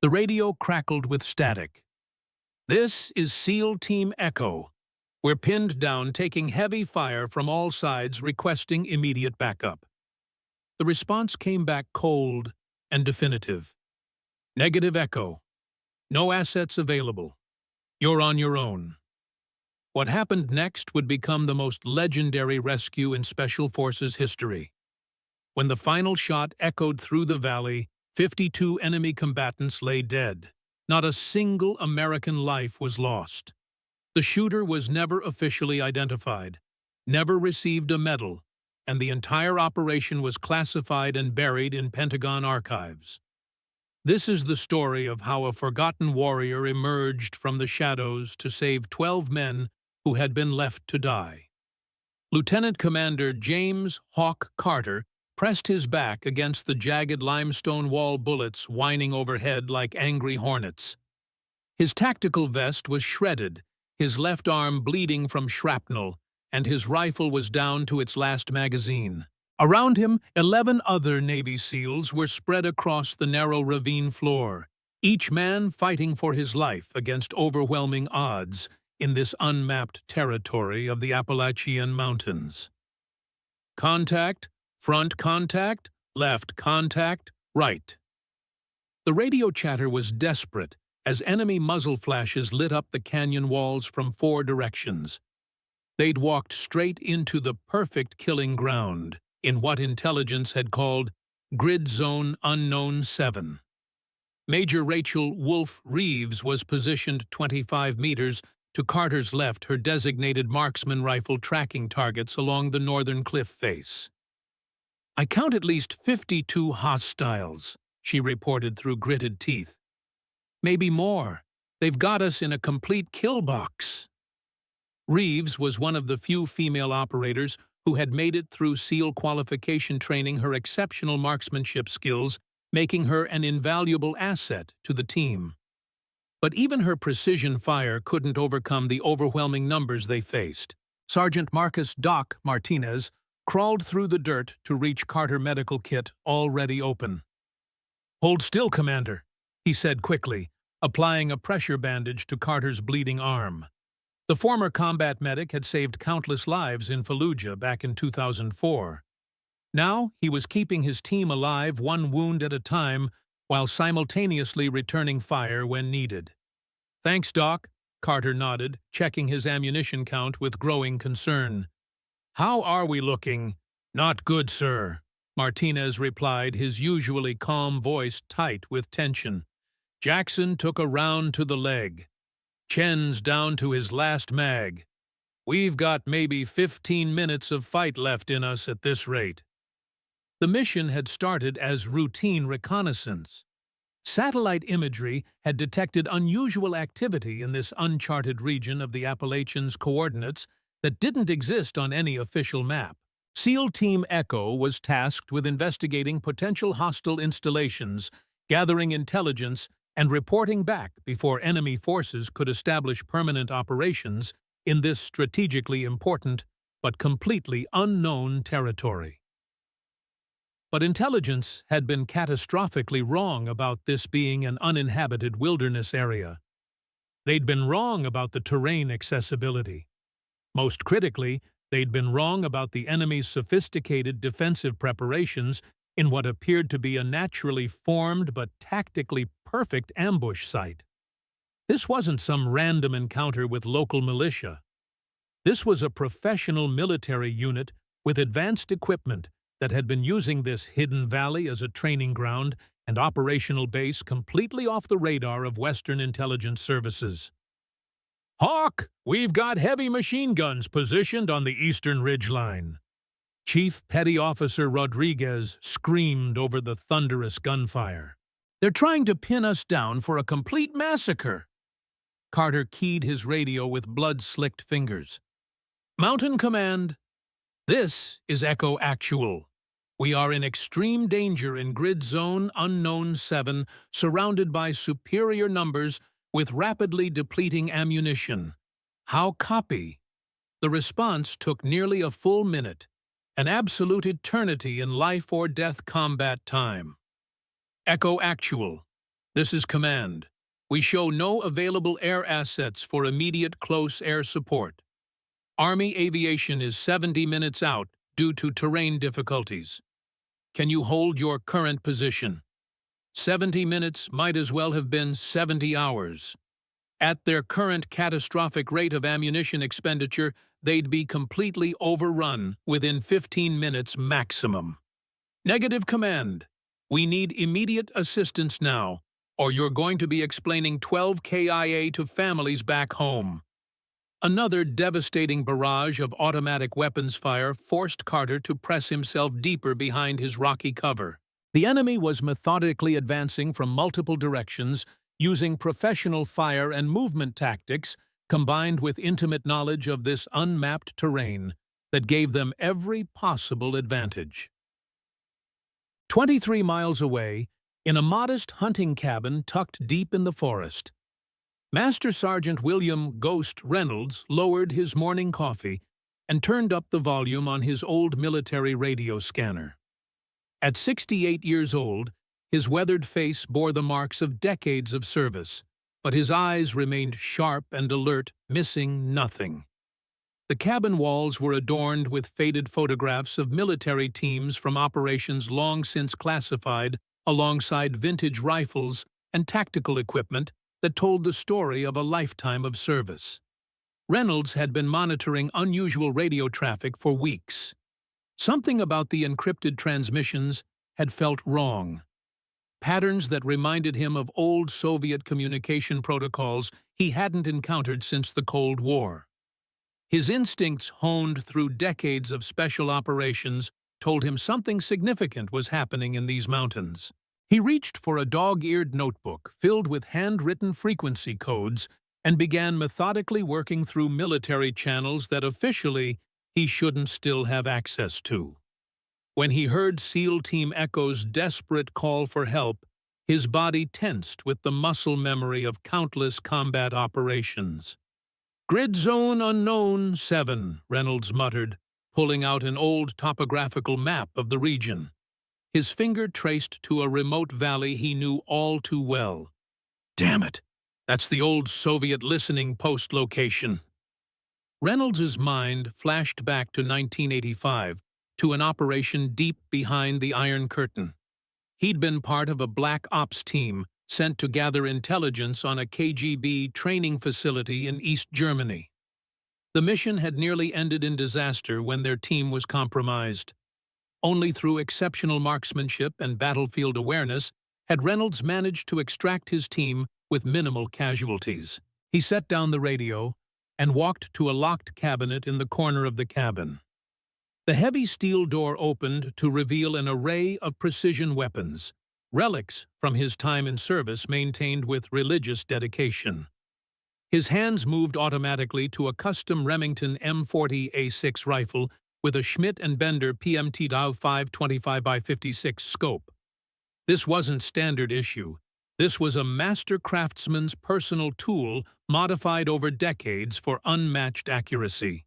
The radio crackled with static. "This is SEAL Team Echo. We're pinned down, taking heavy fire from all sides, requesting immediate backup." The response came back cold and definitive. "Negative Echo. No assets available. You're on your own." What happened next would become the most legendary rescue in Special Forces history. When the final shot echoed through the valley, 52 enemy combatants lay dead. Not a single American life was lost. The shooter was never officially identified, never received a medal, and the entire operation was classified and buried in Pentagon archives. This is the story of how a forgotten warrior emerged from the shadows to save 12 men who had been left to die. Lieutenant Commander James "Hawk" Carter pressed his back against the jagged limestone wall, bullets whining overhead like angry hornets. His tactical vest was shredded, his left arm bleeding from shrapnel, and his rifle was down to its last magazine. Around him, 11 other Navy SEALs were spread across the narrow ravine floor, each man fighting for his life against overwhelming odds in this unmapped territory of the Appalachian Mountains. "Contact, front contact, left contact, right." The radio chatter was desperate as enemy muzzle flashes lit up the canyon walls from 4 directions. They'd walked straight into the perfect killing ground in what intelligence had called Grid Zone Unknown 7. Major Rachel Wolfe Reeves was positioned 25 meters to Carter's left, her designated marksman rifle tracking targets along the northern cliff face. "I count at least 52 hostiles," she reported through gritted teeth. "Maybe more. They've got us in a complete kill box." Reeves was one of the few female operators who had made it through SEAL qualification training, her exceptional marksmanship skills making her an invaluable asset to the team. But even her precision fire couldn't overcome the overwhelming numbers they faced. Sergeant Marcus "Doc" Martinez crawled through the dirt to reach Carter medical kit already open. "Hold still, Commander," he said quickly, applying a pressure bandage to Carter's bleeding arm. The former combat medic had saved countless lives in Fallujah back in 2004. Now he was keeping his team alive, one wound at a time, while simultaneously returning fire when needed. "Thanks, Doc," Carter nodded, checking his ammunition count with growing concern. "How are we looking?" "Not good, sir," Martinez replied, his usually calm voice tight with tension. "Jackson took a round to the leg. Chen's down to his last mag. We've got maybe 15 minutes of fight left in us at this rate." The mission had started as routine reconnaissance. Satellite imagery had detected unusual activity in this uncharted region of the Appalachians' coordinates that didn't exist on any official map. SEAL Team Echo was tasked with investigating potential hostile installations, gathering intelligence, and reporting back before enemy forces could establish permanent operations in this strategically important but completely unknown territory. But intelligence had been catastrophically wrong about this being an uninhabited wilderness area. They'd been wrong about the terrain accessibility. Most critically, they'd been wrong about the enemy's sophisticated defensive preparations in what appeared to be a naturally formed but tactically perfect ambush site. This wasn't some random encounter with local militia. This was a professional military unit with advanced equipment that had been using this hidden valley as a training ground and operational base completely off the radar of Western intelligence services. "Hawk, we've got heavy machine guns positioned on the eastern ridgeline." Chief Petty Officer Rodriguez screamed over the thunderous gunfire. "They're trying to pin us down for a complete massacre." Carter keyed his radio with blood-slicked fingers. "Mountain Command, this is Echo Actual. We are in extreme danger in Grid Zone Unknown 7, surrounded by superior numbers with rapidly depleting ammunition. How copy?" The response took nearly a full minute, an absolute eternity in life-or-death combat time. "Echo Actual. This is command. We show no available air assets for immediate close air support. Army aviation is 70 minutes out due to terrain difficulties. Can you hold your current position? 70 minutes might as well have been 70 hours. At their current catastrophic rate of ammunition expenditure, they'd be completely overrun within 15 minutes maximum. Negative command. We need immediate assistance now, or you're going to be explaining 12 KIA to families back home. Another devastating barrage of automatic weapons fire forced Carter to press himself deeper behind his rocky cover. The enemy was methodically advancing from multiple directions, using professional fire and movement tactics combined with intimate knowledge of this unmapped terrain that gave them every possible advantage. 23 miles away, in a modest hunting cabin tucked deep in the forest, Master Sergeant William "Ghost" Reynolds lowered his morning coffee and turned up the volume on his old military radio scanner. At 68 years old, his weathered face bore the marks of decades of service, but his eyes remained sharp and alert, missing nothing. The cabin walls were adorned with faded photographs of military teams from operations long since classified, alongside vintage rifles and tactical equipment that told the story of a lifetime of service. Reynolds had been monitoring unusual radio traffic for weeks. Something about the encrypted transmissions had felt wrong. Patterns that reminded him of old Soviet communication protocols he hadn't encountered since the Cold War. His instincts, honed through decades of special operations, told him something significant was happening in these mountains. He reached for a dog-eared notebook filled with handwritten frequency codes and began methodically working through military channels that officially he shouldn't still have access to. When he heard SEAL Team Echo's desperate call for help, his body tensed with the muscle memory of countless combat operations. "Grid Zone Unknown 7, Reynolds muttered, pulling out an old topographical map of the region. His finger traced to a remote valley he knew all too well. Damn it! That's the old Soviet listening post location. Reynolds's mind flashed back to 1985, to an operation deep behind the Iron Curtain. He'd been part of a black ops team sent to gather intelligence on a KGB training facility in East Germany. The mission had nearly ended in disaster when their team was compromised. Only through exceptional marksmanship and battlefield awareness had Reynolds managed to extract his team with minimal casualties. He set down the radio and walked to a locked cabinet in the corner of the cabin. The heavy steel door opened to reveal an array of precision weapons, relics from his time in service maintained with religious dedication. His hands moved automatically to a custom Remington M40A6 rifle with a Schmidt & Bender PMT DAW 525x56 scope. This wasn't standard issue. This was a master craftsman's personal tool modified over decades for unmatched accuracy.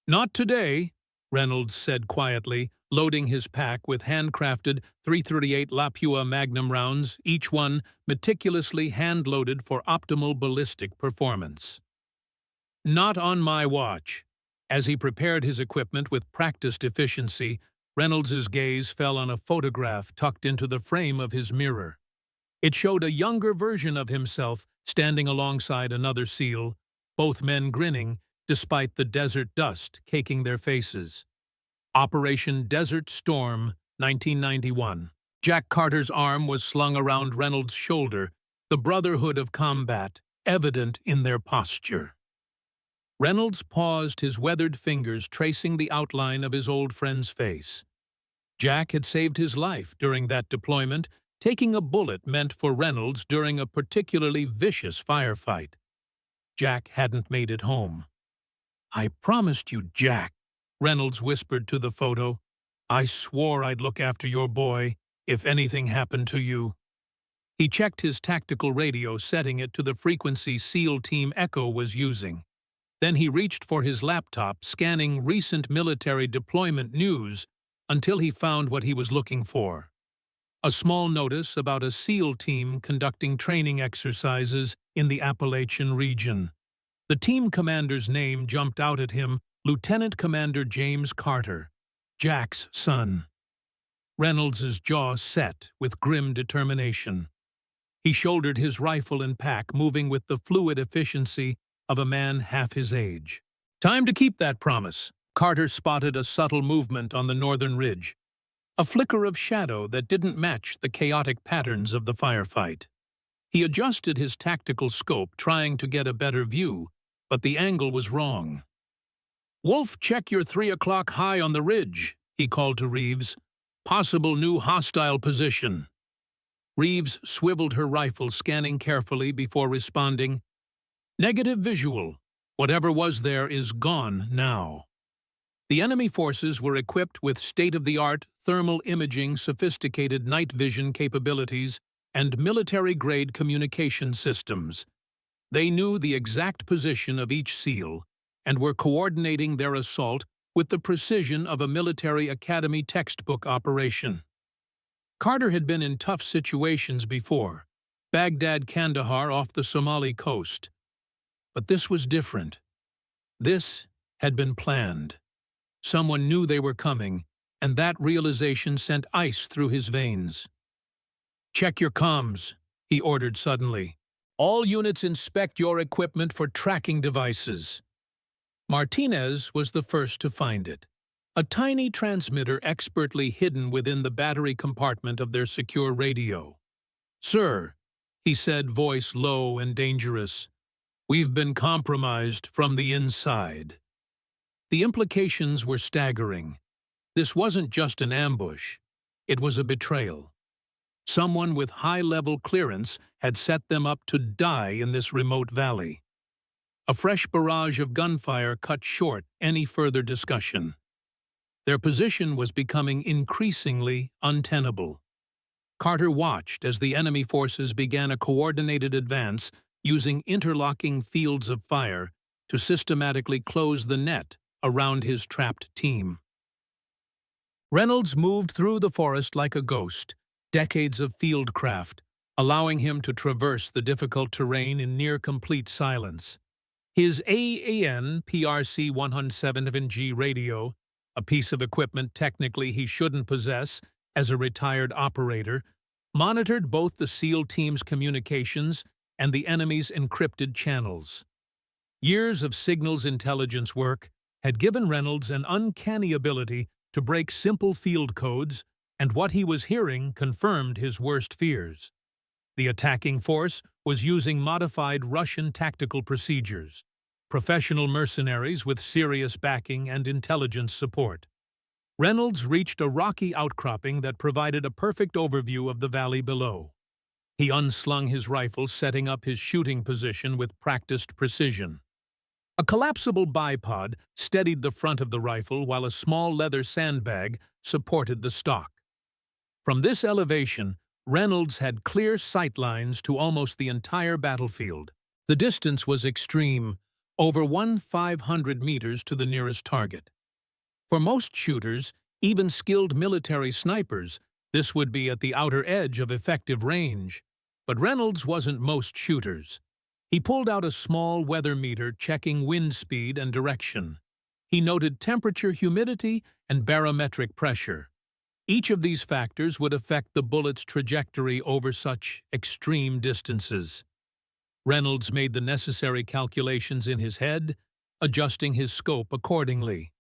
"Not today," Reynolds said quietly, loading his pack with handcrafted .338 Lapua Magnum rounds, each one meticulously hand-loaded for optimal ballistic performance. "Not on my watch." As he prepared his equipment with practiced efficiency, Reynolds's gaze fell on a photograph tucked into the frame of his mirror. It showed a younger version of himself standing alongside another SEAL, both men grinning despite the desert dust caking their faces. Operation Desert Storm, 1991. Jack Carter's arm was slung around Reynolds' shoulder, the brotherhood of combat evident in their posture. Reynolds paused, his weathered fingers tracing the outline of his old friend's face. Jack had saved his life during that deployment, taking a bullet meant for Reynolds during a particularly vicious firefight. Jack hadn't made it home. "I promised you, Jack," Reynolds whispered to the photo. "I swore I'd look after your boy if anything happened to you." He checked his tactical radio, setting it to the frequency SEAL Team Echo was using. Then he reached for his laptop, scanning recent military deployment news until he found what he was looking for. A small notice about a SEAL team conducting training exercises in the Appalachian region. The team commander's name jumped out at him, Lieutenant Commander James Carter, Jack's son. Reynolds's jaw set with grim determination. He shouldered his rifle and pack, moving with the fluid efficiency of a man half his age. Time to keep that promise. Carter spotted a subtle movement on the northern ridge, a flicker of shadow that didn't match the chaotic patterns of the firefight. He adjusted his tactical scope, trying to get a better view, but the angle was wrong. "Wolf, check your 3 o'clock high on the ridge," he called to Reeves. "Possible new hostile position." Reeves swiveled her rifle, scanning carefully before responding. "Negative visual. Whatever was there is gone now." The enemy forces were equipped with state-of-the-art thermal imaging, sophisticated night vision capabilities, and military-grade communication systems. They knew the exact position of each SEAL and were coordinating their assault with the precision of a military academy textbook operation. Carter had been in tough situations before, Baghdad, Kandahar, off the Somali coast. But this was different. This had been planned. Someone knew they were coming, and that realization sent ice through his veins. "Check your comms," he ordered suddenly. "All units inspect your equipment for tracking devices." Martinez was the first to find it, a tiny transmitter expertly hidden within the battery compartment of their secure radio. "Sir," he said, voice low and dangerous, "we've been compromised from the inside." The implications were staggering. This wasn't just an ambush. It was a betrayal. Someone with high-level clearance had set them up to die in this remote valley. A fresh barrage of gunfire cut short any further discussion. Their position was becoming increasingly untenable. Carter watched as the enemy forces began a coordinated advance using interlocking fields of fire to systematically close the net around his trapped team. Reynolds moved through the forest like a ghost, decades of fieldcraft, allowing him to traverse the difficult terrain in near-complete silence. His AAN PRC 107G radio, a piece of equipment technically he shouldn't possess as a retired operator, monitored both the SEAL team's communications and the enemy's encrypted channels. Years of signals intelligence work had given Reynolds an uncanny ability to break simple field codes, and what he was hearing confirmed his worst fears. The attacking force was using modified Russian tactical procedures, professional mercenaries with serious backing and intelligence support. Reynolds reached a rocky outcropping that provided a perfect overview of the valley below. He unslung his rifle, setting up his shooting position with practiced precision. A collapsible bipod steadied the front of the rifle while a small leather sandbag supported the stock. From this elevation, Reynolds had clear sightlines to almost the entire battlefield. The distance was extreme, over 1,500 meters to the nearest target. For most shooters, even skilled military snipers, this would be at the outer edge of effective range. But Reynolds wasn't most shooters. He pulled out a small weather meter, checking wind speed and direction. He noted temperature, humidity, and barometric pressure. Each of these factors would affect the bullet's trajectory over such extreme distances. Reynolds made the necessary calculations in his head, adjusting his scope accordingly.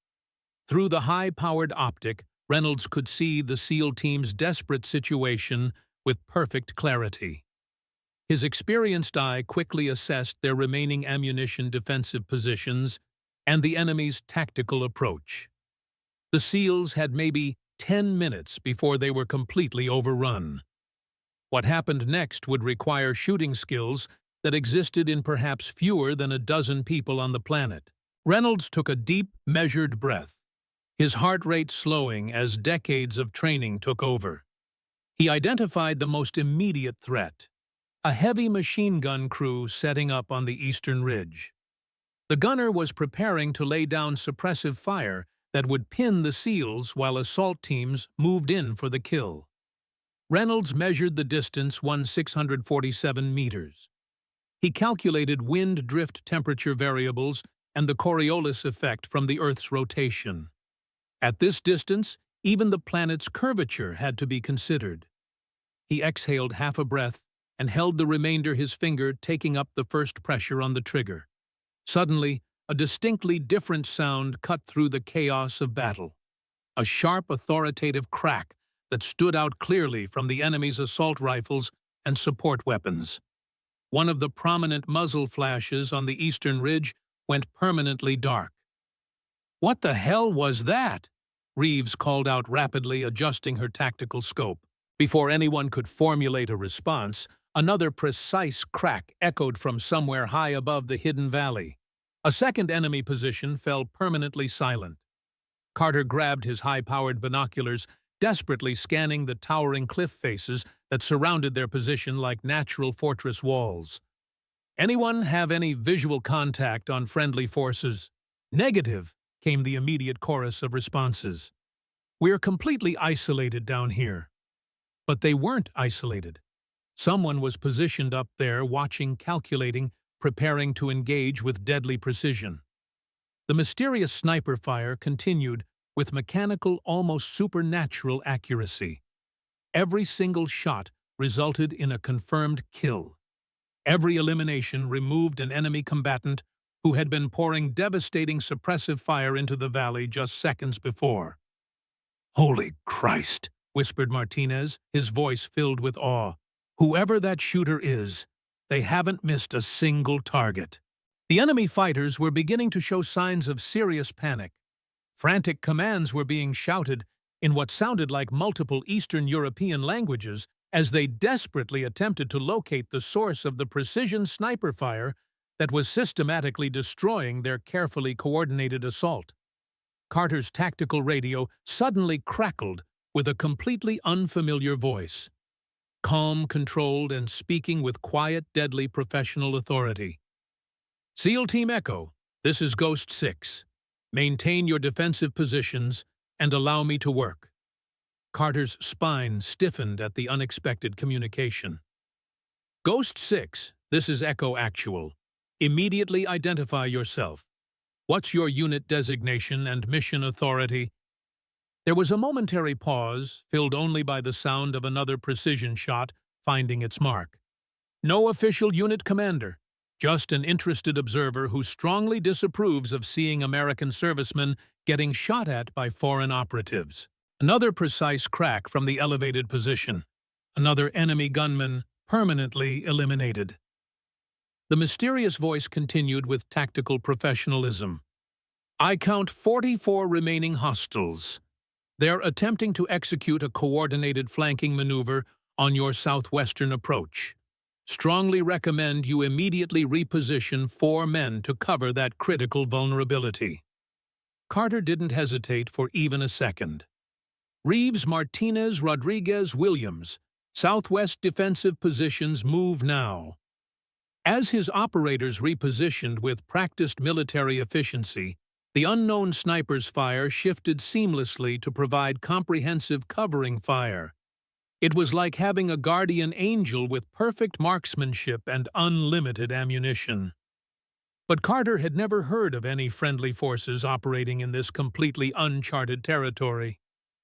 Through the high-powered optic, Reynolds could see the SEAL team's desperate situation with perfect clarity. His experienced eye quickly assessed their remaining ammunition defensive positions and the enemy's tactical approach. The SEALs had maybe 10 minutes before they were completely overrun. What happened next would require shooting skills that existed in perhaps fewer than a dozen people on the planet. Reynolds took a deep, measured breath, his heart rate slowing as decades of training took over. He identified the most immediate threat, a heavy machine gun crew setting up on the eastern ridge. The gunner was preparing to lay down suppressive fire that would pin the SEALs while assault teams moved in for the kill. Reynolds measured the distance 647 meters. He calculated wind drift temperature variables and the Coriolis effect from the Earth's rotation. At this distance, even the planet's curvature had to be considered. He exhaled half a breath and held the remainder his finger, taking up the first pressure on the trigger. Suddenly, a distinctly different sound cut through the chaos of battle. A sharp, authoritative crack that stood out clearly from the enemy's assault rifles and support weapons. One of the prominent muzzle flashes on the eastern ridge went permanently dark. "What the hell was that?" Reeves called out rapidly, adjusting her tactical scope. Before anyone could formulate a response, another precise crack echoed from somewhere high above the hidden valley. A second enemy position fell permanently silent. Carter grabbed his high-powered binoculars, desperately scanning the towering cliff faces that surrounded their position like natural fortress walls. "Anyone have any visual contact on friendly forces?" "Negative," came the immediate chorus of responses. "We're completely isolated down here." But they weren't isolated. Someone was positioned up there, watching, calculating, preparing to engage with deadly precision. The mysterious sniper fire continued with mechanical, almost supernatural accuracy. Every single shot resulted in a confirmed kill. Every elimination removed an enemy combatant who had been pouring devastating suppressive fire into the valley just seconds before. "Holy Christ," whispered Martinez, his voice filled with awe. "Whoever that shooter is, they haven't missed a single target." The enemy fighters were beginning to show signs of serious panic. Frantic commands were being shouted in what sounded like multiple Eastern European languages as they desperately attempted to locate the source of the precision sniper fire that was systematically destroying their carefully coordinated assault. Carter's tactical radio suddenly crackled with a completely unfamiliar voice. Calm, controlled, and speaking with quiet, deadly professional authority. "SEAL Team Echo, this is Ghost 6. Maintain your defensive positions and allow me to work." Carter's spine stiffened at the unexpected communication. "Ghost 6, this is Echo Actual. Immediately identify yourself. What's your unit designation and mission authority?" There was a momentary pause, filled only by the sound of another precision shot finding its mark. "No official unit commander. Just an interested observer who strongly disapproves of seeing American servicemen getting shot at by foreign operatives." Another precise crack from the elevated position. Another enemy gunman permanently eliminated. The mysterious voice continued with tactical professionalism. "I count 44 remaining hostiles. They're attempting to execute a coordinated flanking maneuver on your southwestern approach. Strongly recommend you immediately reposition 4 men to cover that critical vulnerability." Carter didn't hesitate for even a second. "Reeves, Martinez, Rodriguez, Williams. Southwest defensive positions, move now." As his operators repositioned with practiced military efficiency, the unknown sniper's fire shifted seamlessly to provide comprehensive covering fire. It was like having a guardian angel with perfect marksmanship and unlimited ammunition. But Carter had never heard of any friendly forces operating in this completely uncharted territory.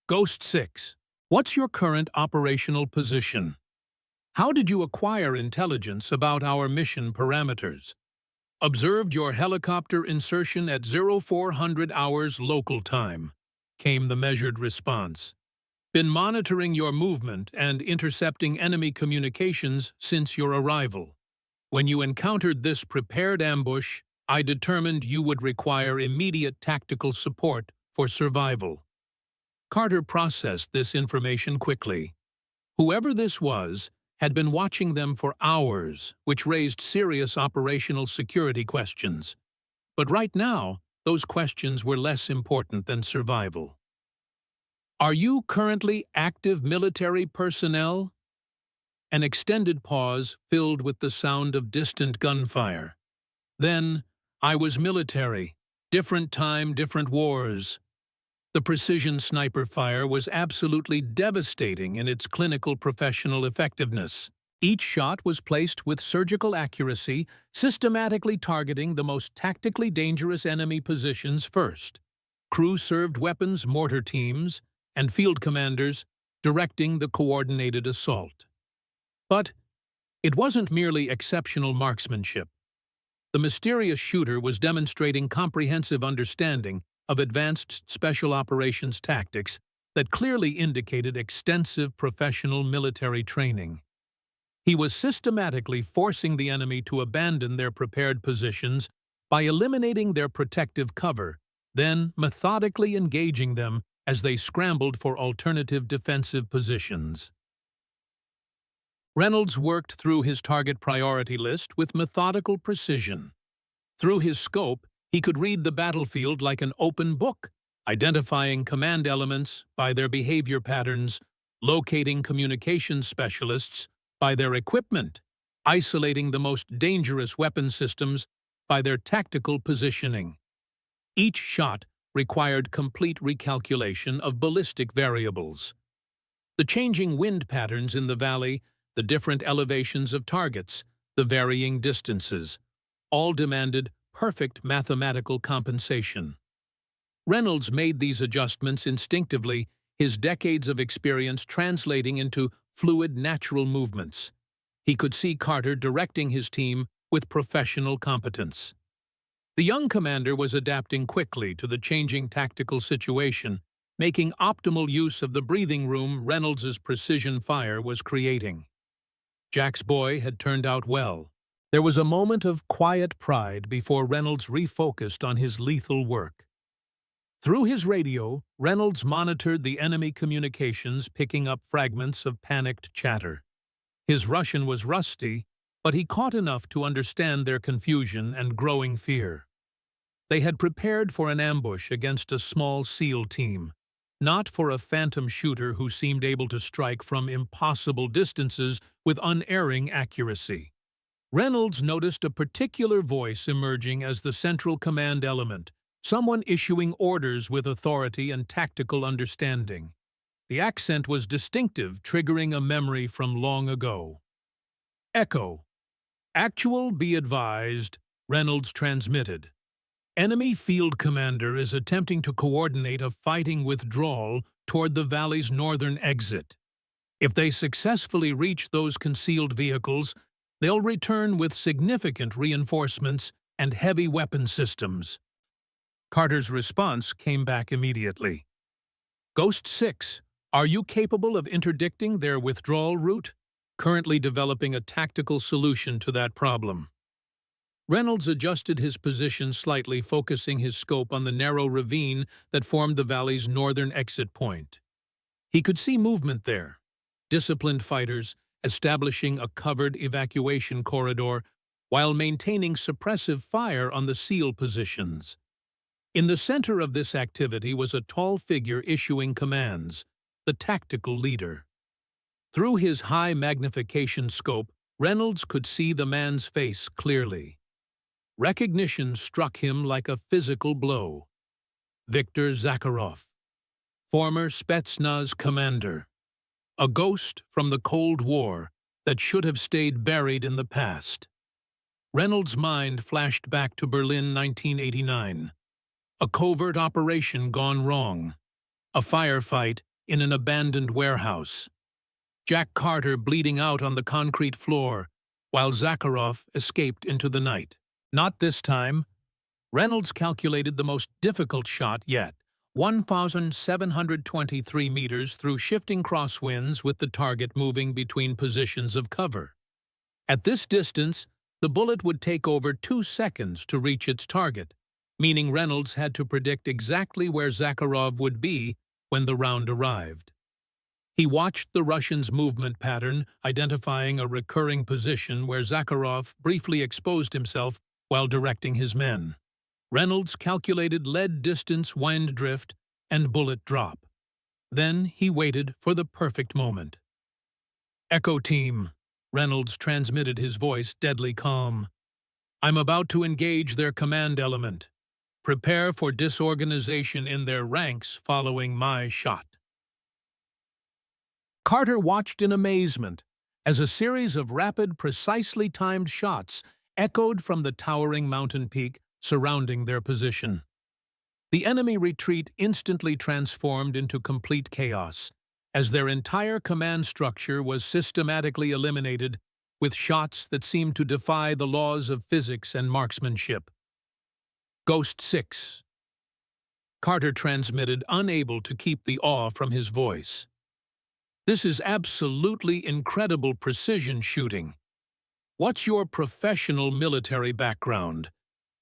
"Ghost 6, what's your current operational position? How did you acquire intelligence about our mission parameters?" "Observed your helicopter insertion at 0400 hours local time," came the measured response. "Been monitoring your movement and intercepting enemy communications since your arrival. When you encountered this prepared ambush, I determined you would require immediate tactical support for survival." Carter processed this information quickly. Whoever this was had been watching them for hours, which raised serious operational security questions. But right now, those questions were less important than survival. "Are you currently active military personnel?" An extended pause filled with the sound of distant gunfire. Then, "I was military. Different time, different wars." The precision sniper fire was absolutely devastating in its clinical professional effectiveness. Each shot was placed with surgical accuracy, systematically targeting the most tactically dangerous enemy positions first. Crew served weapons, mortar teams, and field commanders directing the coordinated assault. But it wasn't merely exceptional marksmanship. The mysterious shooter was demonstrating comprehensive understanding of advanced special operations tactics that clearly indicated extensive professional military training. He was systematically forcing the enemy to abandon their prepared positions by eliminating their protective cover, then methodically engaging them as they scrambled for alternative defensive positions. Reynolds worked through his target priority list with methodical precision. Through his scope, he could read the battlefield like an open book, identifying command elements by their behavior patterns, locating communications specialists by their equipment, isolating the most dangerous weapon systems by their tactical positioning. Each shot required complete recalculation of ballistic variables. The changing wind patterns in the valley, the different elevations of targets, the varying distances, all demanded perfect mathematical compensation. Reynolds made these adjustments instinctively, his decades of experience translating into fluid, natural movements. He could see Carter directing his team with professional competence. The young commander was adapting quickly to the changing tactical situation, making optimal use of the breathing room Reynolds's precision fire was creating. Jack's boy had turned out well. There was a moment of quiet pride before Reynolds refocused on his lethal work. Through his radio, Reynolds monitored the enemy communications, picking up fragments of panicked chatter. His Russian was rusty, but he caught enough to understand their confusion and growing fear. They had prepared for an ambush against a small SEAL team, not for a phantom shooter who seemed able to strike from impossible distances with unerring accuracy. Reynolds noticed a particular voice emerging as the central command element, someone issuing orders with authority and tactical understanding. The accent was distinctive, triggering a memory from long ago. Echo. Actual, be advised, Reynolds transmitted. Enemy field commander is attempting to coordinate a fighting withdrawal toward the valley's northern exit. If they successfully reach those concealed vehicles, they'll return with significant reinforcements and heavy weapon systems. Carter's response came back immediately. Ghost 6, are you capable of interdicting their withdrawal route? Currently developing a tactical solution to that problem. Reynolds adjusted his position slightly, focusing his scope on the narrow ravine that formed the valley's northern exit point. He could see movement there. Disciplined fighters establishing a covered evacuation corridor while maintaining suppressive fire on the SEAL positions. In the center of this activity was a tall figure issuing commands, the tactical leader. Through his high magnification scope, Reynolds could see the man's face clearly. Recognition struck him like a physical blow. Viktor Zakharov, former Spetsnaz commander. A ghost from the Cold War that should have stayed buried in the past. Reynolds' mind flashed back to Berlin 1989. A covert operation gone wrong. A firefight in an abandoned warehouse. Jack Carter bleeding out on the concrete floor, while Zakharov escaped into the night. Not this time. Reynolds calculated the most difficult shot yet, 1,723 meters through shifting crosswinds with the target moving between positions of cover. At this distance, the bullet would take over 2 seconds to reach its target, meaning Reynolds had to predict exactly where Zakharov would be when the round arrived. He watched the Russian's movement pattern, identifying a recurring position where Zakharov briefly exposed himself while directing his men. Reynolds calculated lead distance, wind drift, and bullet drop. Then he waited for the perfect moment. "Echo Team," Reynolds transmitted, his voice deadly calm. "I'm about to engage their command element. Prepare for disorganization in their ranks following my shot." Carter watched in amazement as a series of rapid, precisely timed shots echoed from the towering mountain peak surrounding their position. The enemy retreat instantly transformed into complete chaos, as their entire command structure was systematically eliminated with shots that seemed to defy the laws of physics and marksmanship. Ghost 6. Carter transmitted, unable to keep the awe from his voice. "This is absolutely incredible precision shooting. What's your professional military background?"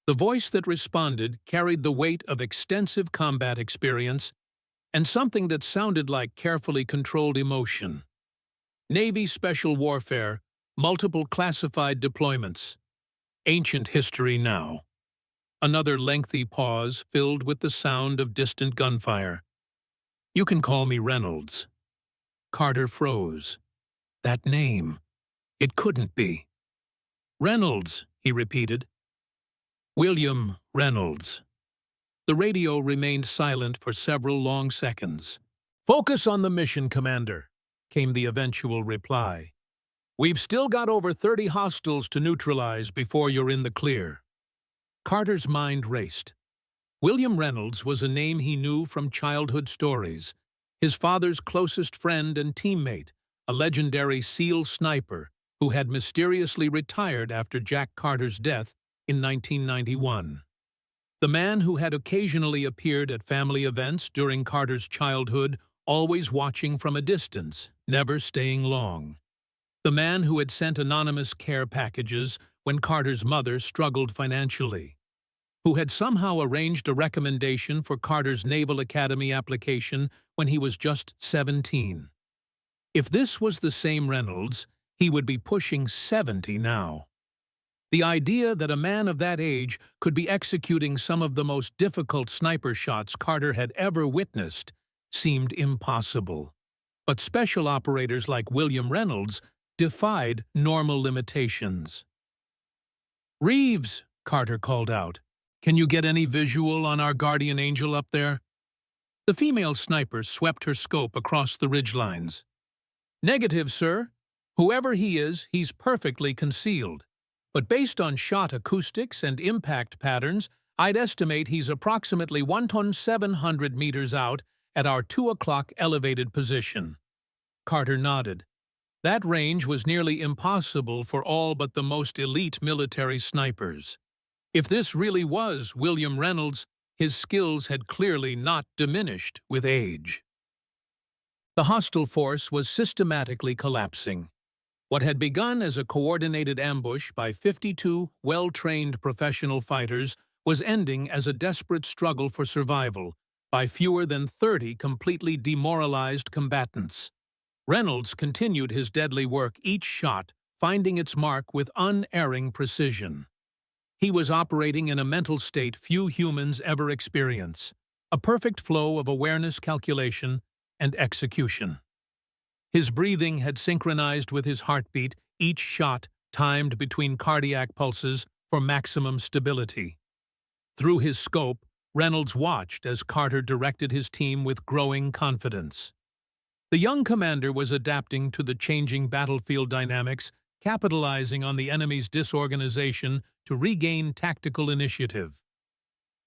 The voice that responded carried the weight of extensive combat experience and something that sounded like carefully controlled emotion. "Navy Special Warfare, multiple classified deployments. Ancient history now." Another lengthy pause filled with the sound of distant gunfire. "You can call me Reynolds." Carter froze. That name. It couldn't be. "Reynolds," he repeated. "William Reynolds." The radio remained silent for several long seconds. "Focus on the mission, Commander," came the eventual reply. "We've still got over 30 hostiles to neutralize before you're in the clear." Carter's mind raced. William Reynolds was a name he knew from childhood stories. His father's closest friend and teammate, a legendary SEAL sniper who had mysteriously retired after Jack Carter's death in 1991. The man who had occasionally appeared at family events during Carter's childhood, always watching from a distance, never staying long. The man who had sent anonymous care packages when Carter's mother struggled financially. Who had somehow arranged a recommendation for Carter's Naval Academy application when he was just 17. If this was the same Reynolds, he would be pushing 70 now. The idea that a man of that age could be executing some of the most difficult sniper shots Carter had ever witnessed seemed impossible. But special operators like William Reynolds defied normal limitations. "Reeves," Carter called out, "can you get any visual on our guardian angel up there?" The female sniper swept her scope across the ridgelines. "Negative, sir. Whoever he is, he's perfectly concealed. But based on shot acoustics and impact patterns, I'd estimate he's approximately 1,700 meters out at our 2 o'clock elevated position." Carter nodded. That range was nearly impossible for all but the most elite military snipers. If this really was William Reynolds, his skills had clearly not diminished with age. The hostile force was systematically collapsing. What had begun as a coordinated ambush by 52 well-trained professional fighters was ending as a desperate struggle for survival by fewer than 30 completely demoralized combatants. Reynolds continued his deadly work, each shot finding its mark with unerring precision. He was operating in a mental state few humans ever experience, a perfect flow of awareness, calculation, and execution. His breathing had synchronized with his heartbeat, each shot timed between cardiac pulses for maximum stability. Through his scope, Reynolds watched as Carter directed his team with growing confidence. The young commander was adapting to the changing battlefield dynamics, capitalizing on the enemy's disorganization to regain tactical initiative.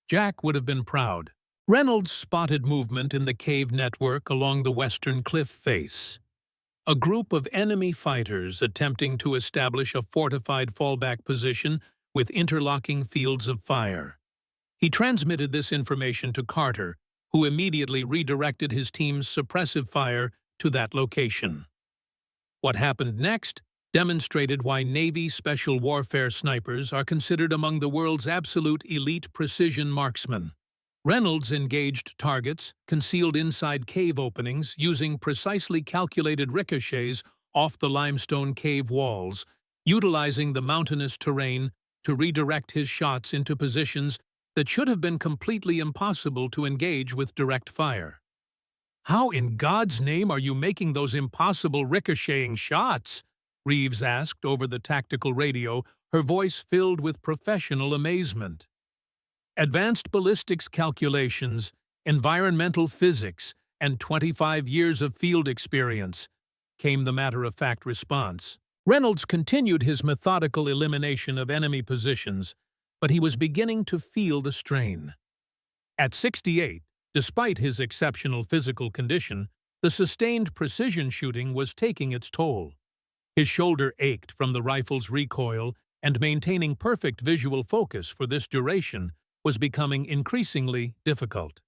Jack would have been proud. Reynolds spotted movement in the cave network along the western cliff face. A group of enemy fighters attempting to establish a fortified fallback position with interlocking fields of fire. He transmitted this information to Carter, who immediately redirected his team's suppressive fire to that location. What happened next demonstrated why Navy Special Warfare snipers are considered among the world's absolute elite precision marksmen. Reynolds engaged targets concealed inside cave openings using precisely calculated ricochets off the limestone cave walls, utilizing the mountainous terrain to redirect his shots into positions that should have been completely impossible to engage with direct fire. "How in God's name are you making those impossible ricocheting shots?" Reeves asked over the tactical radio, her voice filled with professional amazement. Advanced ballistics calculations, environmental physics, and 25 years of field experience came the matter-of-fact response. Reynolds continued his methodical elimination of enemy positions, but he was beginning to feel the strain. At 68, despite his exceptional physical condition, the sustained precision shooting was taking its toll. His shoulder ached from the rifle's recoil, and maintaining perfect visual focus for this duration was becoming increasingly difficult.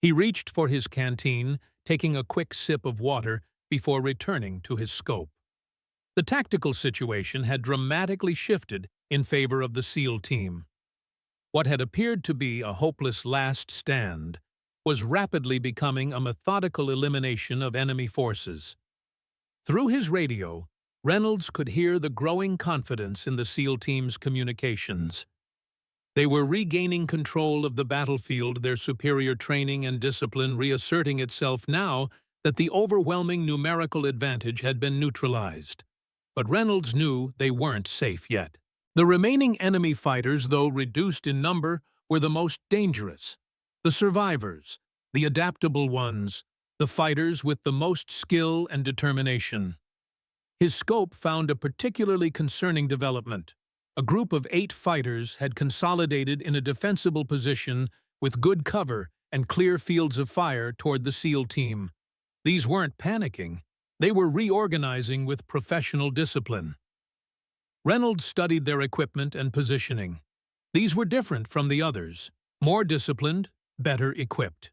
He reached for his canteen, taking a quick sip of water before returning to his scope. The tactical situation had dramatically shifted in favor of the SEAL team. What had appeared to be a hopeless last stand was rapidly becoming a methodical elimination of enemy forces. Through his radio, Reynolds could hear the growing confidence in the SEAL team's communications. They were regaining control of the battlefield, their superior training and discipline reasserting itself now that the overwhelming numerical advantage had been neutralized. But Reynolds knew they weren't safe yet. The remaining enemy fighters, though reduced in number, were the most dangerous. The survivors, the adaptable ones, the fighters with the most skill and determination. His scope found a particularly concerning development. A group of 8 fighters had consolidated in a defensible position with good cover and clear fields of fire toward the SEAL team. These weren't panicking. They were reorganizing with professional discipline. Reynolds studied their equipment and positioning. These were different from the others, more disciplined, better equipped.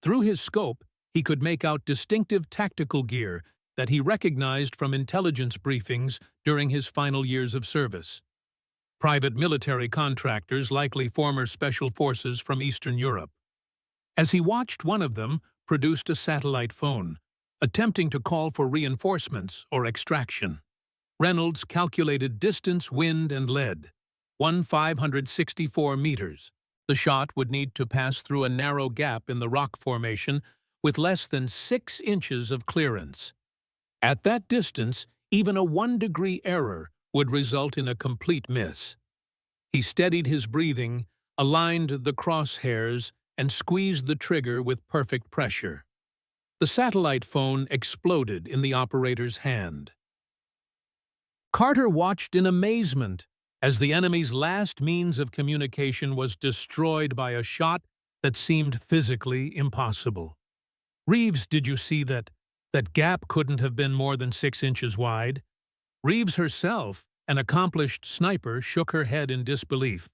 Through his scope, he could make out distinctive tactical gear that he recognized from intelligence briefings during his final years of service. Private military contractors, likely former special forces from Eastern Europe. As he watched, one of them produced a satellite phone, attempting to call for reinforcements or extraction. Reynolds calculated distance, wind, and lead. 564 meters. The shot would need to pass through a narrow gap in the rock formation with less than 6 inches of clearance. At that distance, even a 1-degree error would result in a complete miss. He steadied his breathing, aligned the crosshairs, and squeezed the trigger with perfect pressure. The satellite phone exploded in the operator's hand. Carter watched in amazement as the enemy's last means of communication was destroyed by a shot that seemed physically impossible. "Reeves, did you see that? That gap couldn't have been more than 6 inches wide." Reeves herself, an accomplished sniper, shook her head in disbelief.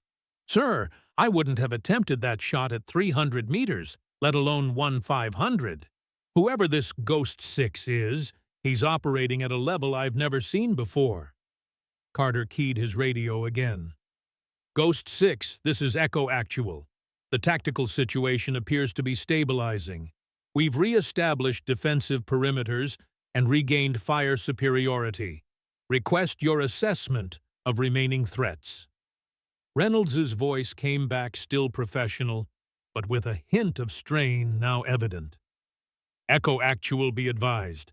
"Sir, I wouldn't have attempted that shot at 300 meters, let alone 1/500. Whoever this Ghost 6 is, he's operating at a level I've never seen before." Carter keyed his radio again. "Ghost 6, this is Echo Actual. The tactical situation appears to be stabilizing. We've re-established defensive perimeters and regained fire superiority. Request your assessment of remaining threats." Reynolds's voice came back still professional, but with a hint of strain now evident. "Echo Actual, be advised.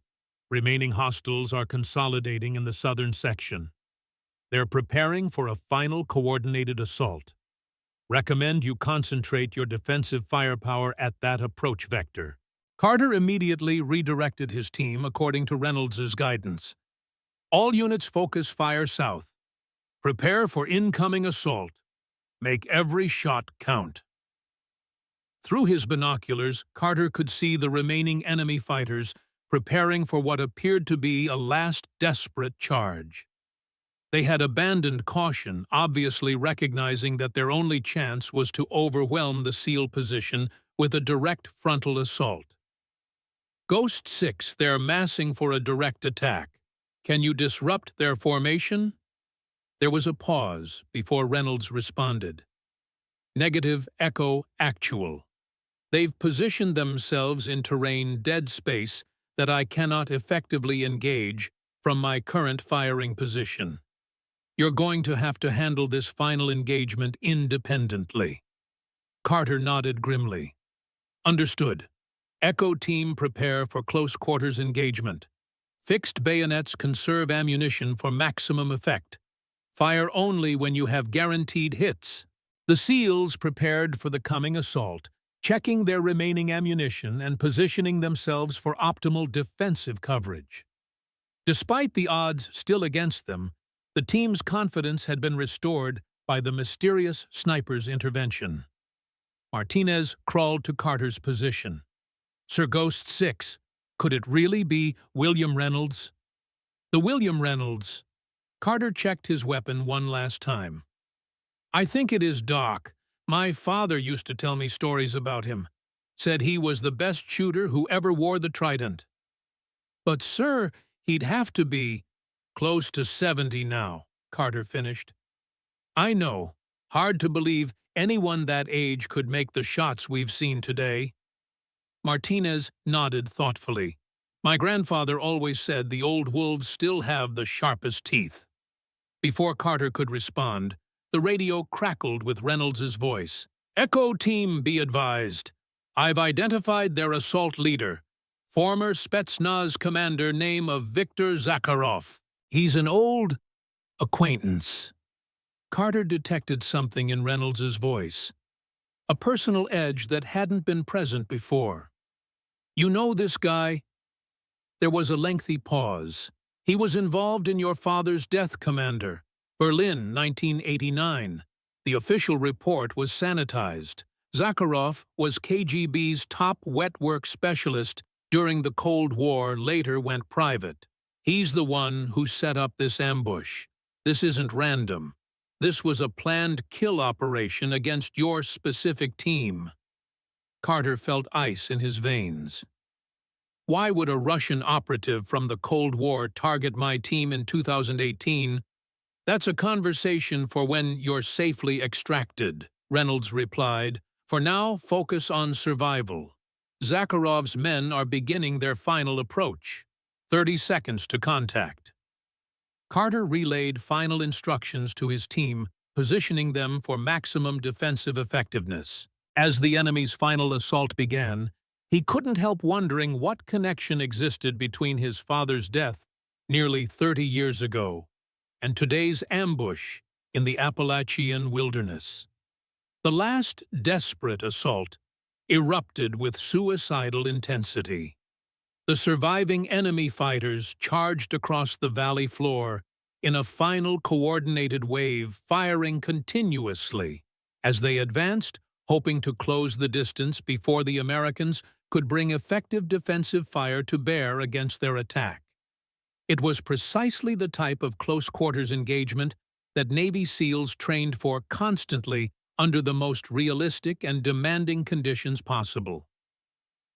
Remaining hostiles are consolidating in the southern section. They're preparing for a final coordinated assault. Recommend you concentrate your defensive firepower at that approach vector." Carter immediately redirected his team according to Reynolds's guidance. "All units focus fire south. Prepare for incoming assault. Make every shot count." Through his binoculars, Carter could see the remaining enemy fighters preparing for what appeared to be a last desperate charge. They had abandoned caution, obviously recognizing that their only chance was to overwhelm the SEAL position with a direct frontal assault. "Ghost 6, they're massing for a direct attack. Can you disrupt their formation?" There was a pause before Reynolds responded. "Negative, Echo Actual. They've positioned themselves in terrain dead space that I cannot effectively engage from my current firing position. You're going to have to handle this final engagement independently." Carter nodded grimly. "Understood. Echo team, prepare for close quarters engagement. Fixed bayonets conserve ammunition for maximum effect. Fire only when you have guaranteed hits." The SEALs prepared for the coming assault, checking their remaining ammunition and positioning themselves for optimal defensive coverage. Despite the odds still against them, the team's confidence had been restored by the mysterious sniper's intervention. Martinez crawled to Carter's position. Sir Ghost 6, could it really be William Reynolds? The William Reynolds. Carter checked his weapon one last time. I think it is Doc. My father used to tell me stories about him. Said he was the best shooter who ever wore the trident. But, sir, he'd have to be close to 70 now, Carter finished. I know. Hard to believe anyone that age could make the shots we've seen today. Martinez nodded thoughtfully. My grandfather always said the old wolves still have the sharpest teeth. Before Carter could respond, the radio crackled with Reynolds's voice. Echo Team, be advised. I've identified their assault leader, former Spetsnaz commander name of Viktor Zakharov. He's an old acquaintance. Carter detected something in Reynolds's voice, a personal edge that hadn't been present before. You know this guy? There was a lengthy pause. He was involved in your father's death, Commander. Berlin, 1989. The official report was sanitized. Zakharov was KGB's top wet work specialist during the Cold War, later went private. He's the one who set up this ambush. This isn't random. This was a planned kill operation against your specific team. Carter felt ice in his veins. Why would a Russian operative from the Cold War target my team in 2018? That's a conversation for when you're safely extracted, Reynolds replied. For now, focus on survival. Zakharov's men are beginning their final approach. 30 seconds to contact. Carter relayed final instructions to his team, positioning them for maximum defensive effectiveness. As the enemy's final assault began, he couldn't help wondering what connection existed between his father's death nearly 30 years ago and today's ambush in the Appalachian wilderness. The last desperate assault erupted with suicidal intensity. The surviving enemy fighters charged across the valley floor in a final coordinated wave, firing continuously as they advanced, hoping to close the distance before the Americans could bring effective defensive fire to bear against their attack. It was precisely the type of close-quarters engagement that Navy SEALs trained for constantly under the most realistic and demanding conditions possible.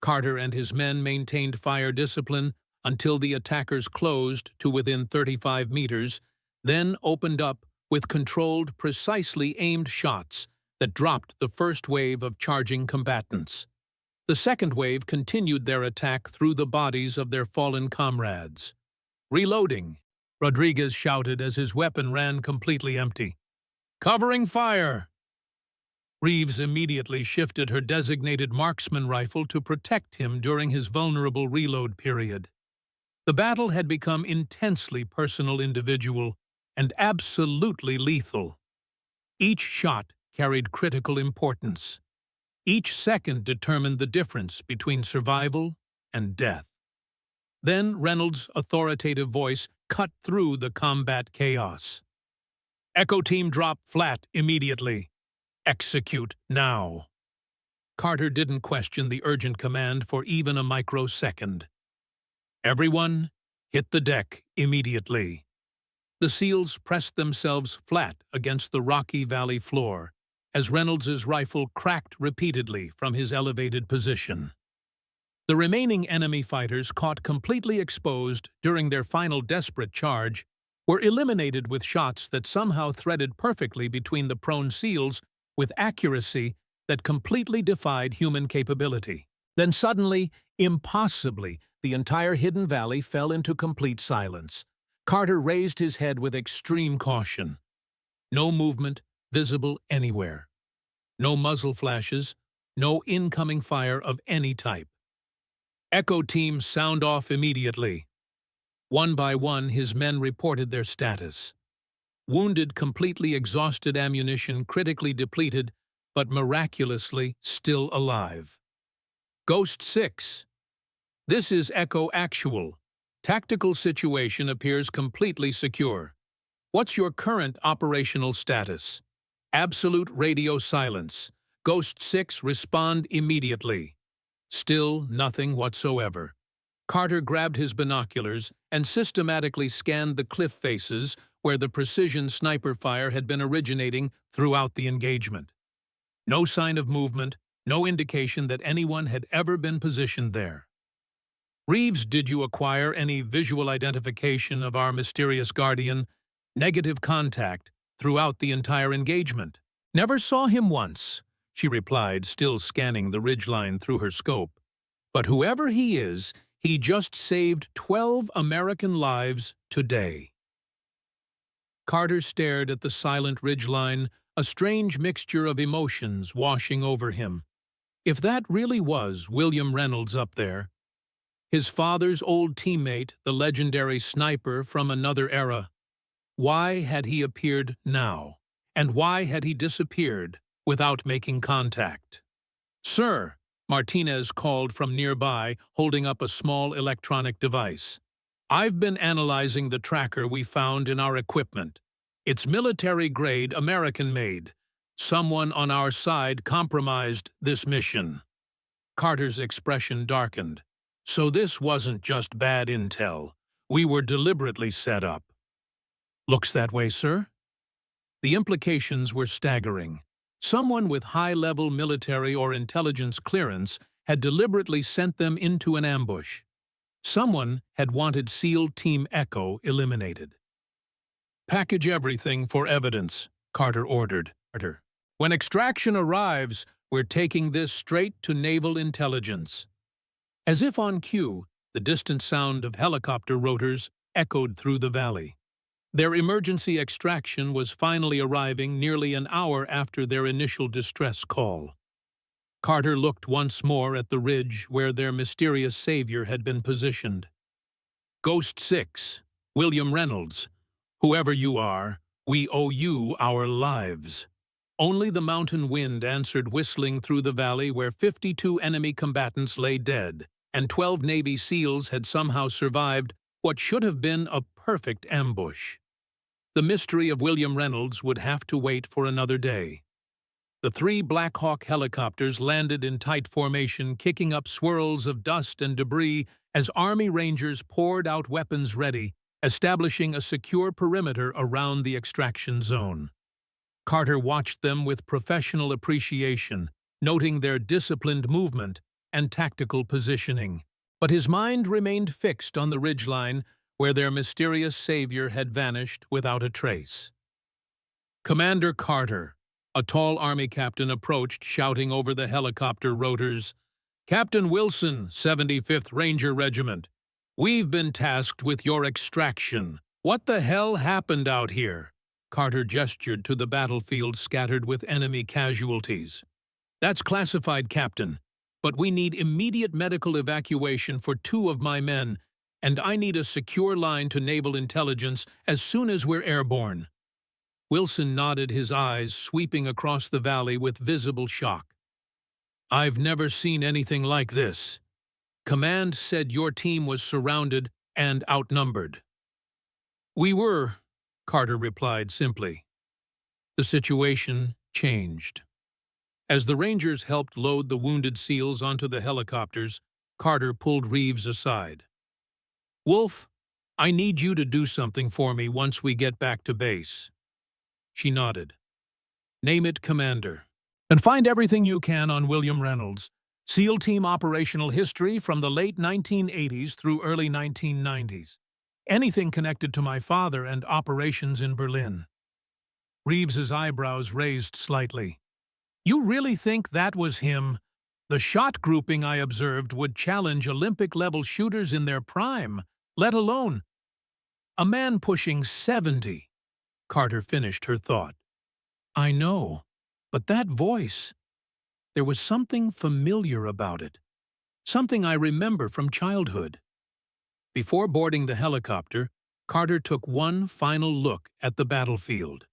Carter and his men maintained fire discipline until the attackers closed to within 35 meters, then opened up with controlled, precisely aimed shots that dropped the first wave of charging combatants. The second wave continued their attack through the bodies of their fallen comrades. Reloading, Rodriguez shouted as his weapon ran completely empty. Covering fire! Reeves immediately shifted her designated marksman rifle to protect him during his vulnerable reload period. The battle had become intensely personal, individual, and absolutely lethal. Each shot carried critical importance. Each second determined the difference between survival and death. Then Reynolds' authoritative voice cut through the combat chaos. Echo Team, drop flat immediately. Execute now. Carter didn't question the urgent command for even a microsecond. Everyone, hit the deck immediately. The SEALs pressed themselves flat against the rocky valley floor as Reynolds' rifle cracked repeatedly from his elevated position. The remaining enemy fighters, caught completely exposed during their final desperate charge, were eliminated with shots that somehow threaded perfectly between the prone SEALs with accuracy that completely defied human capability. Then suddenly, impossibly, the entire hidden valley fell into complete silence. Carter raised his head with extreme caution. No movement visible anywhere. No muzzle flashes, no incoming fire of any type. Echo Team, sound off immediately. One by one, his men reported their status. wounded, completely exhausted, ammunition critically depleted, but miraculously still alive. Ghost 6. This is Echo Actual. Tactical situation appears completely secure. What's your current operational status? Absolute radio silence. Ghost 6, respond immediately. Still nothing whatsoever. Carter grabbed his binoculars and systematically scanned the cliff faces where the precision sniper fire had been originating throughout the engagement. No sign of movement, no indication that anyone had ever been positioned there. Reeves, did you acquire any visual identification of our mysterious guardian? Negative contact throughout the entire engagement. Never saw him once, she replied, still scanning the ridgeline through her scope. But whoever he is, he just saved 12 American lives today. Carter stared at the silent ridgeline, a strange mixture of emotions washing over him. If that really was William Reynolds up there, his father's old teammate, the legendary sniper from another era, why had he appeared now? And why had he disappeared without making contact? "Sir," Martinez called from nearby, holding up a small electronic device. "I've been analyzing the tracker we found in our equipment. It's military-grade, American-made. Someone on our side compromised this mission." Carter's expression darkened. So this wasn't just bad intel. We were deliberately set up. "Looks that way, sir." The implications were staggering. Someone with high-level military or intelligence clearance had deliberately sent them into an ambush. Someone had wanted SEAL Team Echo eliminated. "Package everything for evidence," Carter ordered. "When extraction arrives, we're taking this straight to naval intelligence." As if on cue, the distant sound of helicopter rotors echoed through the valley. Their emergency extraction was finally arriving nearly an hour after their initial distress call. Carter looked once more at the ridge where their mysterious savior had been positioned. "Ghost 6, William Reynolds, whoever you are, we owe you our lives." Only the mountain wind answered, whistling through the valley where 52 enemy combatants lay dead, and 12 Navy SEALs had somehow survived what should have been a perfect ambush. The mystery of William Reynolds would have to wait for another day. The 3 Black Hawk helicopters landed in tight formation, kicking up swirls of dust and debris as Army Rangers poured out weapons ready, establishing a secure perimeter around the extraction zone. Carter watched them with professional appreciation, noting their disciplined movement and tactical positioning. But his mind remained fixed on the ridgeline where their mysterious savior had vanished without a trace. "Commander Carter," a tall Army captain approached, shouting over the helicopter rotors. "Captain Wilson, 75th Ranger Regiment. We've been tasked with your extraction. What the hell happened out here?" Carter gestured to the battlefield scattered with enemy casualties. "That's classified, Captain, but we need immediate medical evacuation for 2 of my men, and I need a secure line to naval intelligence as soon as we're airborne." Wilson nodded, his eyes sweeping across the valley with visible shock. "I've never seen anything like this. Command said your team was surrounded and outnumbered." "We were," Carter replied simply. The situation changed. As the Rangers helped load the wounded SEALs onto the helicopters, Carter pulled Reeves aside. "Wolf, I need you to do something for me once we get back to base." She nodded. "Name it, Commander." "And find everything you can on William Reynolds. SEAL Team operational history from the late 1980s through early 1990s. Anything connected to my father and operations in Berlin." Reeves's eyebrows raised slightly. "You really think that was him? The shot grouping I observed would challenge Olympic-level shooters in their prime, let alone a man pushing 70. Carter finished her thought. "I know, but that voice, there was something familiar about it. Something I remember from childhood." Before boarding the helicopter, Carter took one final look at the battlefield.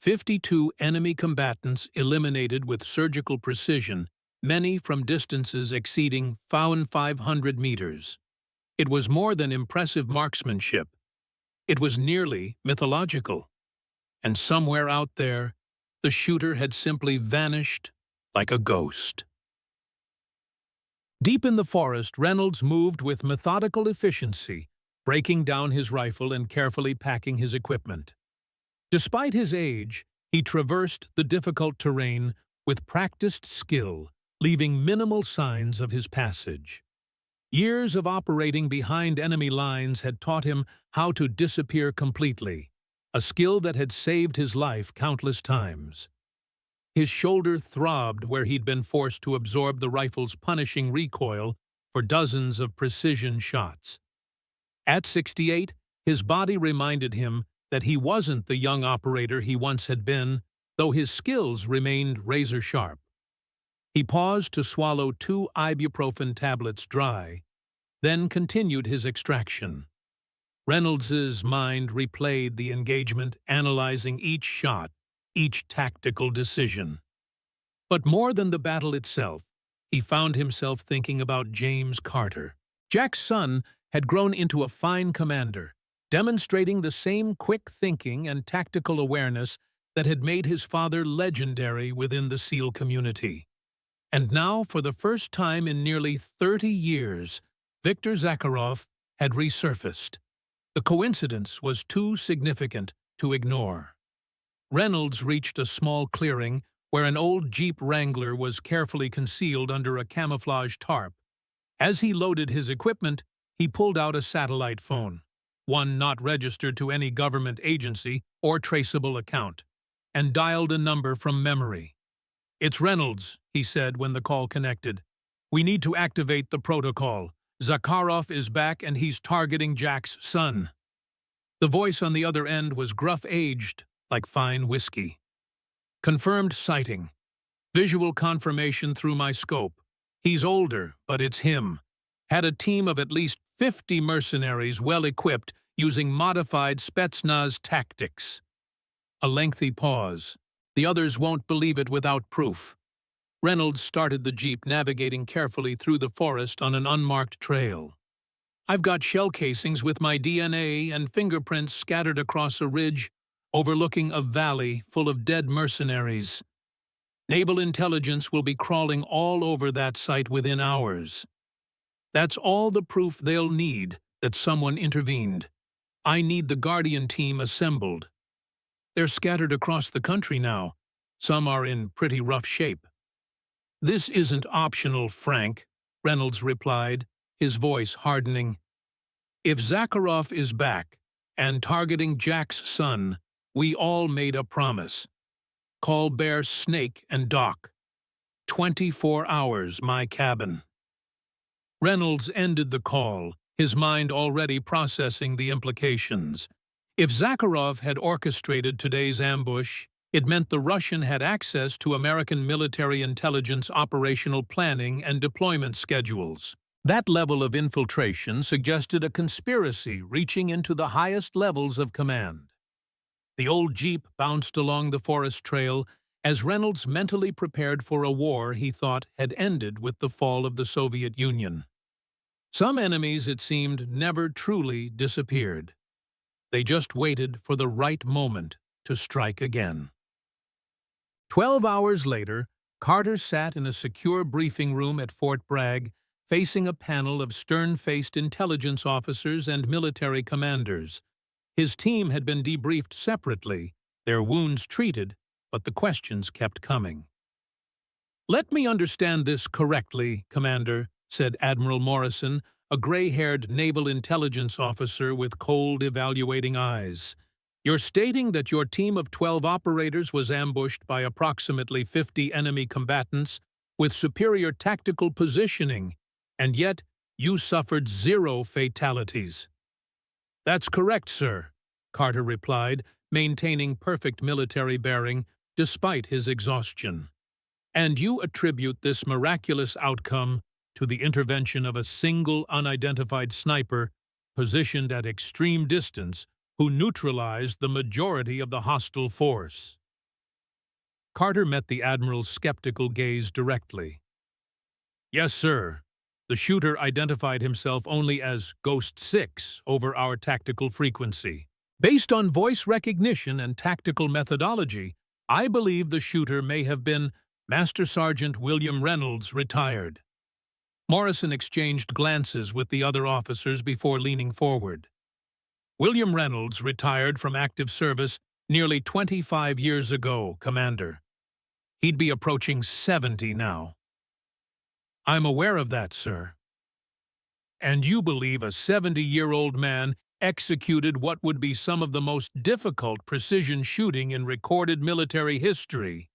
52 enemy combatants eliminated with surgical precision, many from distances exceeding 500 meters. It was more than impressive marksmanship. It was nearly mythological. And somewhere out there, the shooter had simply vanished like a ghost. Deep in the forest, Reynolds moved with methodical efficiency, breaking down his rifle and carefully packing his equipment. Despite his age, he traversed the difficult terrain with practiced skill, leaving minimal signs of his passage. Years of operating behind enemy lines had taught him how to disappear completely, a skill that had saved his life countless times. His shoulder throbbed where he'd been forced to absorb the rifle's punishing recoil for dozens of precision shots. At 68, his body reminded him that he wasn't the young operator he once had been, though his skills remained razor-sharp. He paused to swallow 2 ibuprofen tablets dry, then continued his extraction. Reynolds's mind replayed the engagement, analyzing each shot, each tactical decision. But more than the battle itself, he found himself thinking about James Carter. Jack's son had grown into a fine commander, demonstrating the same quick thinking and tactical awareness that had made his father legendary within the SEAL community. And now, for the first time in nearly 30 years, Viktor Zakharov had resurfaced. The coincidence was too significant to ignore. Reynolds reached a small clearing where an old Jeep Wrangler was carefully concealed under a camouflage tarp. As he loaded his equipment, he pulled out a satellite phone, one not registered to any government agency or traceable account, and dialed a number from memory. "It's Reynolds," he said when the call connected. "We need to activate the protocol. Zakharov is back and he's targeting Jack's son." The voice on the other end was gruff-aged, like fine whiskey. "Confirmed sighting. Visual confirmation through my scope. He's older, but it's him. Had a team of at least 50 mercenaries well-equipped using modified Spetsnaz tactics." A lengthy pause. "The others won't believe it without proof." Reynolds started the Jeep, navigating carefully through the forest on an unmarked trail. "I've got shell casings with my DNA and fingerprints scattered across a ridge overlooking a valley full of dead mercenaries. Naval intelligence will be crawling all over that site within hours. That's all the proof they'll need that someone intervened. I need the Guardian team assembled. They're scattered across the country now. Some are in pretty rough shape." "This isn't optional, Frank," Reynolds replied, his voice hardening. "If Zakharov is back and targeting Jack's son, we all made a promise. Call Bear Snake and Doc. 24 hours, my cabin." Reynolds ended the call, his mind already processing the implications. If Zakharov had orchestrated today's ambush, it meant the Russian had access to American military intelligence operational planning and deployment schedules. That level of infiltration suggested a conspiracy reaching into the highest levels of command. The old Jeep bounced along the forest trail as Reynolds mentally prepared for a war he thought had ended with the fall of the Soviet Union. Some enemies, it seemed, never truly disappeared. They just waited for the right moment to strike again. 12 hours later, Carter sat in a secure briefing room at Fort Bragg, facing a panel of stern-faced intelligence officers and military commanders. His team had been debriefed separately, their wounds treated, but the questions kept coming. "Let me understand this correctly, Commander," said Admiral Morrison, a gray-haired naval intelligence officer with cold, evaluating eyes. "You're stating that your team of 12 operators was ambushed by approximately 50 enemy combatants with superior tactical positioning, and yet you suffered 0 fatalities." "That's correct, sir," Carter replied, maintaining perfect military bearing despite his exhaustion. "And you attribute this miraculous outcome to the intervention of a single unidentified sniper positioned at extreme distance, who neutralized the majority of the hostile force. Carter met the Admiral's skeptical gaze directly. "Yes, sir. The shooter identified himself only as Ghost 6 over our tactical frequency. Based on voice recognition and tactical methodology, I believe the shooter may have been Master Sergeant William Reynolds, retired." Morrison exchanged glances with the other officers before leaning forward. "William Reynolds retired from active service nearly 25 years ago, Commander. He'd be approaching 70 now." "I'm aware of that, sir." "And you believe a 70-year-old man executed what would be some of the most difficult precision shooting in recorded military history?"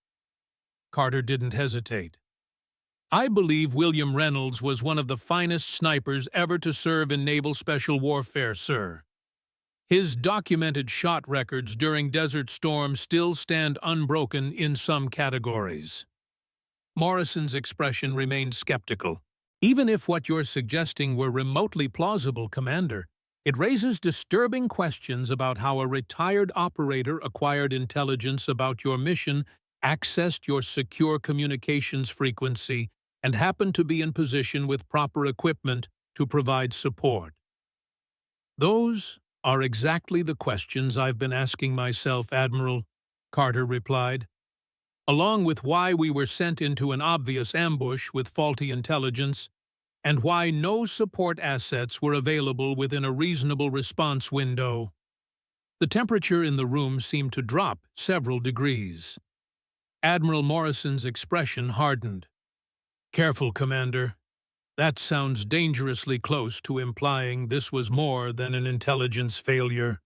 Carter didn't hesitate. "I believe William Reynolds was one of the finest snipers ever to serve in naval special warfare, sir. His documented shot records during Desert Storm still stand unbroken in some categories." Morrison's expression remained skeptical. "Even if what you're suggesting were remotely plausible, Commander, it raises disturbing questions about how a retired operator acquired intelligence about your mission, accessed your secure communications frequency, and happened to be in position with proper equipment to provide support." "Those are exactly the questions I've been asking myself, Admiral," Carter replied, "along with why we were sent into an obvious ambush with faulty intelligence, and why no support assets were available within a reasonable response window." The temperature in the room seemed to drop several degrees. Admiral Morrison's expression hardened. "Careful, Commander. That sounds dangerously close to implying this was more than an intelligence failure."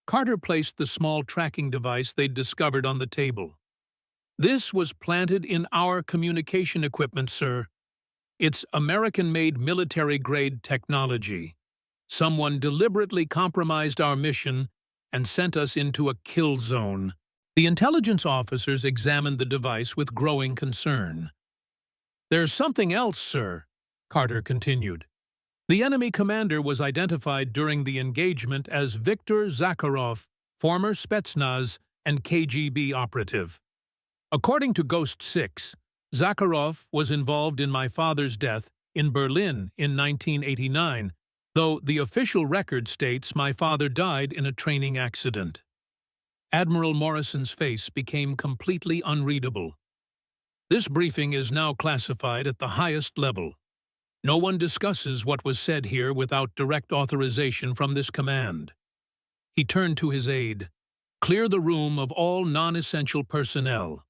Carter placed the small tracking device they'd discovered on the table. "This was planted in our communication equipment, sir. It's American-made military-grade technology. Someone deliberately compromised our mission and sent us into a kill zone." The intelligence officers examined the device with growing concern. "There's something else, sir," Carter continued. "The enemy commander was identified during the engagement as Viktor Zakharov, former Spetsnaz and KGB operative. According to Ghost 6, Zakharov was involved in my father's death in Berlin in 1989, though the official record states my father died in a training accident." Admiral Morrison's face became completely unreadable. "This briefing is now classified at the highest level. No one discusses what was said here without direct authorization from this command." He turned to his aide. "Clear the room of all non-essential personnel."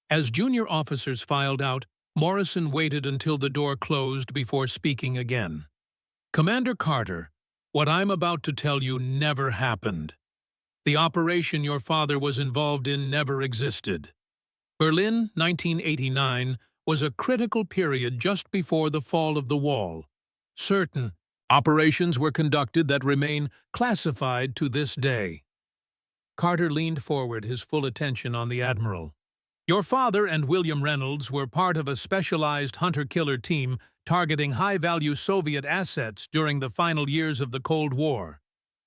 As junior officers filed out, Morrison waited until the door closed before speaking again. "Commander Carter, what I'm about to tell you never happened. The operation your father was involved in never existed. Berlin, 1989, was a critical period just before the fall of the wall. Certain operations were conducted that remain classified to this day." Carter leaned forward, his full attention on the Admiral. "Your father and William Reynolds were part of a specialized hunter-killer team targeting high-value Soviet assets during the final years of the Cold War.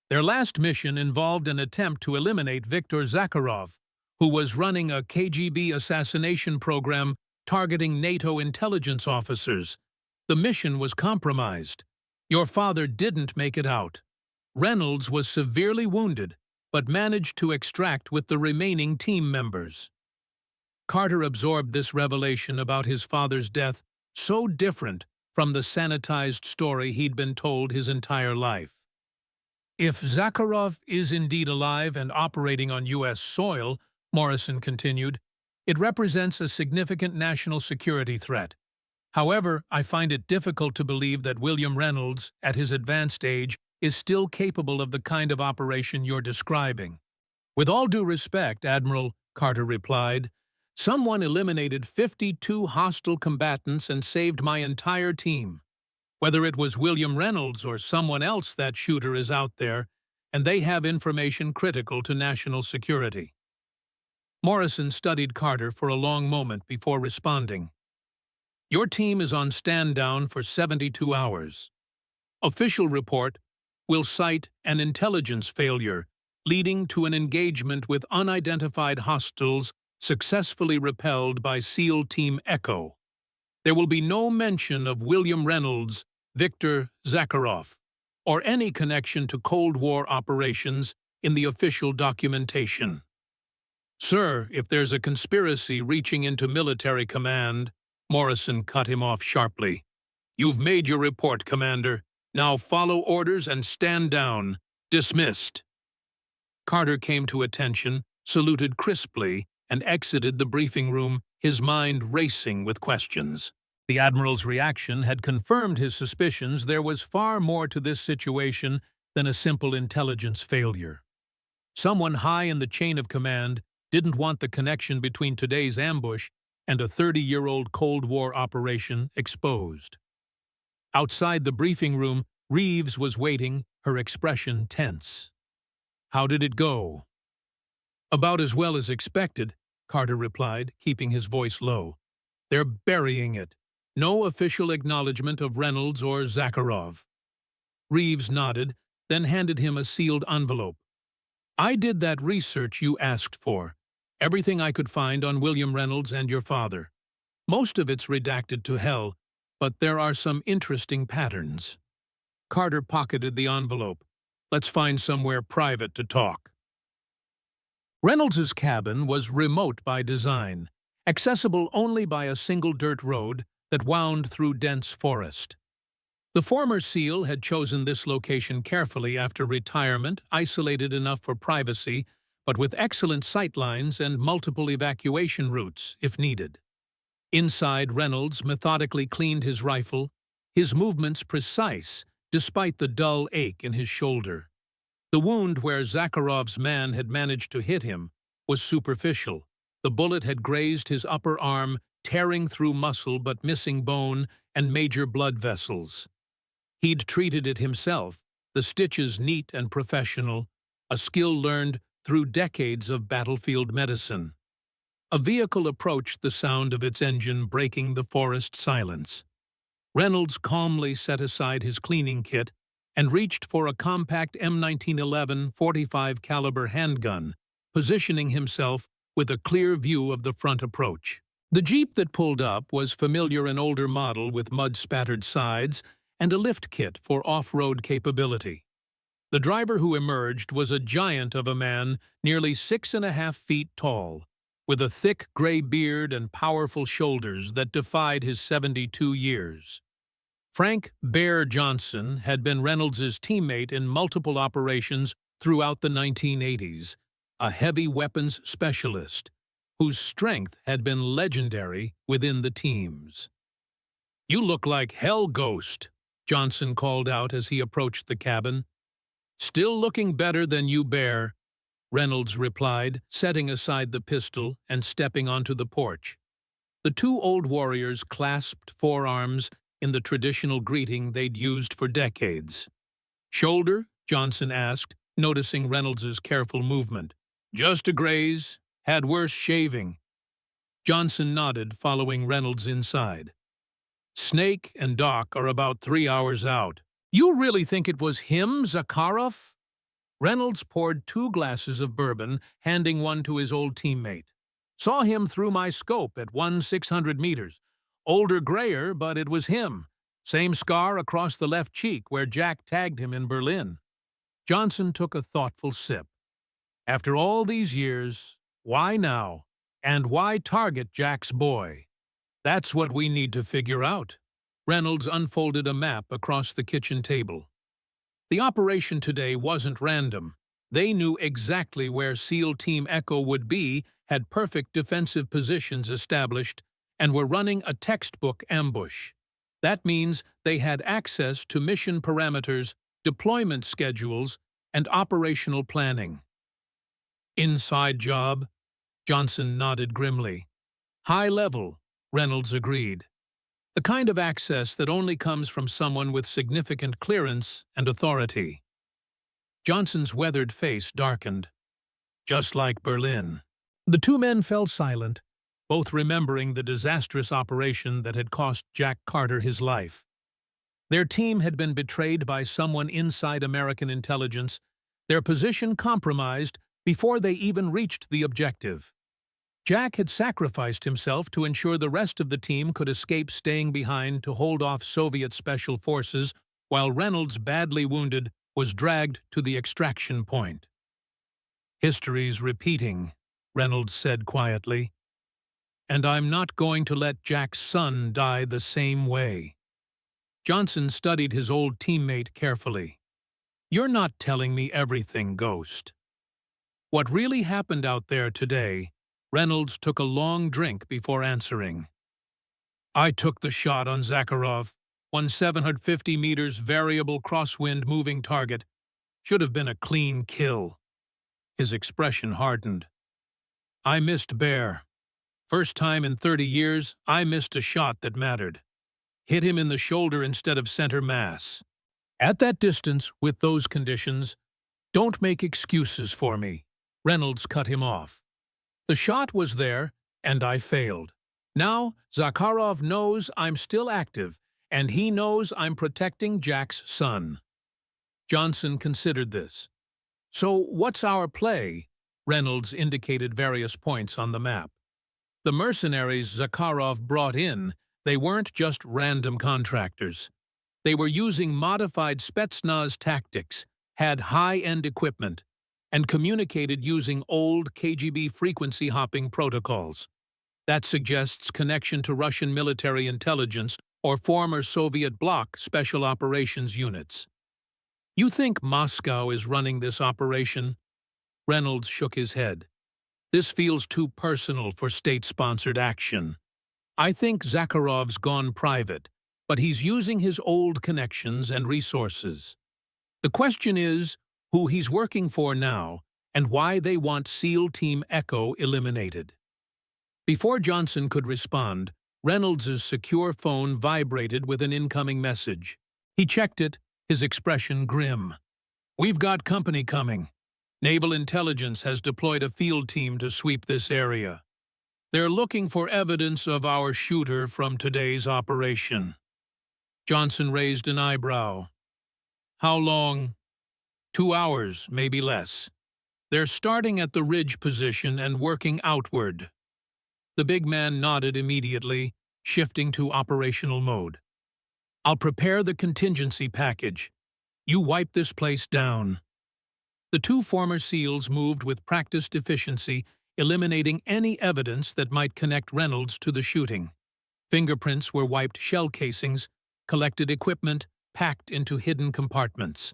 Their last mission involved an attempt to eliminate Viktor Zakharov, who was running a KGB assassination program targeting NATO intelligence officers. The mission was compromised. Your father didn't make it out. Reynolds was severely wounded, but managed to extract with the remaining team members." Carter absorbed this revelation about his father's death, so different from the sanitized story he'd been told his entire life. "If Zakharov is indeed alive and operating on U.S. soil," Morrison continued, "it represents a significant national security threat. However, I find it difficult to believe that William Reynolds, at his advanced age, is still capable of the kind of operation you're describing." "With all due respect, Admiral," Carter replied, "someone eliminated 52 hostile combatants and saved my entire team. Whether it was William Reynolds or someone else, that shooter is out there, and they have information critical to national security." Morrison studied Carter for a long moment before responding. "Your team is on stand-down for 72 hours. Official report, will cite an intelligence failure, leading to an engagement with unidentified hostiles successfully repelled by SEAL Team Echo. There will be no mention of William Reynolds, Viktor Zakharov, or any connection to Cold War operations in the official documentation. Sir, if there's a conspiracy reaching into military command, Morrison cut him off sharply. You've made your report, Commander. Now follow orders and stand down. Dismissed. Carter came to attention, saluted crisply, and exited the briefing room, his mind racing with questions. The Admiral's reaction had confirmed his suspicions there was far more to this situation than a simple intelligence failure. Someone high in the chain of command didn't want the connection between today's ambush and a 30-year-old Cold War operation exposed. Outside the briefing room, Reeves was waiting, her expression tense. How did it go? About as well as expected, Carter replied, keeping his voice low. They're burying it. No official acknowledgement of Reynolds or Zakharov. Reeves nodded, then handed him a sealed envelope. I did that research you asked for. Everything I could find on William Reynolds and your father. Most of it's redacted to hell, but there are some interesting patterns. Carter pocketed the envelope. Let's find somewhere private to talk. Reynolds's cabin was remote by design, accessible only by a single dirt road that wound through dense forest. The former SEAL had chosen this location carefully after retirement, isolated enough for privacy, but with excellent sightlines and multiple evacuation routes, if needed. Inside, Reynolds methodically cleaned his rifle, his movements precise, despite the dull ache in his shoulder. The wound where Zakharov's man had managed to hit him was superficial. The bullet had grazed his upper arm, tearing through muscle but missing bone and major blood vessels. He'd treated it himself, the stitches neat and professional, a skill learned through decades of battlefield medicine. A vehicle approached, the sound of its engine breaking the forest silence. Reynolds calmly set aside his cleaning kit and reached for a compact M1911 .45 caliber handgun, positioning himself with a clear view of the front approach. The Jeep that pulled up was familiar, an older model with mud-spattered sides and a lift kit for off-road capability. The driver who emerged was a giant of a man, nearly 6.5 feet tall, with a thick gray beard and powerful shoulders that defied his 72 years. Frank "Bear" Johnson had been Reynolds's teammate in multiple operations throughout the 1980s, a heavy weapons specialist whose strength had been legendary within the teams. "You look like Hell Ghost," Johnson called out as he approached the cabin. "Still looking better than you, Bear," Reynolds replied, setting aside the pistol and stepping onto the porch. The two old warriors clasped forearms in the traditional greeting they'd used for decades. "Shoulder?" Johnson asked, noticing Reynolds's careful movement. "Just a graze. Had worse shaving." Johnson nodded, following Reynolds inside. "Snake and Doc are about 3 hours out." "You really think it was him, Zakharov?" Reynolds poured 2 glasses of bourbon, handing one to his old teammate. "Saw him through my scope at 1,600 meters. Older, grayer, but it was him. Same scar across the left cheek where Jack tagged him in Berlin." Johnson took a thoughtful sip. After all these years, why now? And why target Jack's boy? That's what we need to figure out. Reynolds unfolded a map across the kitchen table. The operation today wasn't random. They knew exactly where SEAL Team Echo would be, had perfect defensive positions established, and were running a textbook ambush. That means they had access to mission parameters, deployment schedules, and operational planning. "Inside job?" Johnson nodded grimly. "High level," Reynolds agreed. "The kind of access that only comes from someone with significant clearance and authority." Johnson's weathered face darkened. "Just like Berlin." The two men fell silent, both remembering the disastrous operation that had cost Jack Carter his life. Their team had been betrayed by someone inside American intelligence, their position compromised before they even reached the objective. Jack had sacrificed himself to ensure the rest of the team could escape staying behind to hold off Soviet special forces, while Reynolds, badly wounded, was dragged to the extraction point. "History's repeating," Reynolds said quietly. "And I'm not going to let Jack's son die the same way." Johnson studied his old teammate carefully. "You're not telling me everything, Ghost." What really happened out there today? Reynolds took a long drink before answering. "I took the shot on Zakharov, 750 meters variable crosswind moving target. Should have been a clean kill." His expression hardened. "I missed Bear. First time in 30 years, I missed a shot that mattered. Hit him in the shoulder instead of center mass. At that distance, with those conditions, don't make excuses for me." Reynolds cut him off. "The shot was there, and I failed. Now, Zakharov knows I'm still active, and he knows I'm protecting Jack's son." Johnson considered this. "So what's our play?" Reynolds indicated various points on the map. "The mercenaries Zakharov brought in, they weren't just random contractors. They were using modified Spetsnaz tactics, had high-end equipment, and communicated using old KGB frequency-hopping protocols. That suggests connection to Russian military intelligence or former Soviet bloc special operations units." "You think Moscow is running this operation?" Reynolds shook his head. "This feels too personal for state-sponsored action. I think Zakharov's gone private, but he's using his old connections and resources. The question is who he's working for now and why they want SEAL Team Echo eliminated." Before Johnson could respond, Reynolds' secure phone vibrated with an incoming message. He checked it, his expression grim. "We've got company coming. Naval Intelligence has deployed a field team to sweep this area. They're looking for evidence of our shooter from today's operation." Johnson raised an eyebrow. "How long?" 2 hours, maybe less. They're starting at the ridge position and working outward." The big man nodded immediately, shifting to operational mode. "I'll prepare the contingency package. You wipe this place down." The two former SEALs moved with practiced efficiency, eliminating any evidence that might connect Reynolds to the shooting. Fingerprints were wiped, shell casings, collected equipment, packed into hidden compartments.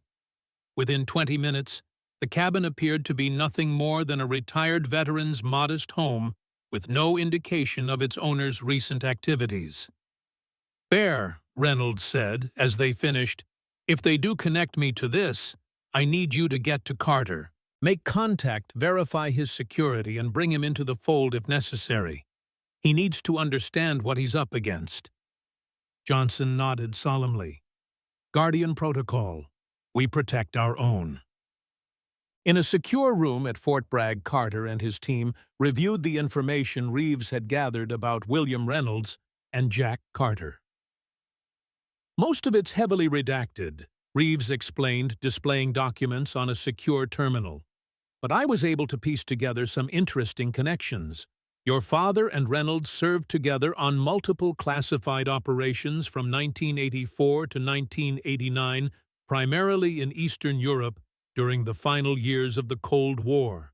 Within 20 minutes, the cabin appeared to be nothing more than a retired veteran's modest home with no indication of its owner's recent activities. "Bear," Reynolds said as they finished, "if they do connect me to this, I need you to get to Carter. Make contact, verify his security, and bring him into the fold if necessary. He needs to understand what he's up against." Johnson nodded solemnly. "Guardian Protocol. We protect our own." In a secure room at Fort Bragg, Carter and his team reviewed the information Reeves had gathered about William Reynolds and Jack Carter. "Most of it's heavily redacted," Reeves explained, displaying documents on a secure terminal. "But I was able to piece together some interesting connections. Your father and Reynolds served together on multiple classified operations from 1984 to 1989, primarily in Eastern Europe during the final years of the Cold War."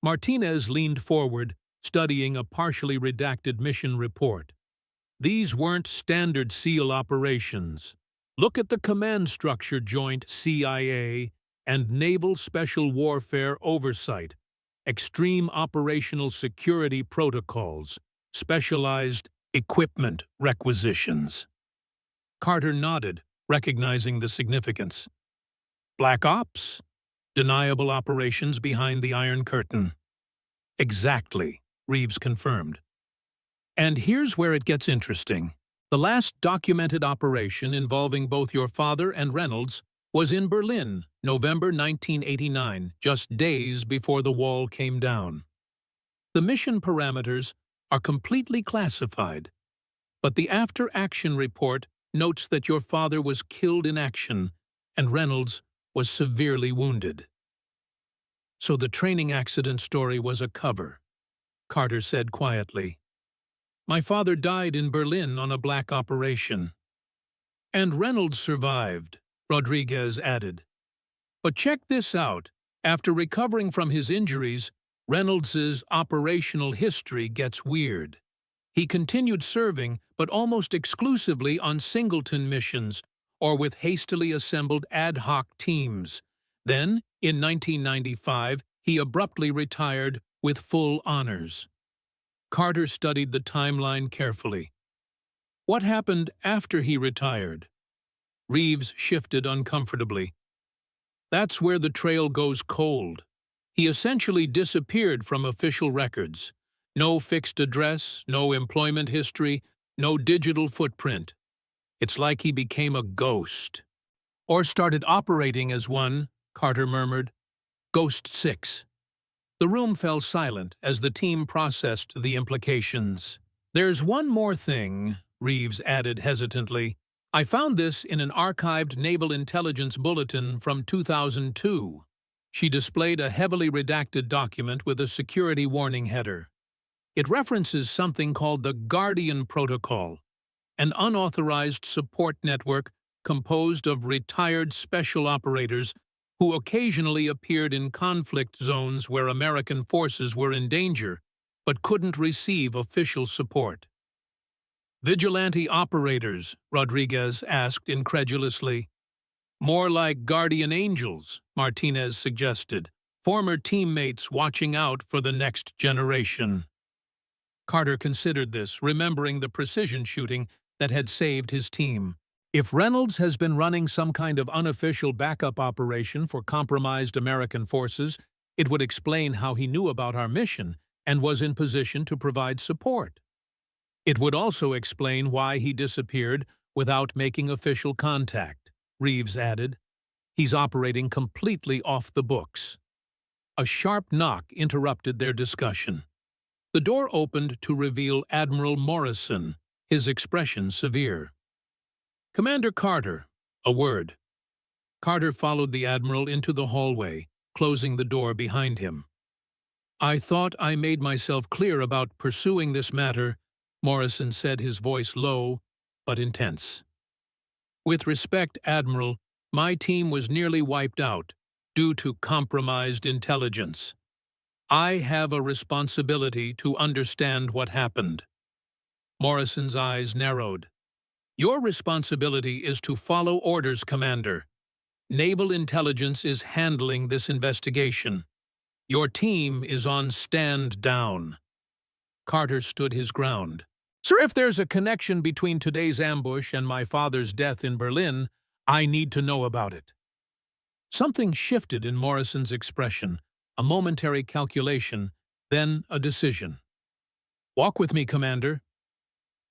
Martinez leaned forward, studying a partially redacted mission report. "These weren't standard SEAL operations. Look at the command structure: Joint CIA and Naval Special Warfare Oversight, Extreme Operational Security Protocols, Specialized Equipment Requisitions." Carter nodded, recognizing the significance. "Black Ops? Deniable operations behind the Iron Curtain." "Exactly," Reeves confirmed. "And here's where it gets interesting. The last documented operation involving both your father and Reynolds was in Berlin, November 1989, just days before the wall came down. The mission parameters are completely classified, but the after-action report notes that your father was killed in action and Reynolds was severely wounded. So the training accident story was a cover, Carter said quietly. My father died in Berlin on a black operation. And Reynolds survived, Rodriguez added. But check this out. After recovering from his injuries, Reynolds's operational history gets weird. He continued serving, but almost exclusively on singleton missions or with hastily assembled ad hoc teams. Then, in 1995, he abruptly retired with full honors. Carter studied the timeline carefully. What happened after he retired? Reeves shifted uncomfortably. That's where the trail goes cold. He essentially disappeared from official records. No fixed address, no employment history, no digital footprint. It's like he became a ghost. Or started operating as one, Carter murmured. Ghost 6. The room fell silent as the team processed the implications. There's one more thing, Reeves added hesitantly. I found this in an archived Naval Intelligence Bulletin from 2002. She displayed a heavily redacted document with a security warning header. It references something called the Guardian Protocol, an unauthorized support network composed of retired special operators who occasionally appeared in conflict zones where American forces were in danger but couldn't receive official support. Vigilante operators, Rodriguez asked incredulously. More like guardian angels, Martinez suggested, former teammates watching out for the next generation. Carter considered this, remembering the precision shooting that had saved his team. If Reynolds has been running some kind of unofficial backup operation for compromised American forces, it would explain how he knew about our mission and was in position to provide support. It would also explain why he disappeared without making official contact, Reeves added. He's operating completely off the books. A sharp knock interrupted their discussion. The door opened to reveal Admiral Morrison, his expression severe. Commander Carter, a word. Carter followed the Admiral into the hallway, closing the door behind him. I thought I made myself clear about pursuing this matter, Morrison said, his voice low but intense. With respect, Admiral, my team was nearly wiped out due to compromised intelligence. I have a responsibility to understand what happened. Morrison's eyes narrowed. Your responsibility is to follow orders, Commander. Naval Intelligence is handling this investigation. Your team is on stand down. Carter stood his ground. Sir, if there's a connection between today's ambush and my father's death in Berlin, I need to know about it. Something shifted in Morrison's expression, a momentary calculation, then a decision. Walk with me, Commander.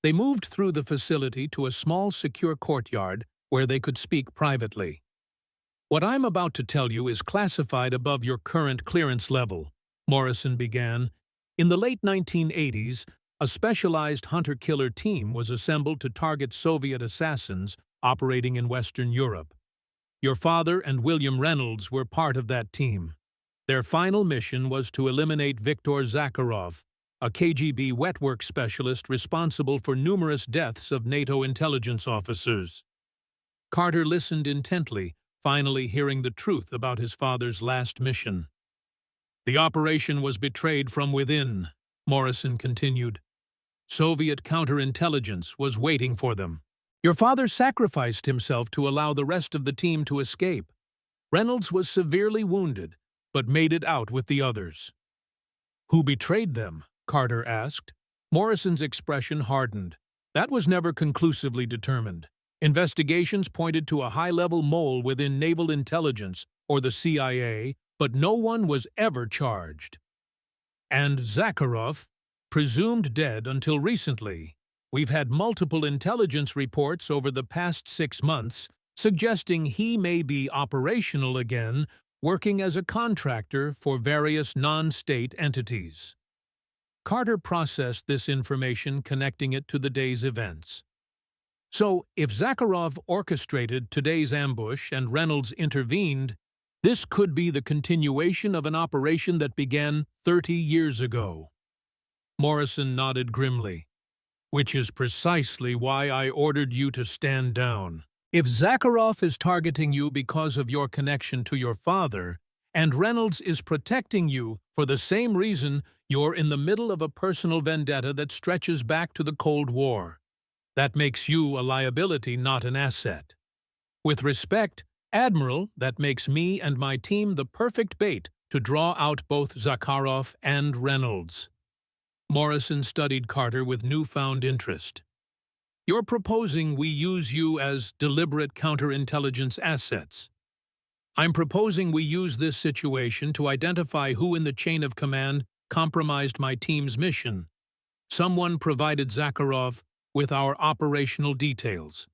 They moved through the facility to a small, secure courtyard where they could speak privately. What I'm about to tell you is classified above your current clearance level, Morrison began. In the late 1980s, a specialized hunter-killer team was assembled to target Soviet assassins operating in Western Europe. Your father and William Reynolds were part of that team. Their final mission was to eliminate Viktor Zakharov, a KGB wetwork specialist responsible for numerous deaths of NATO intelligence officers. Carter listened intently, finally hearing the truth about his father's last mission. The operation was betrayed from within, Morrison continued. Soviet counterintelligence was waiting for them. Your father sacrificed himself to allow the rest of the team to escape. Reynolds was severely wounded, but made it out with the others. Who betrayed them? Carter asked. Morrison's expression hardened. That was never conclusively determined. Investigations pointed to a high-level mole within naval intelligence, or the CIA, but no one was ever charged. And Zakharov, presumed dead until recently. We've had multiple intelligence reports over the past 6 months suggesting he may be operational again, working as a contractor for various non-state entities. Carter processed this information, connecting it to the day's events. So, if Zakharov orchestrated today's ambush and Reynolds intervened, this could be the continuation of an operation that began 30 years ago. Morrison nodded grimly. Which is precisely why I ordered you to stand down. If Zakharov is targeting you because of your connection to your father, and Reynolds is protecting you for the same reason, you're in the middle of a personal vendetta that stretches back to the Cold War. That makes you a liability, not an asset. With respect, Admiral, that makes me and my team the perfect bait to draw out both Zakharov and Reynolds. Morrison studied Carter with newfound interest. You're proposing we use you as deliberate counterintelligence assets. I'm proposing we use this situation to identify who in the chain of command compromised my team's mission. Someone provided Zakharov with our operational details.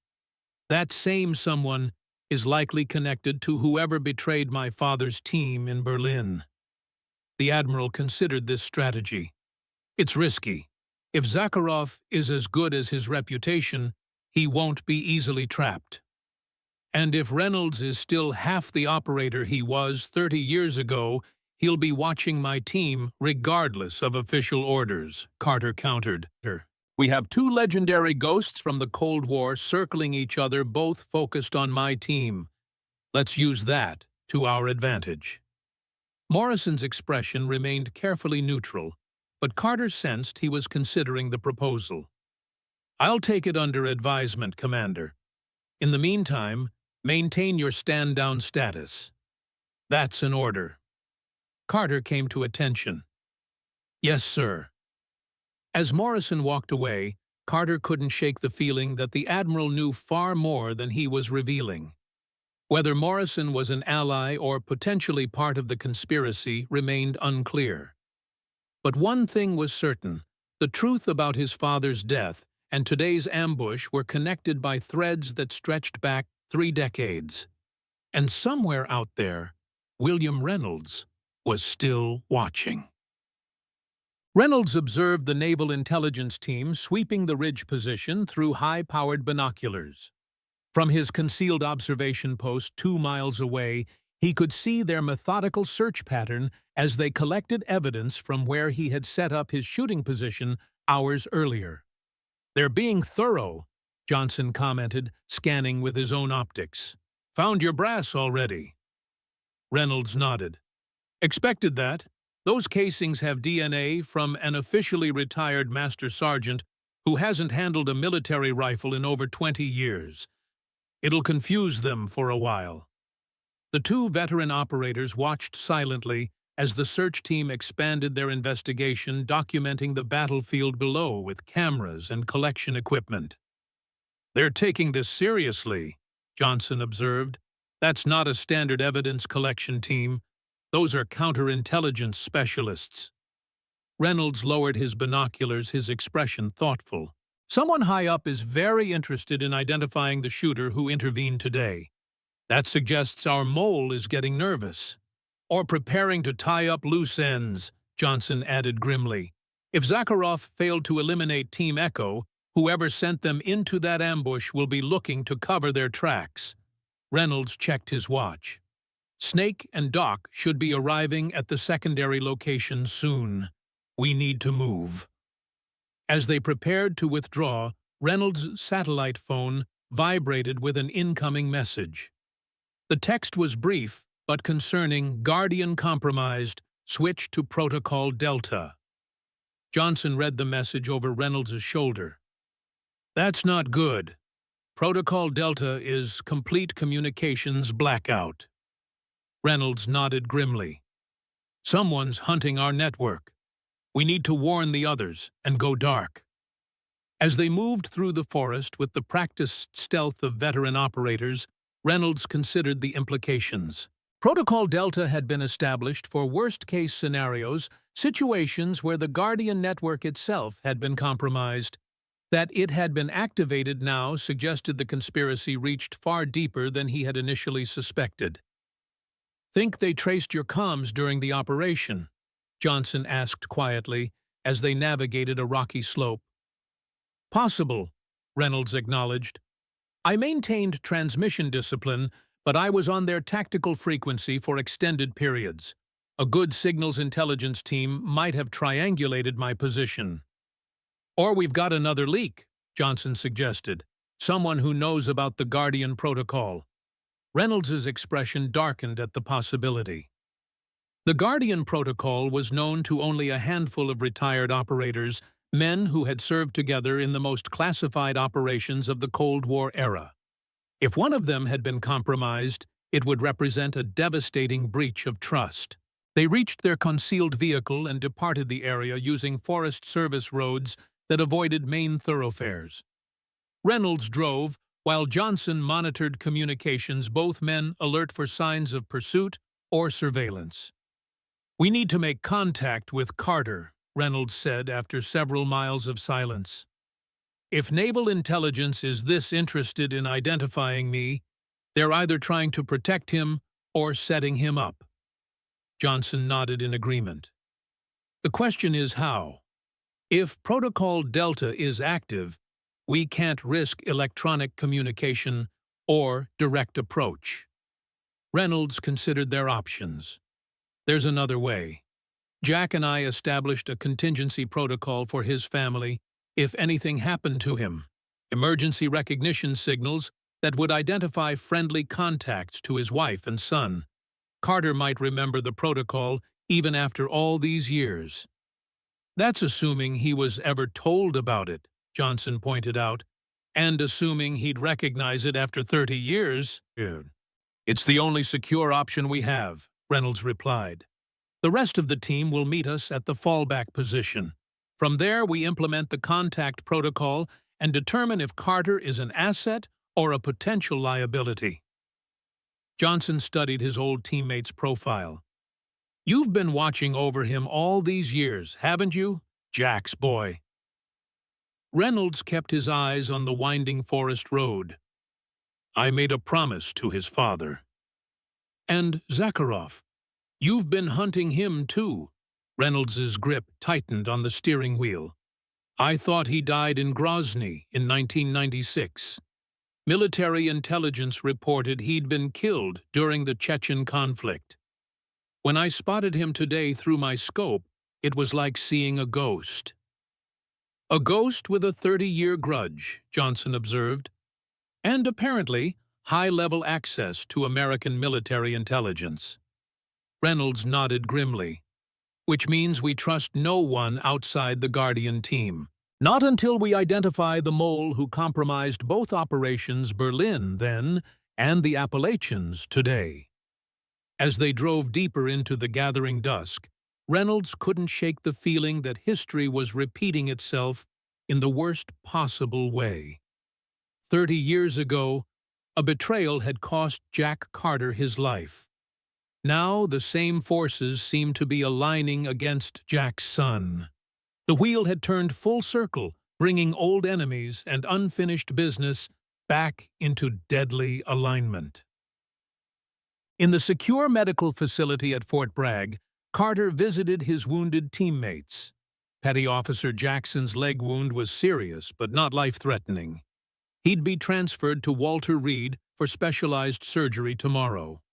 That same someone is likely connected to whoever betrayed my father's team in Berlin. The Admiral considered this strategy. It's risky. If Zakharov is as good as his reputation, he won't be easily trapped. And if Reynolds is still half the operator he was 30 years ago, he'll be watching my team regardless of official orders, Carter countered. We have two legendary ghosts from the Cold War circling each other, both focused on my team. Let's use that to our advantage. Morrison's expression remained carefully neutral, but Carter sensed he was considering the proposal. I'll take it under advisement, Commander. In the meantime, maintain your stand-down status. That's an order. Carter came to attention. Yes, sir. As Morrison walked away, Carter couldn't shake the feeling that the Admiral knew far more than he was revealing. Whether Morrison was an ally or potentially part of the conspiracy remained unclear. But one thing was certain: the truth about his father's death and today's ambush were connected by threads that stretched back 3 decades. And somewhere out there, William Reynolds was still watching. Reynolds observed the Naval Intelligence team sweeping the ridge position through high-powered binoculars. From his concealed observation post 2 miles away, he could see their methodical search pattern as they collected evidence from where he had set up his shooting position hours earlier. They're being thorough, Johnson commented, scanning with his own optics. Found your brass already? Reynolds nodded. Expected that. Those casings have DNA from an officially retired master sergeant who hasn't handled a military rifle in over 20 years. It'll confuse them for a while. The 2 veteran operators watched silently as the search team expanded their investigation, documenting the battlefield below with cameras and collection equipment. They're taking this seriously, Johnson observed. That's not a standard evidence collection team. Those are counterintelligence specialists. Reynolds lowered his binoculars, his expression thoughtful. Someone high up is very interested in identifying the shooter who intervened today. That suggests our mole is getting nervous. Or preparing to tie up loose ends, Johnson added grimly. If Zakharov failed to eliminate Team Echo, whoever sent them into that ambush will be looking to cover their tracks. Reynolds checked his watch. Snake and Doc should be arriving at the secondary location soon. We need to move. As they prepared to withdraw, Reynolds' satellite phone vibrated with an incoming message. The text was brief, but concerning Guardian compromised, switch to Protocol Delta. Johnson read the message over Reynolds' shoulder. That's not good. Protocol Delta is complete communications blackout. Reynolds nodded grimly. Someone's hunting our network. We need to warn the others and go dark. As they moved through the forest with the practiced stealth of veteran operators, Reynolds considered the implications. Protocol Delta had been established for worst-case scenarios, situations where the Guardian network itself had been compromised. That it had been activated now suggested the conspiracy reached far deeper than he had initially suspected. Think they traced your comms during the operation? Johnson asked quietly as they navigated a rocky slope. Possible, Reynolds acknowledged, I maintained transmission discipline, but I was on their tactical frequency for extended periods. A good signals intelligence team might have triangulated my position. Or we've got another leak, Johnson suggested. Someone who knows about the Guardian Protocol. Reynolds's expression darkened at the possibility. The Guardian Protocol was known to only a handful of retired operators, men who had served together in the most classified operations of the Cold War era. If one of them had been compromised, it would represent a devastating breach of trust. They reached their concealed vehicle and departed the area using Forest Service roads that avoided main thoroughfares. Reynolds drove, while Johnson monitored communications, both men alert for signs of pursuit or surveillance. "We need to make contact with Carter," Reynolds said after several miles of silence. "If naval intelligence is this interested in identifying me, they're either trying to protect him or setting him up." Johnson nodded in agreement. "The question is how. If Protocol Delta is active, we can't risk electronic communication or direct approach." Reynolds considered their options. "There's another way. Jack and I established a contingency protocol for his family if anything happened to him. Emergency recognition signals that would identify friendly contacts to his wife and son. Carter might remember the protocol even after all these years." "That's assuming he was ever told about it," Johnson pointed out, "and assuming he'd recognize it after 30 years. "It's the only secure option we have," Reynolds replied. "The rest of the team will meet us at the fallback position. From there, we implement the contact protocol and determine if Carter is an asset or a potential liability." Johnson studied his old teammate's profile. "You've been watching over him all these years, haven't you? Jack's boy." Reynolds kept his eyes on the winding forest road. "I made a promise to his father." "And Zakharov? You've been hunting him, too." Reynolds's grip tightened on the steering wheel. "I thought he died in Grozny in 1996. Military intelligence reported he'd been killed during the Chechen conflict. When I spotted him today through my scope, it was like seeing a ghost." "A ghost with a 30-year grudge," Johnson observed. "And apparently high-level access to American military intelligence." Reynolds nodded grimly. "Which means we trust no one outside the Guardian team. Not until we identify the mole who compromised both Operations Berlin then and the Appalachians today." As they drove deeper into the gathering dusk, Reynolds couldn't shake the feeling that history was repeating itself in the worst possible way. 30 years ago, a betrayal had cost Jack Carter his life. Now the same forces seemed to be aligning against Jack's son. The wheel had turned full circle, bringing old enemies and unfinished business back into deadly alignment. In the secure medical facility at Fort Bragg, Carter visited his wounded teammates. Petty Officer Jackson's leg wound was serious but not life-threatening. He'd be transferred to Walter Reed for specialized surgery tomorrow.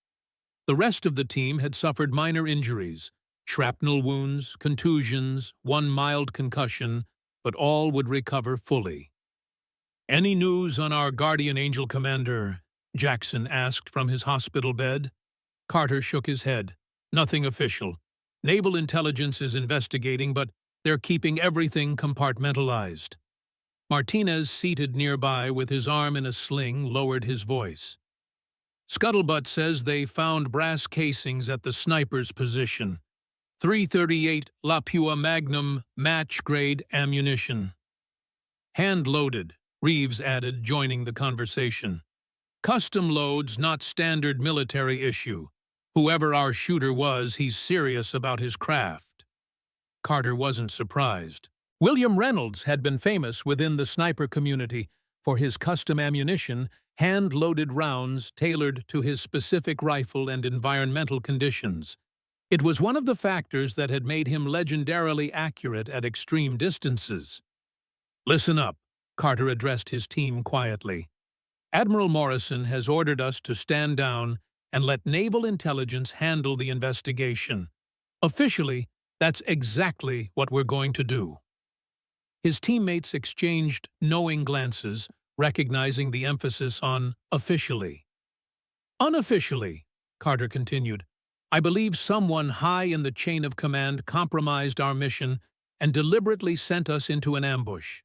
The rest of the team had suffered minor injuries, shrapnel wounds, contusions, one mild concussion, but all would recover fully. "Any news on our Guardian Angel commander?" Jackson asked from his hospital bed. Carter shook his head. "Nothing official. Naval intelligence is investigating, but they're keeping everything compartmentalized." Martinez, seated nearby with his arm in a sling, lowered his voice. "Scuttlebutt says they found brass casings at the sniper's position. 338 Lapua Magnum match-grade ammunition. Hand-loaded," Reeves added, joining the conversation. "Custom loads, not standard military issue. Whoever our shooter was, he's serious about his craft." Carter wasn't surprised. William Reynolds had been famous within the sniper community for his custom ammunition, hand-loaded rounds tailored to his specific rifle and environmental conditions. It was one of the factors that had made him legendarily accurate at extreme distances. "Listen up," Carter addressed his team quietly. Admiral Morrison has ordered us to stand down and let naval intelligence handle the investigation. Officially, that's exactly what we're going to do." His teammates exchanged knowing glances, recognizing the emphasis on officially. "Unofficially," Carter continued, "I believe someone high in the chain of command compromised our mission and deliberately sent us into an ambush.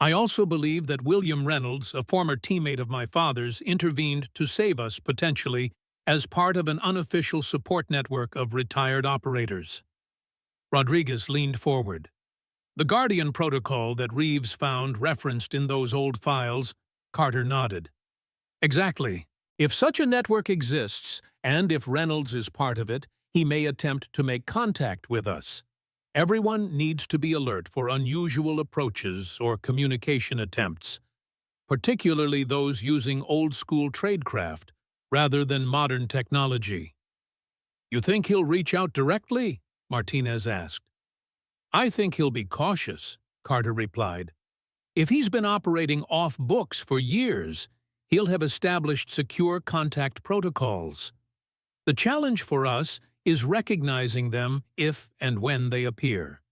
I also believe that William Reynolds, a former teammate of my father's, intervened to save us, potentially, as part of an unofficial support network of retired operators." Rodriguez leaned forward. "The Guardian protocol that Reeves found referenced in those old files," Carter nodded. "Exactly. If such a network exists, and if Reynolds is part of it, he may attempt to make contact with us. Everyone needs to be alert for unusual approaches or communication attempts, particularly those using old-school tradecraft rather than modern technology." "You think he'll reach out directly?" Martinez asked. "I think he'll be cautious," Carter replied. "If he's been operating off books for years, he'll have established secure contact protocols. The challenge for us is recognizing them if and when they appear."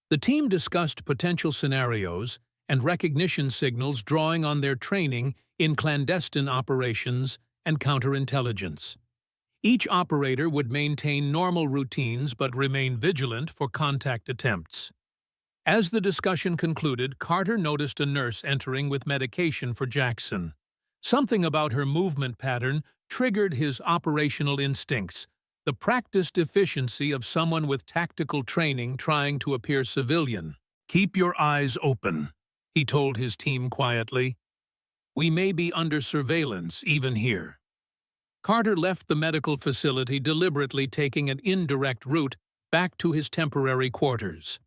The team discussed potential scenarios and recognition signals, drawing on their training in clandestine operations and counterintelligence. Each operator would maintain normal routines but remain vigilant for contact attempts. As the discussion concluded, Carter noticed a nurse entering with medication for Jackson. Something about her movement pattern triggered his operational instincts, the practiced efficiency of someone with tactical training trying to appear civilian. "Keep your eyes open," he told his team quietly. "We may be under surveillance even here." Carter left the medical facility, deliberately taking an indirect route back to his temporary quarters.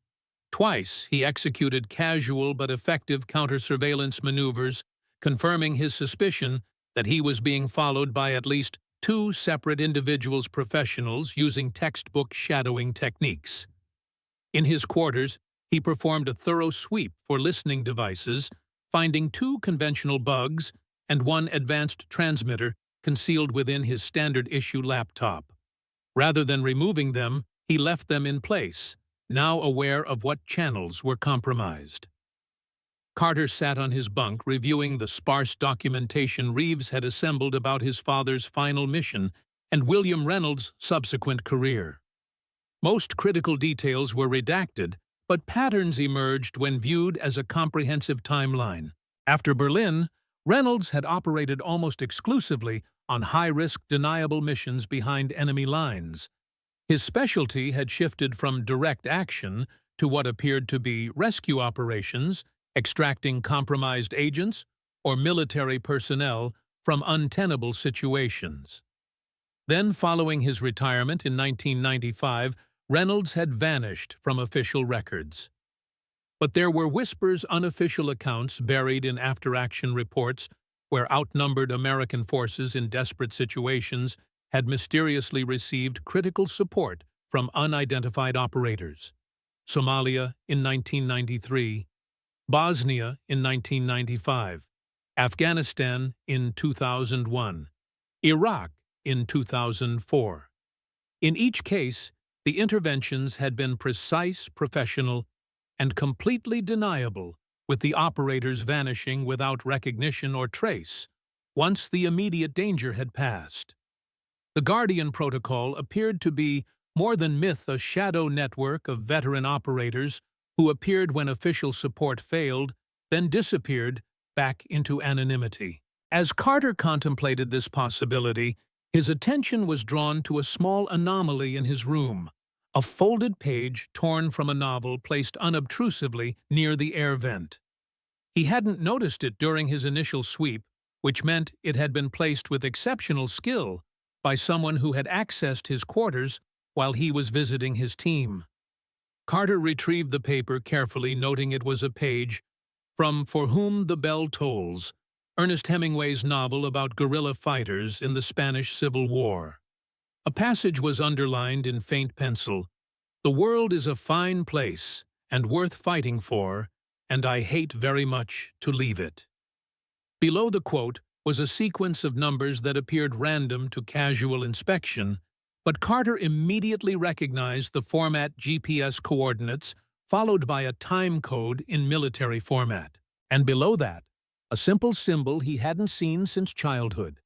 Twice he executed casual but effective counter-surveillance maneuvers, confirming his suspicion that he was being followed by at least two separate individuals, professionals using textbook shadowing techniques. In his quarters, he performed a thorough sweep for listening devices, finding two conventional bugs and one advanced transmitter concealed within his standard-issue laptop. Rather than removing them, he left them in place, now aware of what channels were compromised. Carter sat on his bunk, reviewing the sparse documentation Reeves had assembled about his father's final mission and William Reynolds' subsequent career. Most critical details were redacted, but patterns emerged when viewed as a comprehensive timeline. After Berlin, Reynolds had operated almost exclusively on high-risk, deniable missions behind enemy lines. His specialty had shifted from direct action to what appeared to be rescue operations, extracting compromised agents or military personnel from untenable situations. Then, following his retirement in 1995, Reynolds had vanished from official records. But there were whispers, unofficial accounts buried in after-action reports where outnumbered American forces in desperate situations had mysteriously received critical support from unidentified operators. Somalia in 1993, Bosnia in 1995, Afghanistan in 2001, Iraq in 2004. In each case, the interventions had been precise, professional, and completely deniable, with the operators vanishing without recognition or trace once the immediate danger had passed. The Guardian Protocol appeared to be more than myth, a shadow network of veteran operators who appeared when official support failed, then disappeared back into anonymity. As Carter contemplated this possibility, his attention was drawn to a small anomaly in his room, a folded page torn from a novel placed unobtrusively near the air vent. He hadn't noticed it during his initial sweep, which meant it had been placed with exceptional skill by someone who had accessed his quarters while he was visiting his team. Carter retrieved the paper carefully, noting it was a page from For Whom the Bell Tolls, Ernest Hemingway's novel about guerrilla fighters in the Spanish Civil War. A passage was underlined in faint pencil. "The world is a fine place and worth fighting for, and I hate very much to leave it." Below the quote, was a sequence of numbers that appeared random to casual inspection, but Carter immediately recognized the format GPS coordinates followed by a time code in military format. And below that, a simple symbol he hadn't seen since childhood.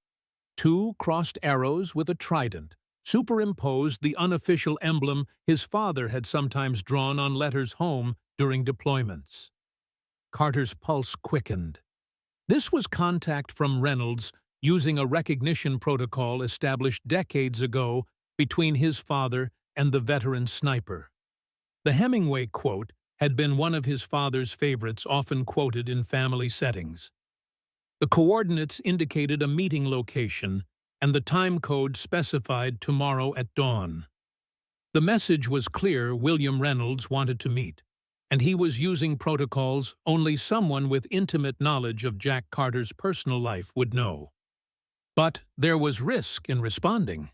Two crossed arrows with a trident superimposed the unofficial emblem his father had sometimes drawn on letters home during deployments. Carter's pulse quickened. This was contact from Reynolds using a recognition protocol established decades ago between his father and the veteran sniper. The Hemingway quote had been one of his father's favorites, often quoted in family settings. The coordinates indicated a meeting location, and the time code specified tomorrow at dawn. The message was clear: William Reynolds wanted to meet, and he was using protocols only someone with intimate knowledge of Jack Carter's personal life would know. But there was risk in responding.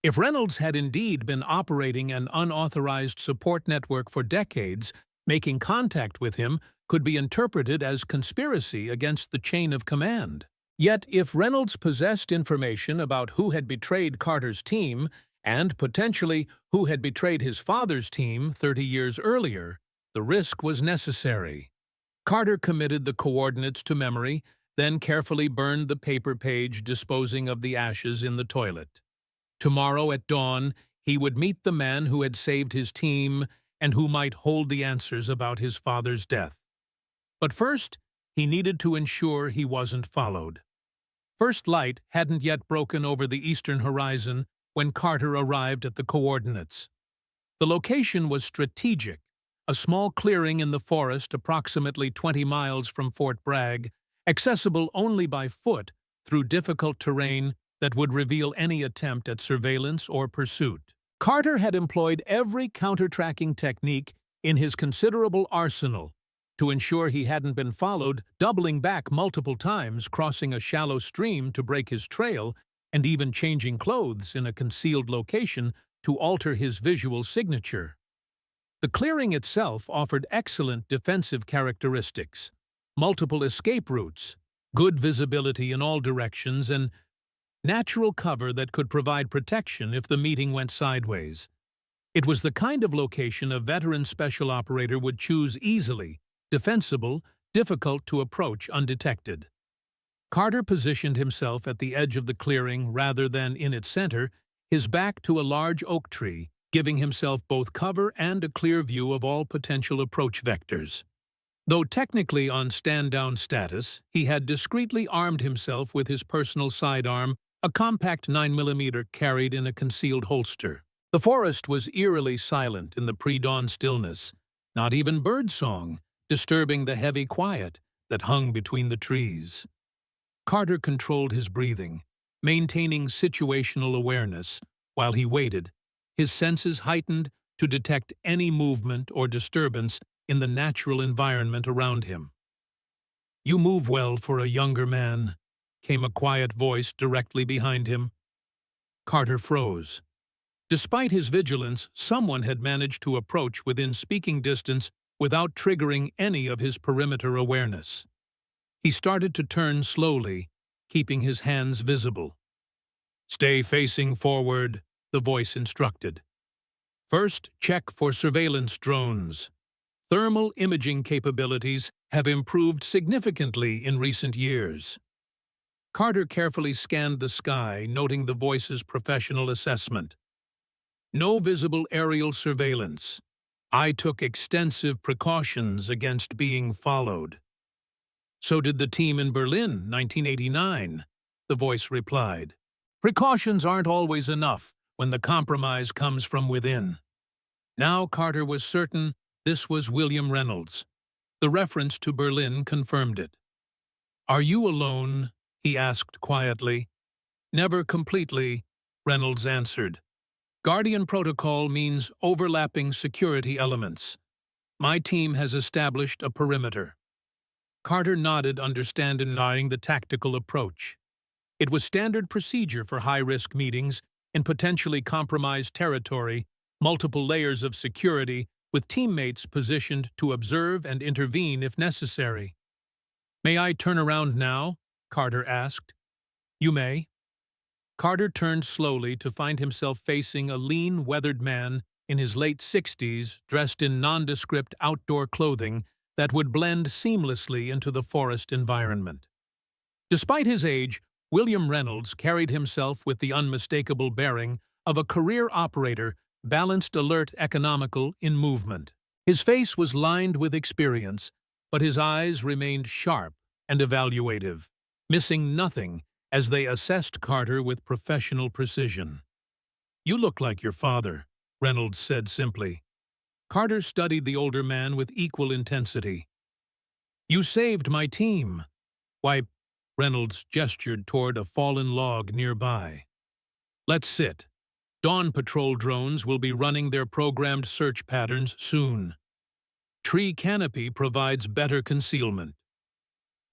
If Reynolds had indeed been operating an unauthorized support network for decades, making contact with him could be interpreted as conspiracy against the chain of command. Yet if Reynolds possessed information about who had betrayed Carter's team, and potentially who had betrayed his father's team 30 years earlier, the risk was necessary. Carter committed the coordinates to memory, then carefully burned the paper page, disposing of the ashes in the toilet. Tomorrow at dawn, he would meet the man who had saved his team and who might hold the answers about his father's death. But first, he needed to ensure he wasn't followed. First light hadn't yet broken over the eastern horizon when Carter arrived at the coordinates. The location was strategic, a small clearing in the forest approximately 20 miles from Fort Bragg, accessible only by foot through difficult terrain that would reveal any attempt at surveillance or pursuit. Carter had employed every counter-tracking technique in his considerable arsenal to ensure he hadn't been followed, doubling back multiple times, crossing a shallow stream to break his trail, and even changing clothes in a concealed location to alter his visual signature. The clearing itself offered excellent defensive characteristics, multiple escape routes, good visibility in all directions, and natural cover that could provide protection if the meeting went sideways. It was the kind of location a veteran special operator would choose easily, defensible, difficult to approach undetected. Carter positioned himself at the edge of the clearing rather than in its center, his back to a large oak tree, giving himself both cover and a clear view of all potential approach vectors. Though technically on stand-down status, he had discreetly armed himself with his personal sidearm, a compact 9mm carried in a concealed holster. The forest was eerily silent in the pre-dawn stillness, not even birdsong disturbing the heavy quiet that hung between the trees. Carter controlled his breathing, maintaining situational awareness while he waited, his senses heightened to detect any movement or disturbance in the natural environment around him. "You move well for a younger man," came a quiet voice directly behind him. Carter froze. Despite his vigilance, someone had managed to approach within speaking distance without triggering any of his perimeter awareness. He started to turn slowly, keeping his hands visible. "Stay facing forward," the voice instructed. "First, check for surveillance drones. Thermal imaging capabilities have improved significantly in recent years." Carter carefully scanned the sky, noting the voice's professional assessment. "No visible aerial surveillance. I took extensive precautions against being followed." "So did the team in Berlin, 1989, the voice replied. "Precautions aren't always enough when the compromise comes from within." Now Carter was certain this was William Reynolds. The reference to Berlin confirmed it. "Are you alone?" he asked quietly. "Never completely," Reynolds answered. "Guardian protocol means overlapping security elements. My team has established a perimeter." Carter nodded, understanding the tactical approach. It was standard procedure for high-risk meetings in potentially compromised territory, multiple layers of security, with teammates positioned to observe and intervene if necessary. "May I turn around now?" Carter asked. You may. Carter turned slowly to find himself facing a lean, weathered man in his late 60s, dressed in nondescript outdoor clothing that would blend seamlessly into the forest environment. Despite his age, William Reynolds carried himself with the unmistakable bearing of a career operator, balanced, alert, economical, in movement. His face was lined with experience, but his eyes remained sharp and evaluative, missing nothing as they assessed Carter with professional precision. You look like your father, Reynolds said simply. Carter studied the older man with equal intensity. You saved my team. Why, Reynolds gestured toward a fallen log nearby. Let's sit. Dawn patrol drones will be running their programmed search patterns soon. Tree canopy provides better concealment.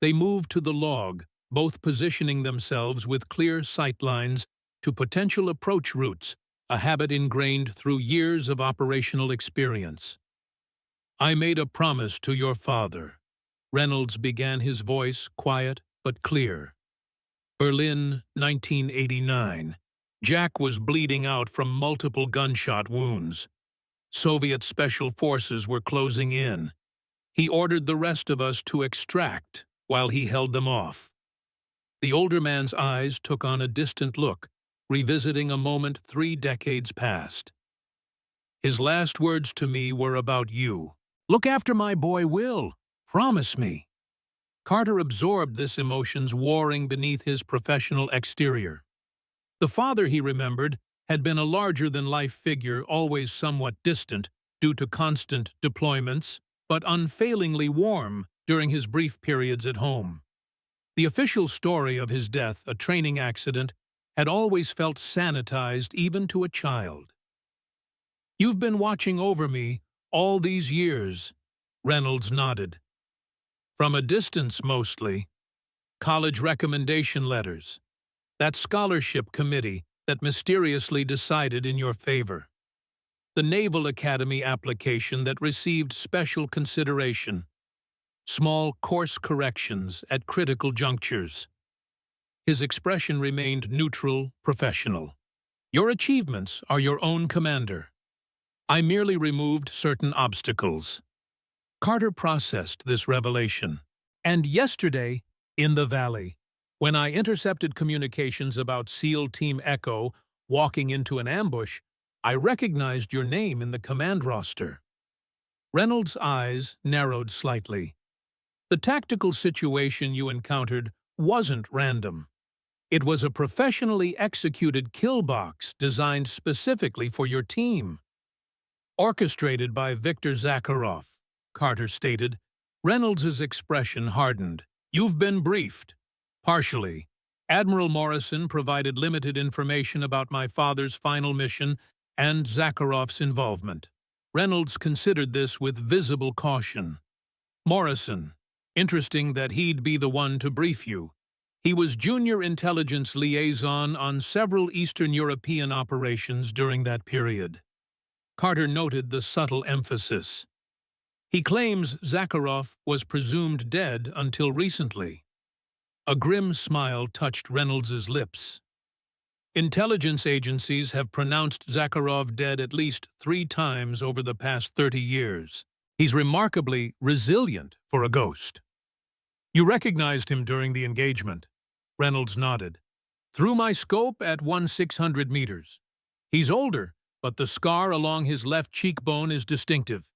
They moved to the log, both positioning themselves with clear sight lines to potential approach routes, a habit ingrained through years of operational experience. I made a promise to your father. Reynolds began, his voice quiet but clear. Berlin, 1989. Jack was bleeding out from multiple gunshot wounds. Soviet special forces were closing in. He ordered the rest of us to extract while he held them off. The older man's eyes took on a distant look, revisiting a moment 3 decades past. His last words to me were about you. Look after my boy Will. Promise me. Carter absorbed this emotions warring beneath his professional exterior. The father, he remembered, had been a larger-than-life figure, always somewhat distant due to constant deployments, but unfailingly warm during his brief periods at home. The official story of his death, a training accident, had always felt sanitized even to a child. You've been watching over me all these years, Reynolds nodded. From a distance, mostly. College recommendation letters. That scholarship committee that mysteriously decided in your favor. The Naval Academy application that received special consideration. Small course corrections at critical junctures. His expression remained neutral, professional. Your achievements are your own commander. I merely removed certain obstacles. Carter processed this revelation. And yesterday, in the valley, when I intercepted communications about SEAL Team Echo walking into an ambush, I recognized your name in the command roster. Reynolds' eyes narrowed slightly. The tactical situation you encountered wasn't random. It was a professionally executed kill box designed specifically for your team. Orchestrated by Viktor Zakharov, Carter stated. Reynolds' expression hardened. You've been briefed. Partially. Admiral Morrison provided limited information about my father's final mission and Zakharov's involvement. Reynolds considered this with visible caution. Morrison. Interesting that he'd be the one to brief you. He was junior intelligence liaison on several Eastern European operations during that period. Carter noted the subtle emphasis. He claims Zakharov was presumed dead until recently. A grim smile touched Reynolds' lips. Intelligence agencies have pronounced Zakharov dead at least 3 times over the past 30 years. He's remarkably resilient for a ghost. You recognized him during the engagement. Reynolds nodded. Through my scope at 1/600 meters. He's older, but the scar along his left cheekbone is distinctive.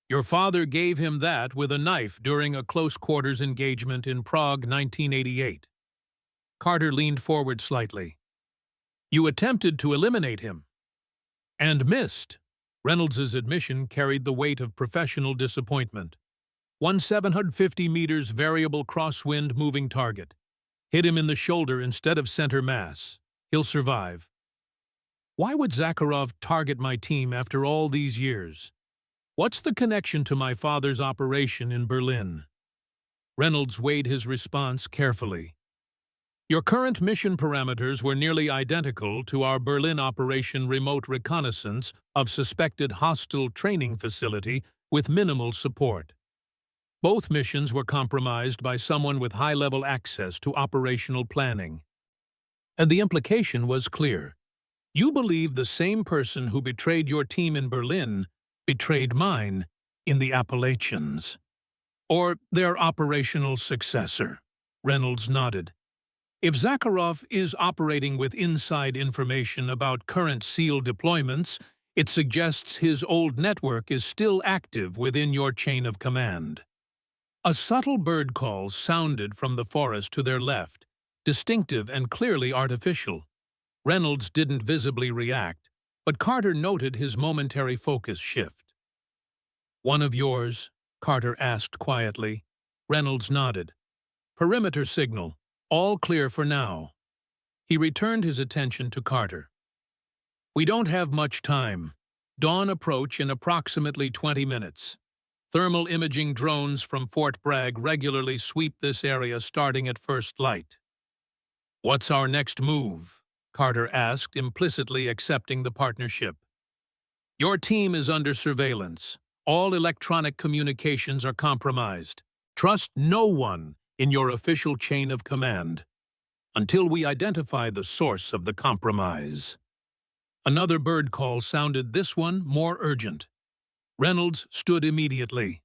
Your father gave him that with a knife during a close-quarters engagement in Prague, 1988. Carter leaned forward slightly. You attempted to eliminate him. And missed. Reynolds' admission carried the weight of professional disappointment. 1/750 meters variable crosswind moving target. Hit him in the shoulder instead of center mass. He'll survive. Why would Zakharov target my team after all these years? What's the connection to my father's operation in Berlin? Reynolds weighed his response carefully. Your current mission parameters were nearly identical to our Berlin operation remote reconnaissance of suspected hostile training facility with minimal support. Both missions were compromised by someone with high-level access to operational planning. And the implication was clear. You believe the same person who betrayed your team in Berlin betrayed mine in the Appalachians. Or their operational successor. Reynolds nodded. If Zakharov is operating with inside information about current SEAL deployments, it suggests his old network is still active within your chain of command. A subtle bird call sounded from the forest to their left, distinctive and clearly artificial. Reynolds didn't visibly react, but Carter noted his momentary focus shift. "One of yours?" Carter asked quietly. Reynolds nodded. "Perimeter signal. All clear for now." He returned his attention to Carter. "We don't have much time. Dawn approach in approximately 20 minutes. Thermal imaging drones from Fort Bragg regularly sweep this area starting at first light." "What's our next move?" Carter asked, implicitly accepting the partnership. "Your team is under surveillance. All electronic communications are compromised. Trust no one in your official chain of command until we identify the source of the compromise." Another bird call sounded, this one more urgent. Reynolds stood immediately.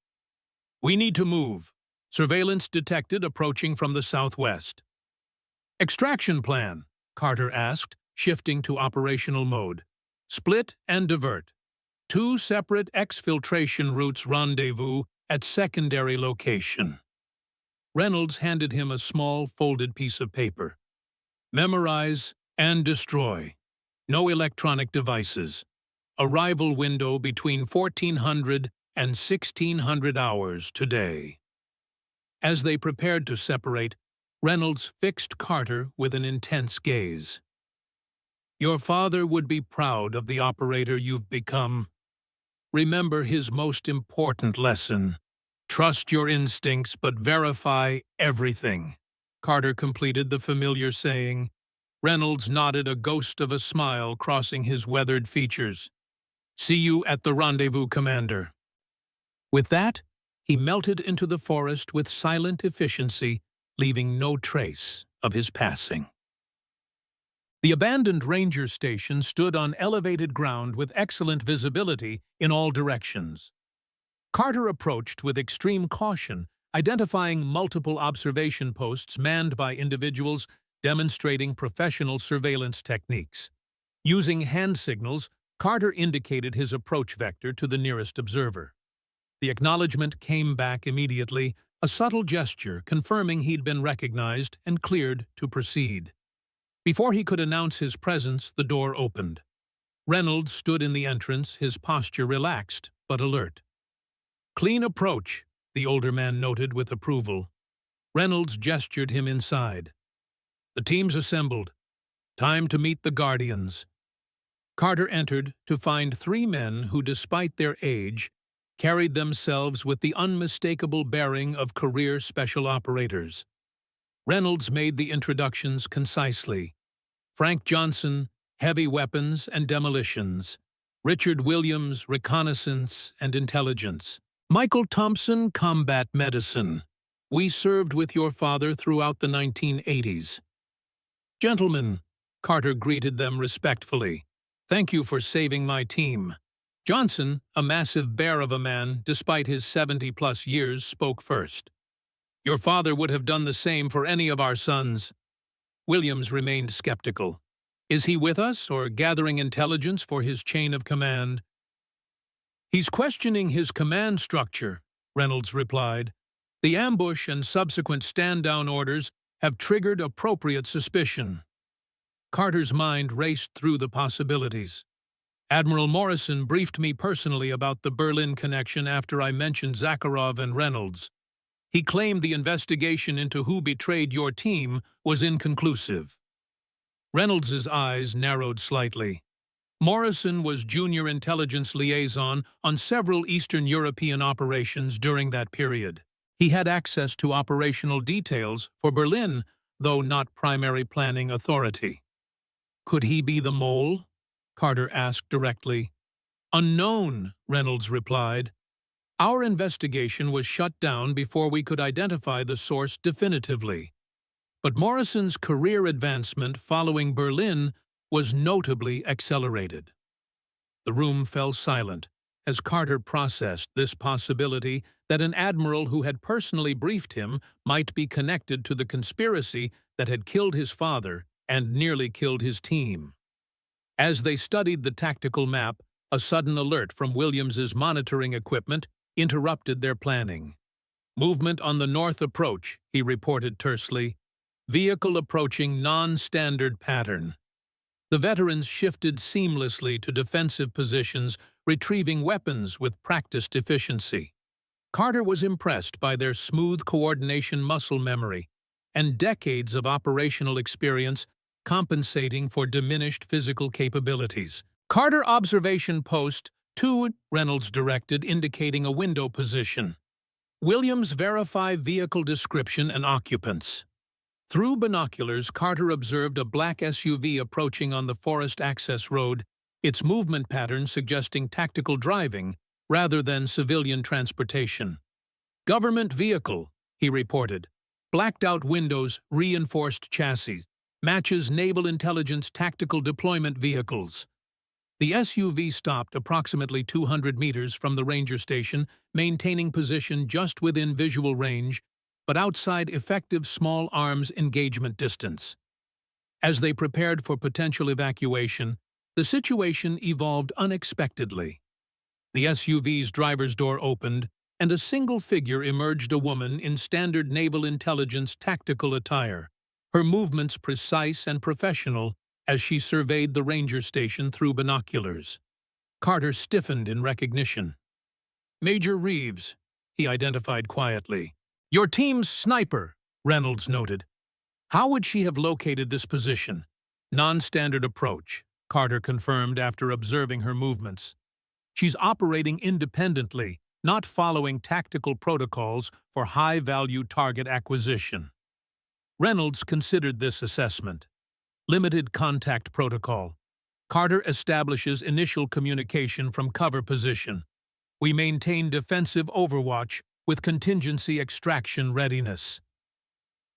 "We need to move. Surveillance detected approaching from the southwest." "Extraction plan?" Carter asked, shifting to operational mode. "Split and divert. 2 separate exfiltration routes rendezvous at secondary location." Reynolds handed him a small, folded piece of paper. "Memorize and destroy. No electronic devices. Arrival window between 1400 and 1600 hours today." As they prepared to separate, Reynolds fixed Carter with an intense gaze. "Your father would be proud of the operator you've become. Remember his most important lesson. Trust your instincts, but verify everything." Carter completed the familiar saying. Reynolds nodded, a ghost of a smile crossing his weathered features. "See you at the rendezvous, Commander." With that, he melted into the forest with silent efficiency, leaving no trace of his passing. The abandoned ranger station stood on elevated ground with excellent visibility in all directions. Carter approached with extreme caution, identifying multiple observation posts manned by individuals demonstrating professional surveillance techniques. Using hand signals, Carter indicated his approach vector to the nearest observer. The acknowledgement came back immediately, a subtle gesture confirming he'd been recognized and cleared to proceed. Before he could announce his presence, the door opened. Reynolds stood in the entrance, his posture relaxed but alert. "Clean approach," the older man noted with approval. Reynolds gestured him inside. "The team's assembled. Time to meet the Guardians." Carter entered to find 3 men who, despite their age, carried themselves with the unmistakable bearing of career special operators. Reynolds made the introductions concisely. Frank Johnson, heavy weapons and demolitions. Richard Williams, reconnaissance and intelligence. Michael Thompson, combat medicine. We served with your father throughout the 1980s. "Gentlemen," Carter greeted them respectfully, "thank you for saving my team." Johnson, a massive bear of a man, despite his 70-plus years, spoke first. "Your father would have done the same for any of our sons." Williams remained skeptical. "Is he with us or gathering intelligence for his chain of command?" "He's questioning his command structure," Reynolds replied. "The ambush and subsequent stand-down orders have triggered appropriate suspicion." Carter's mind raced through the possibilities. "Admiral Morrison briefed me personally about the Berlin connection after I mentioned Zakharov and Reynolds. He claimed the investigation into who betrayed your team was inconclusive." Reynolds's eyes narrowed slightly. Morrison was junior intelligence liaison on several Eastern European operations during that period. He had access to operational details for Berlin, though not primary planning authority. "Could he be the mole?" Carter asked directly. "Unknown," Reynolds replied. Our investigation was shut down before we could identify the source definitively. But Morrison's career advancement following Berlin was notably accelerated. The room fell silent as Carter processed this possibility that an admiral who had personally briefed him might be connected to the conspiracy that had killed his father and nearly killed his team. As they studied the tactical map, a sudden alert from Williams's monitoring equipment interrupted their planning. "Movement on the north approach," he reported tersely. "Vehicle approaching non-standard pattern." The veterans shifted seamlessly to defensive positions, retrieving weapons with practiced efficiency. Carter was impressed by their smooth coordination muscle memory and decades of operational experience compensating for diminished physical capabilities. "Carter observation post 2," Reynolds directed, indicating a window position. "Williams, verify vehicle description and occupants." Through binoculars, Carter observed a black SUV approaching on the forest access road, its movement pattern suggesting tactical driving rather than civilian transportation. "Government vehicle," he reported. "Blacked-out windows, reinforced chassis. Matches Naval Intelligence tactical deployment vehicles." The SUV stopped approximately 200 meters from the ranger station, maintaining position just within visual range, but outside effective small arms engagement distance. As they prepared for potential evacuation, the situation evolved unexpectedly. The SUV's driver's door opened, and a single figure emerged, a woman in standard Naval Intelligence tactical attire, her movements precise and professional as she surveyed the ranger station through binoculars. Carter stiffened in recognition. "Major Reeves," he identified quietly. "Your team's sniper," Reynolds noted. "How would she have located this position?" "Non-standard approach," Carter confirmed after observing her movements. "She's operating independently, not following tactical protocols for high-value target acquisition." Reynolds considered this assessment. "Limited contact protocol. Carter establishes initial communication from cover position. We maintain defensive overwatch with contingency extraction readiness."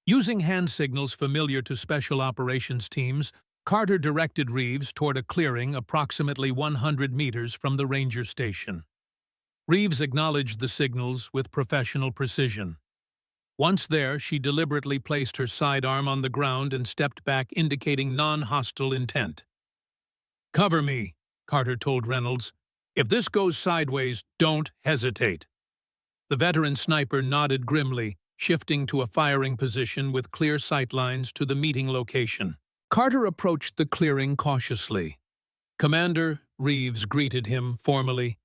Using hand signals familiar to special operations teams, Carter directed Reeves toward a clearing approximately 100 meters from the ranger station. Reeves acknowledged the signals with professional precision. Once there, she deliberately placed her sidearm on the ground and stepped back, indicating non-hostile intent. "Cover me," Carter told Reynolds. "If this goes sideways, don't hesitate." The veteran sniper nodded grimly, shifting to a firing position with clear sightlines to the meeting location. Carter approached the clearing cautiously. "Commander," Reeves greeted him formally.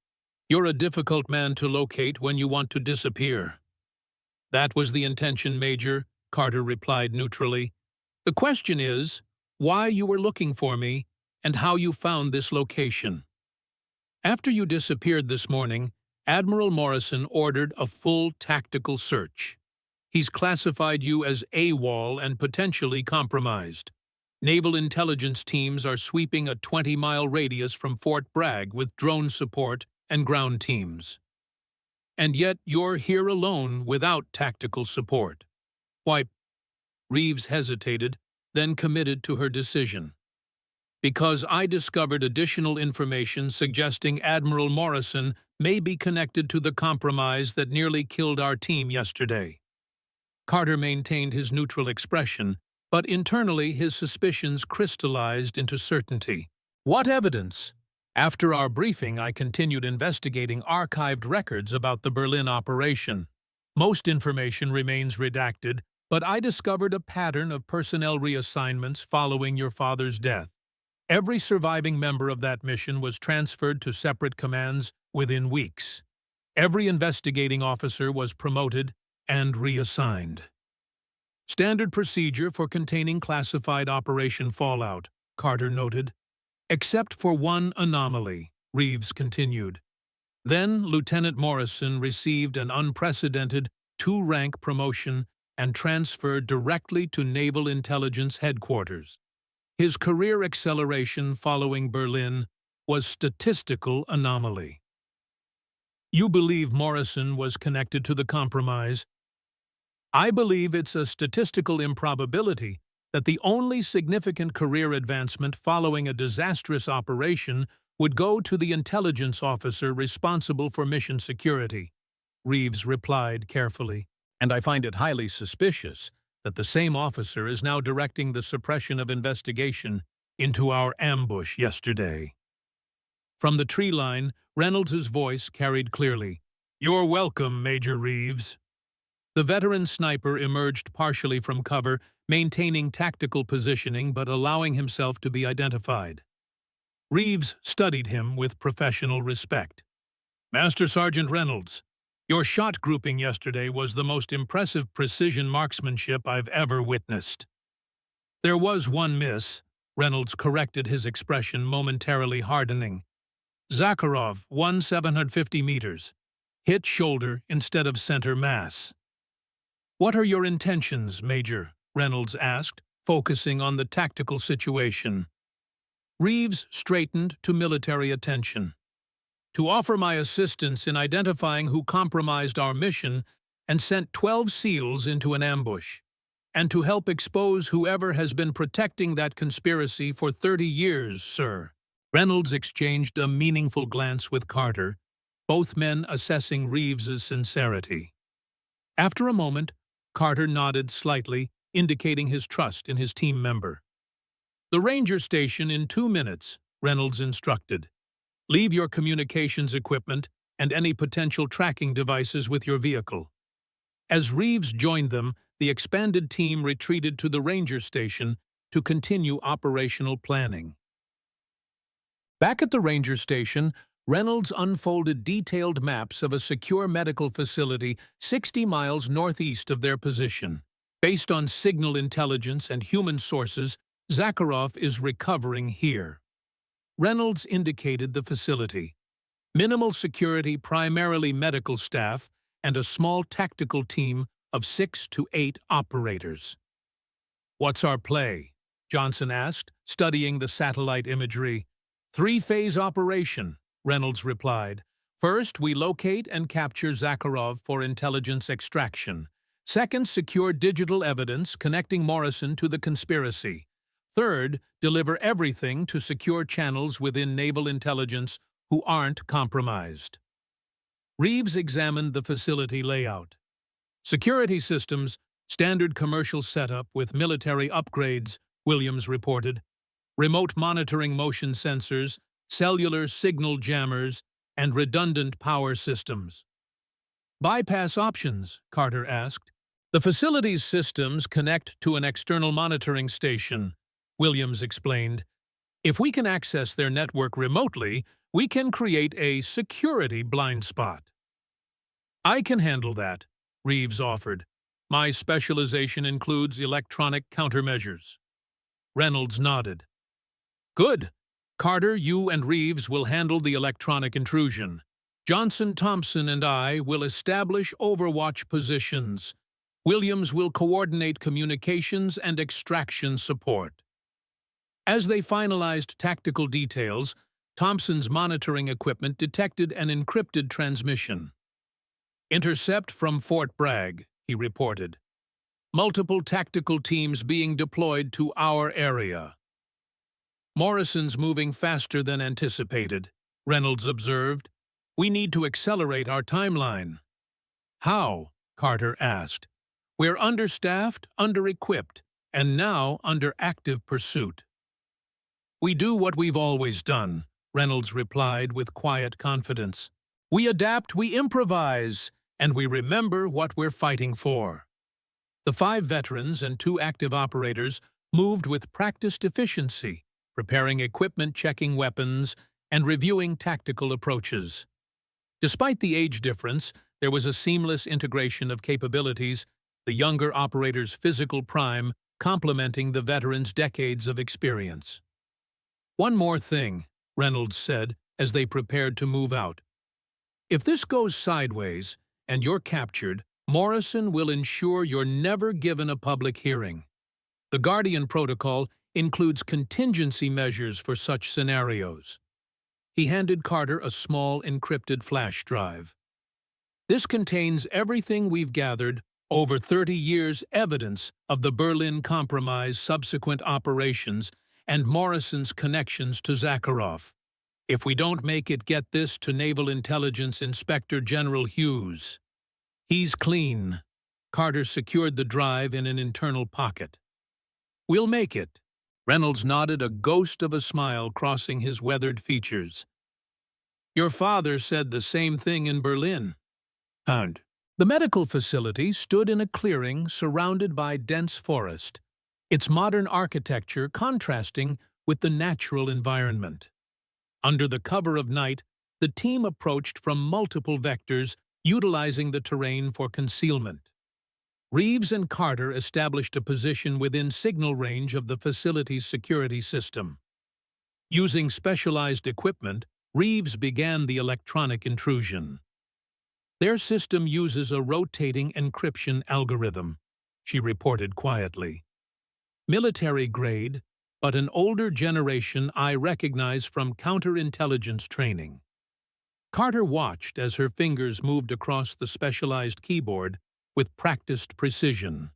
"You're a difficult man to locate when you want to disappear." "That was the intention, Major," Carter replied neutrally. "The question is, why you were looking for me and how you found this location." "After you disappeared this morning, Admiral Morrison ordered a full tactical search. He's classified you as AWOL and potentially compromised. Naval intelligence teams are sweeping a 20-mile radius from Fort Bragg with drone support and ground teams. And yet you're here alone without tactical support." "Why?" Reeves hesitated, then committed to her decision. "Because I discovered additional information suggesting Admiral Morrison may be connected to the compromise that nearly killed our team yesterday." Carter maintained his neutral expression, but internally his suspicions crystallized into certainty. "What evidence?" "After our briefing, I continued investigating archived records about the Berlin operation. Most information remains redacted, but I discovered a pattern of personnel reassignments following your father's death. Every surviving member of that mission was transferred to separate commands within weeks. Every investigating officer was promoted and reassigned. Standard procedure for containing classified Operation Fallout," Carter noted. "Except for one anomaly," Reeves continued. "Then Lieutenant Morrison received an unprecedented 2-rank promotion and transferred directly to Naval Intelligence Headquarters. His career acceleration following Berlin was statistical anomaly." You believe Morrison was connected to the compromise. I believe it's a statistical improbability that the only significant career advancement following a disastrous operation would go to the intelligence officer responsible for mission security, Reeves replied carefully. And I find it highly suspicious that the same officer is now directing the suppression of investigation into our ambush yesterday. From the tree line, Reynolds's voice carried clearly, "You're welcome, Major Reeves." The veteran sniper emerged partially from cover, maintaining tactical positioning but allowing himself to be identified. Reeves studied him with professional respect. "Master Sergeant Reynolds, your shot grouping yesterday was the most impressive precision marksmanship I've ever witnessed." "There was one miss," Reynolds corrected his expression momentarily hardening. "Zakharov won 750 meters. Hit shoulder instead of center mass." "What are your intentions, Major?" Reynolds asked, focusing on the tactical situation. Reeves straightened to military attention. "To offer my assistance in identifying who compromised our mission and sent 12 SEALs into an ambush, and to help expose whoever has been protecting that conspiracy for 30 years, sir." Reynolds exchanged a meaningful glance with Carter, both men assessing Reeves's sincerity. After a moment, Carter nodded slightly, indicating his trust in his team member. "The ranger station in 2 minutes," Reynolds instructed. "Leave your communications equipment and any potential tracking devices with your vehicle." As Reeves joined them, the expanded team retreated to the ranger station to continue operational planning. Back at the ranger station, Reynolds unfolded detailed maps of a secure medical facility 60 miles northeast of their position. Based on signal intelligence and human sources, Zakharov is recovering here. Reynolds indicated the facility. Minimal security, primarily medical staff, and a small tactical team of 6 to 8 operators. "What's our play?" Johnson asked, studying the satellite imagery. "Three-phase operation," Reynolds replied. "First, we locate and capture Zakharov for intelligence extraction. Second, secure digital evidence connecting Morrison to the conspiracy. Third, deliver everything to secure channels within naval intelligence who aren't compromised." Reeves examined the facility layout. "Security systems, standard commercial setup with military upgrades," Williams reported. "Remote monitoring motion sensors, cellular signal jammers, and redundant power systems." "Bypass options?" Carter asked. "The facility's systems connect to an external monitoring station," Williams explained. "If we can access their network remotely, we can create a security blind spot." "I can handle that," Reeves offered. "My specialization includes electronic countermeasures." Reynolds nodded. "Good. Carter, you and Reeves will handle the electronic intrusion. Johnson, Thompson, and I will establish overwatch positions. Williams will coordinate communications and extraction support." As they finalized tactical details, Thompson's monitoring equipment detected an encrypted transmission. "Intercept from Fort Bragg," he reported. "Multiple tactical teams being deployed to our area." "Morrison's moving faster than anticipated," Reynolds observed. "We need to accelerate our timeline." "How?" Carter asked. "We're understaffed, under-equipped, and now under active pursuit." "We do what we've always done," Reynolds replied with quiet confidence. "We adapt, we improvise, and we remember what we're fighting for." The 5 veterans and 2 active operators moved with practiced efficiency, preparing equipment, checking weapons, and reviewing tactical approaches. Despite the age difference, there was a seamless integration of capabilities, the younger operator's physical prime complementing the veteran's decades of experience. "One more thing," Reynolds said as they prepared to move out. "If this goes sideways and you're captured, Morrison will ensure you're never given a public hearing. The Guardian Protocol includes contingency measures for such scenarios." He handed Carter a small encrypted flash drive. This contains everything we've gathered over 30 years' evidence of the Berlin Compromise, subsequent operations, and Morrison's connections to Zakharov. If we don't make it, get this to Naval Intelligence Inspector General Hughes. He's clean. Carter secured the drive in an internal pocket. We'll make it. Reynolds nodded, a ghost of a smile crossing his weathered features. Your father said the same thing in Berlin. Pound. The medical facility stood in a clearing surrounded by dense forest, its modern architecture contrasting with the natural environment. Under the cover of night, the team approached from multiple vectors, utilizing the terrain for concealment. Reeves and Carter established a position within signal range of the facility's security system. Using specialized equipment, Reeves began the electronic intrusion. Their system uses a rotating encryption algorithm, she reported quietly. Military grade, but an older generation I recognize from counterintelligence training. Carter watched as her fingers moved across the specialized keyboard with practiced precision.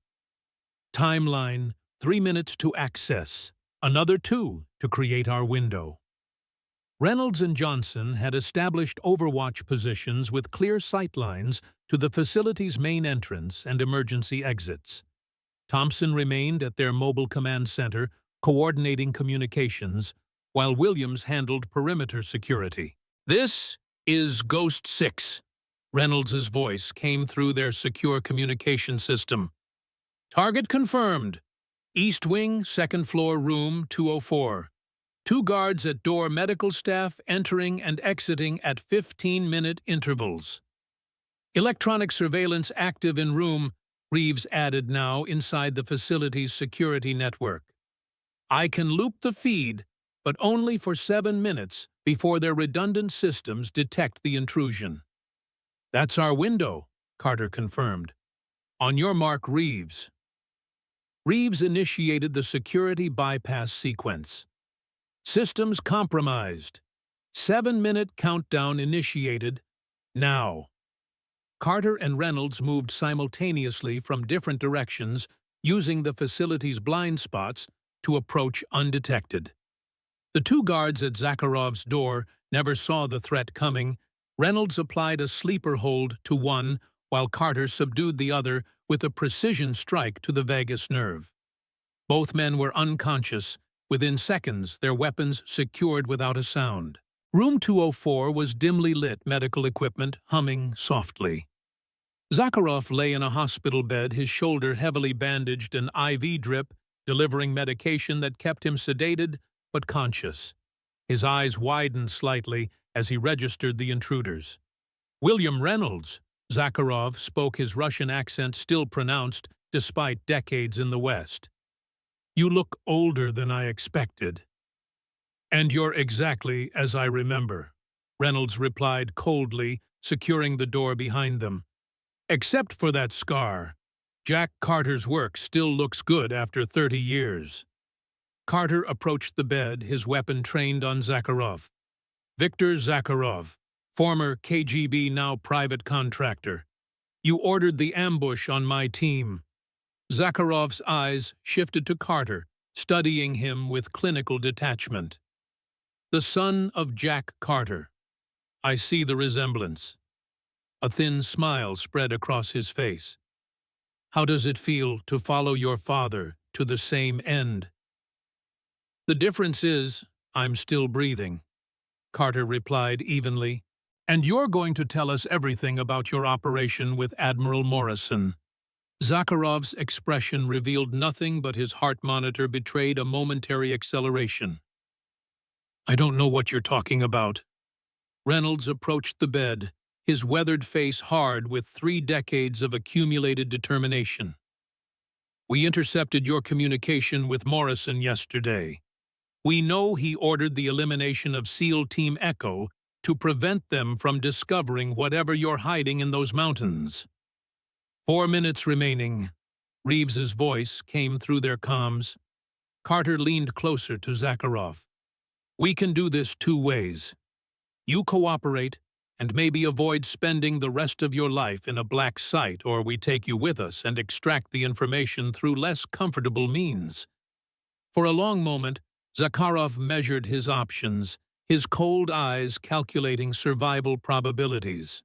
Timeline, 3 minutes to access, another 2 to create our window. Reynolds and Johnson had established overwatch positions with clear sightlines to the facility's main entrance and emergency exits. Thompson remained at their mobile command center, coordinating communications, while Williams handled perimeter security. This is Ghost 6. Reynolds' voice came through their secure communication system. Target confirmed. East Wing, second floor, room 204. 2 guards at door, medical staff entering and exiting at 15-minute intervals. Electronic surveillance active in room, Reeves added, now inside the facility's security network. I can loop the feed, but only for 7 minutes before their redundant systems detect the intrusion. That's our window, Carter confirmed. On your mark, Reeves. Reeves initiated the security bypass sequence. Systems compromised. 7-minute countdown initiated. Now. Carter and Reynolds moved simultaneously from different directions, using the facility's blind spots to approach undetected. The 2 guards at Zakharov's door never saw the threat coming. Reynolds applied a sleeper hold to one, while Carter subdued the other with a precision strike to the vagus nerve. Both men were unconscious. Within seconds, their weapons secured without a sound. Room 204 was dimly lit, medical equipment humming softly. Zakharov lay in a hospital bed, his shoulder heavily bandaged, an IV drip, delivering medication that kept him sedated but conscious. His eyes widened slightly as he registered the intruders. William Reynolds, Zakharov spoke, his Russian accent still pronounced despite decades in the West. You look older than I expected. And you're exactly as I remember, Reynolds replied coldly, securing the door behind them. Except for that scar, Jack Carter's work still looks good after 30 years. Carter approached the bed, his weapon trained on Zakharov. Viktor Zakharov, former KGB, now private contractor. You ordered the ambush on my team. Zakharov's eyes shifted to Carter, studying him with clinical detachment. The son of Jack Carter. I see the resemblance. A thin smile spread across his face. How does it feel to follow your father to the same end? The difference is, I'm still breathing, Carter replied evenly. And you're going to tell us everything about your operation with Admiral Morrison. Zakharov's expression revealed nothing, but his heart monitor betrayed a momentary acceleration. I don't know what you're talking about. Reynolds approached the bed, his weathered face hard with 3 decades of accumulated determination. We intercepted your communication with Morrison yesterday. We know he ordered the elimination of SEAL Team Echo to prevent them from discovering whatever you're hiding in those mountains. 4 minutes remaining. Reeves's voice came through their comms. Carter leaned closer to Zakharov. We can do this 2 ways. You cooperate, and maybe avoid spending the rest of your life in a black site, or we take you with us and extract the information through less comfortable means." For a long moment, Zakharov measured his options, his cold eyes calculating survival probabilities.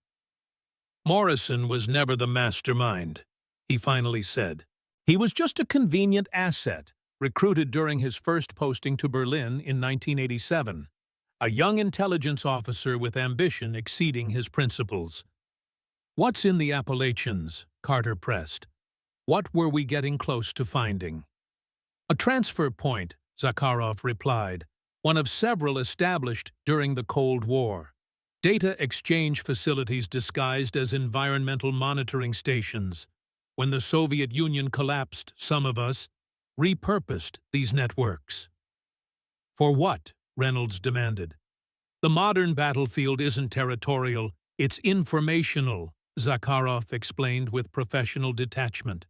"Morrison was never the mastermind," he finally said. "He was just a convenient asset, recruited during his first posting to Berlin in 1987. A young intelligence officer with ambition exceeding his principles." "What's in the Appalachians?" Carter pressed. "What were we getting close to finding?" "A transfer point," Zakharov replied, "one of several established during the Cold War. Data exchange facilities disguised as environmental monitoring stations. When the Soviet Union collapsed, some of us repurposed these networks." "For what?" Reynolds demanded. "The modern battlefield isn't territorial, it's informational," Zakharov explained with professional detachment.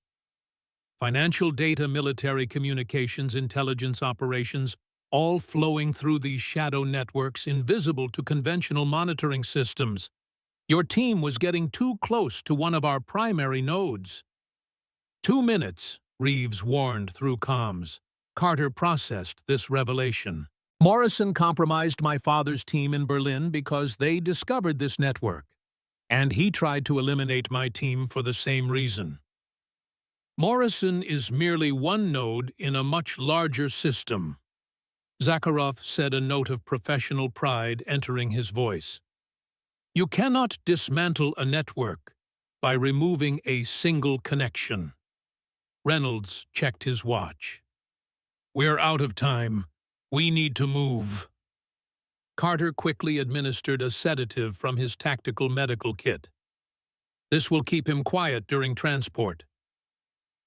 "Financial data, military communications, intelligence operations, all flowing through these shadow networks invisible to conventional monitoring systems. Your team was getting too close to one of our primary nodes." "2 minutes," Reeves warned through comms. Carter processed this revelation. "Morrison compromised my father's team in Berlin because they discovered this network, and he tried to eliminate my team for the same reason." "Morrison is merely one node in a much larger system," Zakharov said, a note of professional pride entering his voice. "You cannot dismantle a network by removing a single connection." Reynolds checked his watch. "We're out of time. We need to move." Carter quickly administered a sedative from his tactical medical kit. "This will keep him quiet during transport."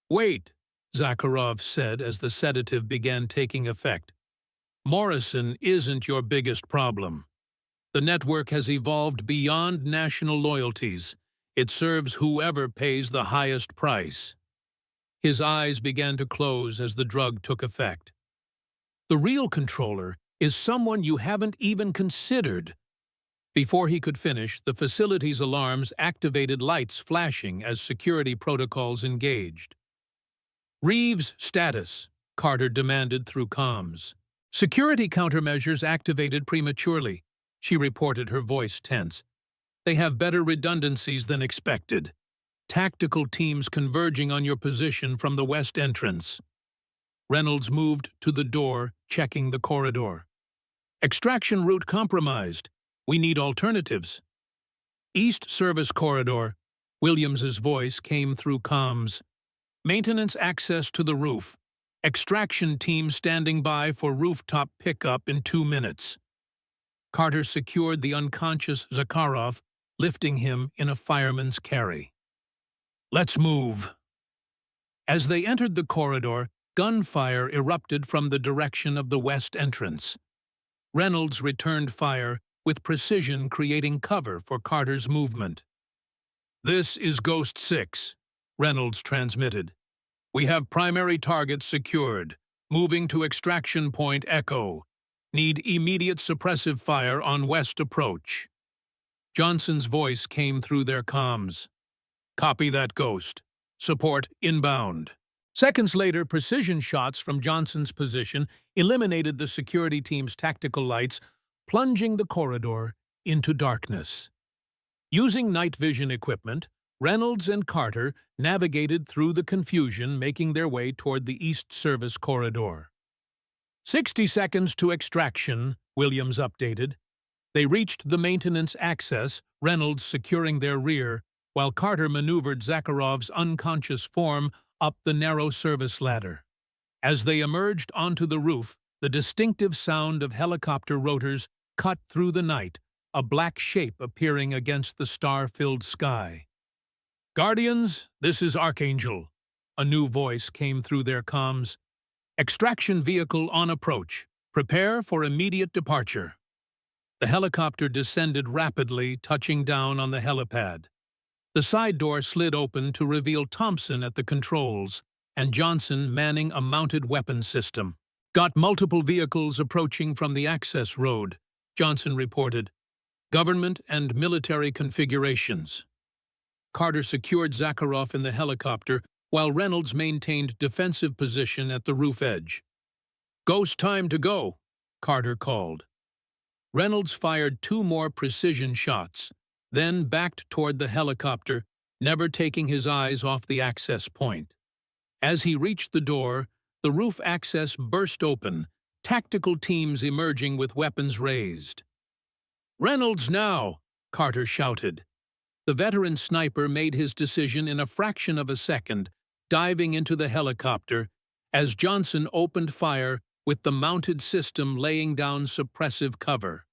"Wait," Zakharov said as the sedative began taking effect. "Morrison isn't your biggest problem. The network has evolved beyond national loyalties. It serves whoever pays the highest price." His eyes began to close as the drug took effect. "The real controller is someone you haven't even considered." Before he could finish, the facility's alarms activated, lights flashing as security protocols engaged. "Reeves' status," Carter demanded through comms. "Security countermeasures activated prematurely," she reported, her voice tense. "They have better redundancies than expected. Tactical teams converging on your position from the west entrance." Reynolds moved to the door, checking the corridor. "Extraction route compromised. We need alternatives." "East Service Corridor," Williams's voice came through comms. "Maintenance access to the roof. Extraction team standing by for rooftop pickup in 2 minutes." Carter secured the unconscious Zakharov, lifting him in a fireman's carry. "Let's move." As they entered the corridor, gunfire erupted from the direction of the west entrance. Reynolds returned fire with precision, creating cover for Carter's movement. "This is Ghost 6, Reynolds transmitted. "We have primary targets secured. Moving to extraction point Echo. Need immediate suppressive fire on west approach." Johnson's voice came through their comms. "Copy that, Ghost. Support inbound." Seconds later, precision shots from Johnson's position eliminated the security team's tactical lights, plunging the corridor into darkness. Using night vision equipment, Reynolds and Carter navigated through the confusion, making their way toward the East Service Corridor. 60 seconds to extraction, Williams updated. They reached the maintenance access, Reynolds securing their rear, while Carter maneuvered Zakharov's unconscious form up the narrow service ladder. As they emerged onto the roof, the distinctive sound of helicopter rotors cut through the night, a black shape appearing against the star-filled sky. "Guardians, this is Archangel," a new voice came through their comms. "Extraction vehicle on approach. Prepare for immediate departure." The helicopter descended rapidly, touching down on the helipad. The side door slid open to reveal Thompson at the controls and Johnson manning a mounted weapon system. "Got multiple vehicles approaching from the access road," Johnson reported. Government and military configurations. Carter secured Zakharov in the helicopter while Reynolds maintained defensive position at the roof edge. "Ghost time to go," Carter called. Reynolds fired 2 more precision shots, then backed toward the helicopter, never taking his eyes off the access point. As he reached the door, the roof access burst open, tactical teams emerging with weapons raised. "Reynolds now!" Carter shouted. The veteran sniper made his decision in a fraction of a second, diving into the helicopter, as Johnson opened fire with the mounted system laying down suppressive cover.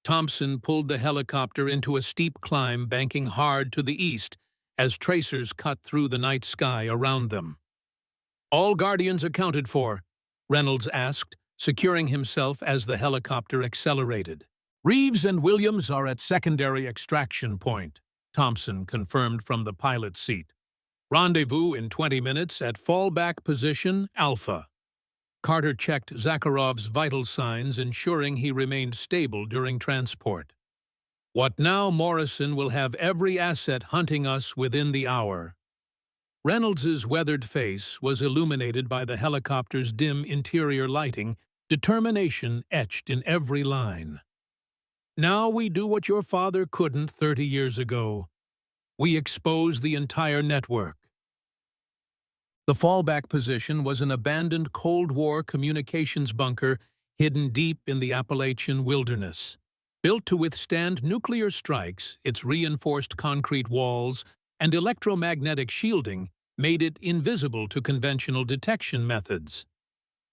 Thompson pulled the helicopter into a steep climb, banking hard to the east as tracers cut through the night sky around them. "All Guardians accounted for?" Reynolds asked, securing himself as the helicopter accelerated. "Reeves and Williams are at secondary extraction point," Thompson confirmed from the pilot's seat. "Rendezvous in 20 minutes at fallback position Alpha." Carter checked Zakharov's vital signs, ensuring he remained stable during transport. "What now? Morrison will have every asset hunting us within the hour." Reynolds's weathered face was illuminated by the helicopter's dim interior lighting, determination etched in every line. "Now we do what your father couldn't 30 years ago. We expose the entire network." The fallback position was an abandoned Cold War communications bunker hidden deep in the Appalachian wilderness. Built to withstand nuclear strikes, its reinforced concrete walls and electromagnetic shielding made it invisible to conventional detection methods.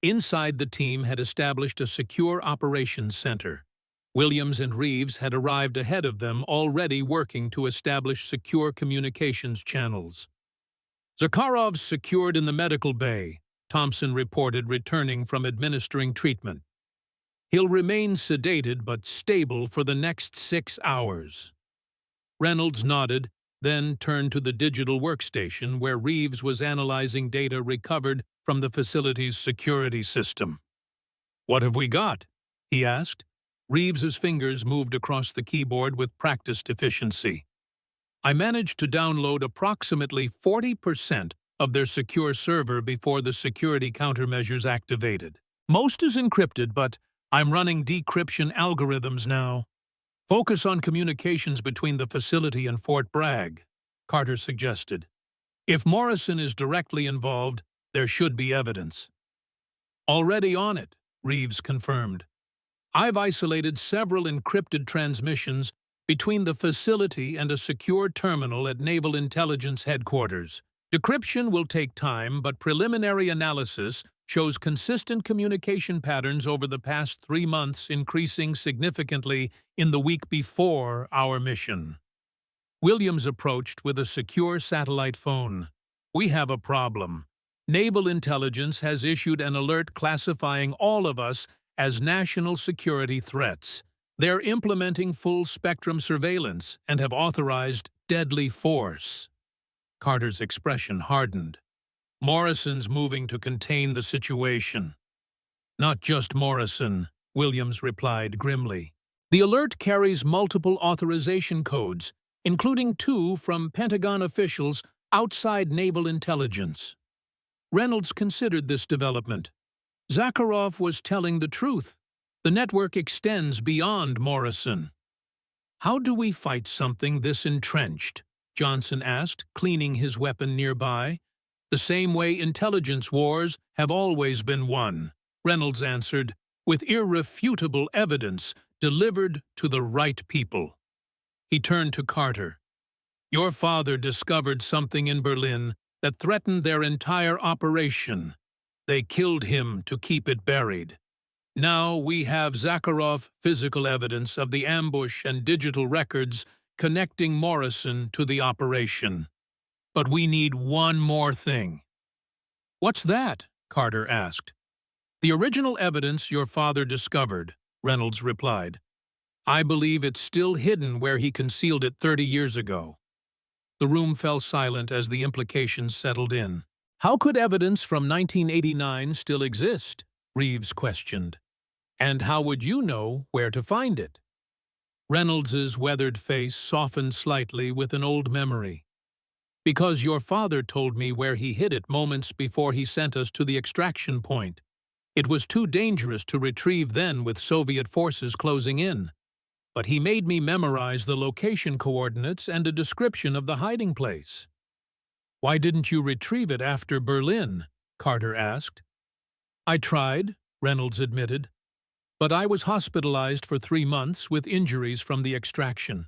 Inside, the team had established a secure operations center. Williams and Reeves had arrived ahead of them, already working to establish secure communications channels. "Zakharov's secured in the medical bay," Thompson reported, returning from administering treatment. "He'll remain sedated but stable for the next 6 hours." Reynolds nodded, then turned to the digital workstation where Reeves was analyzing data recovered from the facility's security system. "What have we got?" he asked. Reeves's fingers moved across the keyboard with practiced efficiency. "I managed to download approximately 40% of their secure server before the security countermeasures activated. Most is encrypted, but I'm running decryption algorithms now." "Focus on communications between the facility and Fort Bragg," Carter suggested. "If Morrison is directly involved, there should be evidence." "Already on it," Reeves confirmed. "I've isolated several encrypted transmissions between the facility and a secure terminal at Naval Intelligence Headquarters. Decryption will take time, but preliminary analysis shows consistent communication patterns over the past 3 months, increasing significantly in the week before our mission." Williams approached with a secure satellite phone. "We have a problem. Naval Intelligence has issued an alert classifying all of us as national security threats. They're implementing full-spectrum surveillance and have authorized deadly force." Carter's expression hardened. "Morrison's moving to contain the situation." "Not just Morrison," Williams replied grimly. "The alert carries multiple authorization codes, including 2 from Pentagon officials outside Naval Intelligence." Reynolds considered this development. Zakharov was telling the truth. The network extends beyond Morrison. "How do we fight something this entrenched?" Johnson asked, cleaning his weapon nearby. "The same way intelligence wars have always been won," Reynolds answered, "with irrefutable evidence delivered to the right people." He turned to Carter. "Your father discovered something in Berlin that threatened their entire operation. They killed him to keep it buried. Now we have Zakharov physical evidence of the ambush and digital records connecting Morrison to the operation. But we need one more thing." "What's that?" Carter asked. "The original evidence your father discovered," Reynolds replied. "I believe it's still hidden where he concealed it 30 years ago." The room fell silent as the implications settled in. "How could evidence from 1989 still exist?" Reeves questioned. "And how would you know where to find it?" Reynolds's weathered face softened slightly with an old memory. Because your father told me where he hid it moments before he sent us to the extraction point. It was too dangerous to retrieve then with Soviet forces closing in. But he made me memorize the location coordinates and a description of the hiding place. Why didn't you retrieve it after Berlin? Carter asked. I tried, Reynolds admitted. But I was hospitalized for 3 months with injuries from the extraction.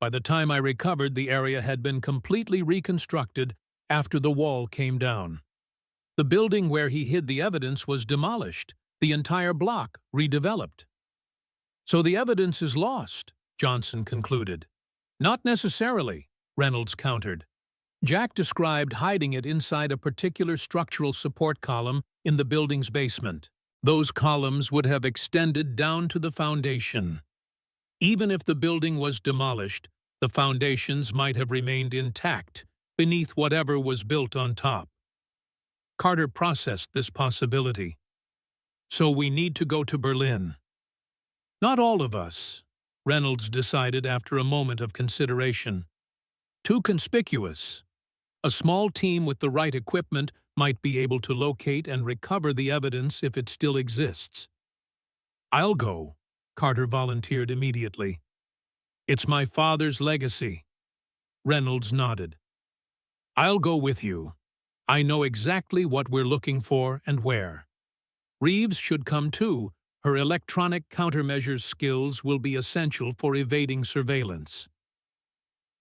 By the time I recovered, the area had been completely reconstructed after the wall came down. The building where he hid the evidence was demolished, the entire block redeveloped. So the evidence is lost, Johnson concluded. Not necessarily, Reynolds countered. Jack described hiding it inside a particular structural support column in the building's basement. Those columns would have extended down to the foundation. Even if the building was demolished, the foundations might have remained intact beneath whatever was built on top. Carter processed this possibility. So we need to go to Berlin. Not all of us, Reynolds decided after a moment of consideration. Too conspicuous. A small team with the right equipment might be able to locate and recover the evidence if it still exists. I'll go, Carter volunteered immediately. It's my father's legacy. Reynolds nodded. I'll go with you. I know exactly what we're looking for and where. Reeves should come too. Her electronic countermeasures skills will be essential for evading surveillance.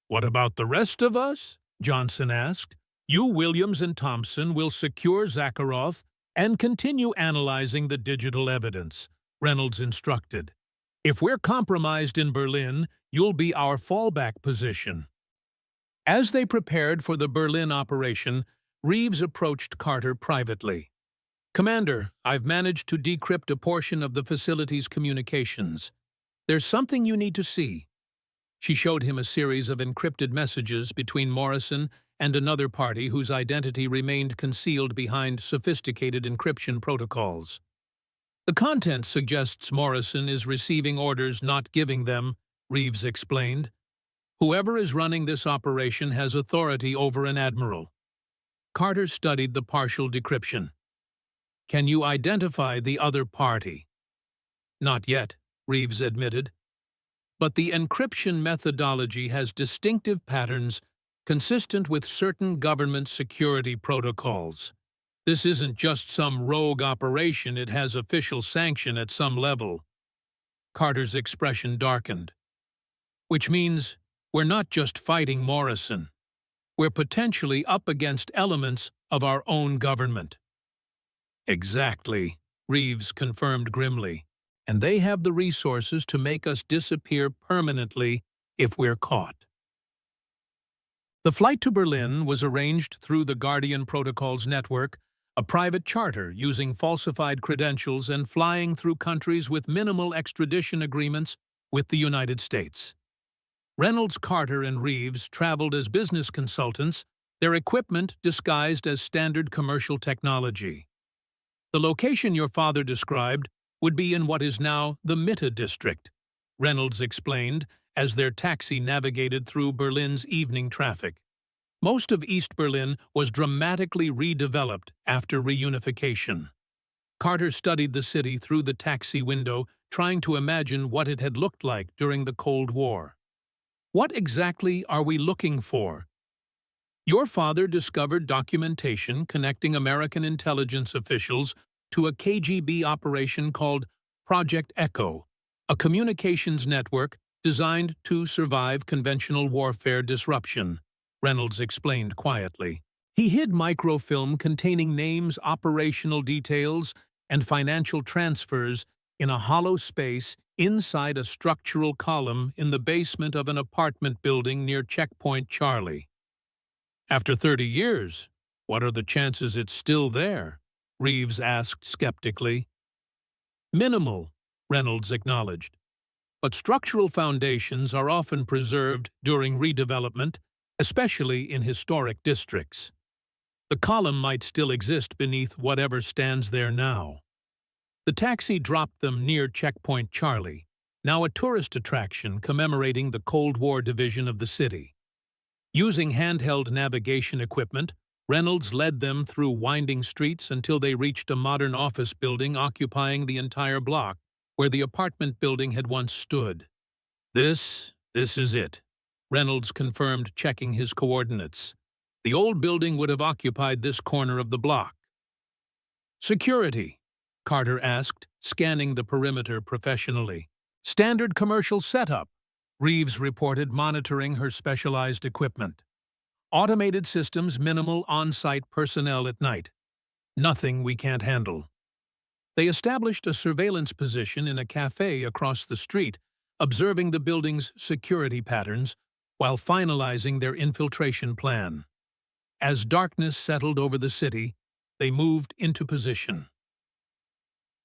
What about the rest of us? Johnson asked. You, Williams, and Thompson will secure Zakharov and continue analyzing the digital evidence, Reynolds instructed. If we're compromised in Berlin, you'll be our fallback position. As they prepared for the Berlin operation, Reeves approached Carter privately. Commander, I've managed to decrypt a portion of the facility's communications. There's something you need to see. She showed him a series of encrypted messages between Morrison and another party whose identity remained concealed behind sophisticated encryption protocols. The content suggests Morrison is receiving orders, not giving them, Reeves explained. Whoever is running this operation has authority over an admiral. Carter studied the partial decryption. Can you identify the other party? Not yet, Reeves admitted. But the encryption methodology has distinctive patterns consistent with certain government security protocols. This isn't just some rogue operation, it has official sanction at some level. Carter's expression darkened. Which means we're not just fighting Morrison. We're potentially up against elements of our own government. Exactly, Reeves confirmed grimly. And they have the resources to make us disappear permanently if we're caught. The flight to Berlin was arranged through the Guardian Protocols network, a private charter using falsified credentials and flying through countries with minimal extradition agreements with the United States. Reynolds, Carter, and Reeves traveled as business consultants, their equipment disguised as standard commercial technology. The location your father described would be in what is now the Mitte district, Reynolds explained as their taxi navigated through Berlin's evening traffic. Most of East Berlin was dramatically redeveloped after reunification. Carter studied the city through the taxi window, trying to imagine what it had looked like during the Cold War. What exactly are we looking for? Your father discovered documentation connecting American intelligence officials to a KGB operation called Project Echo, a communications network designed to survive conventional warfare disruption, Reynolds explained quietly. He hid microfilm containing names, operational details, and financial transfers in a hollow space inside a structural column in the basement of an apartment building near Checkpoint Charlie. After 30 years, what are the chances it's still there? Reeves asked skeptically. Minimal, Reynolds acknowledged. But structural foundations are often preserved during redevelopment, especially in historic districts. The column might still exist beneath whatever stands there now. The taxi dropped them near Checkpoint Charlie, now a tourist attraction commemorating the Cold War division of the city. Using handheld navigation equipment, Reynolds led them through winding streets until they reached a modern office building occupying the entire block, where the apartment building had once stood. This is it, Reynolds confirmed, checking his coordinates. The old building would have occupied this corner of the block. Security, Carter asked, scanning the perimeter professionally. Standard commercial setup, Reeves reported, monitoring her specialized equipment. Automated systems, minimal on-site personnel at night. Nothing we can't handle. They established a surveillance position in a cafe across the street, observing the building's security patterns while finalizing their infiltration plan. As darkness settled over the city, they moved into position.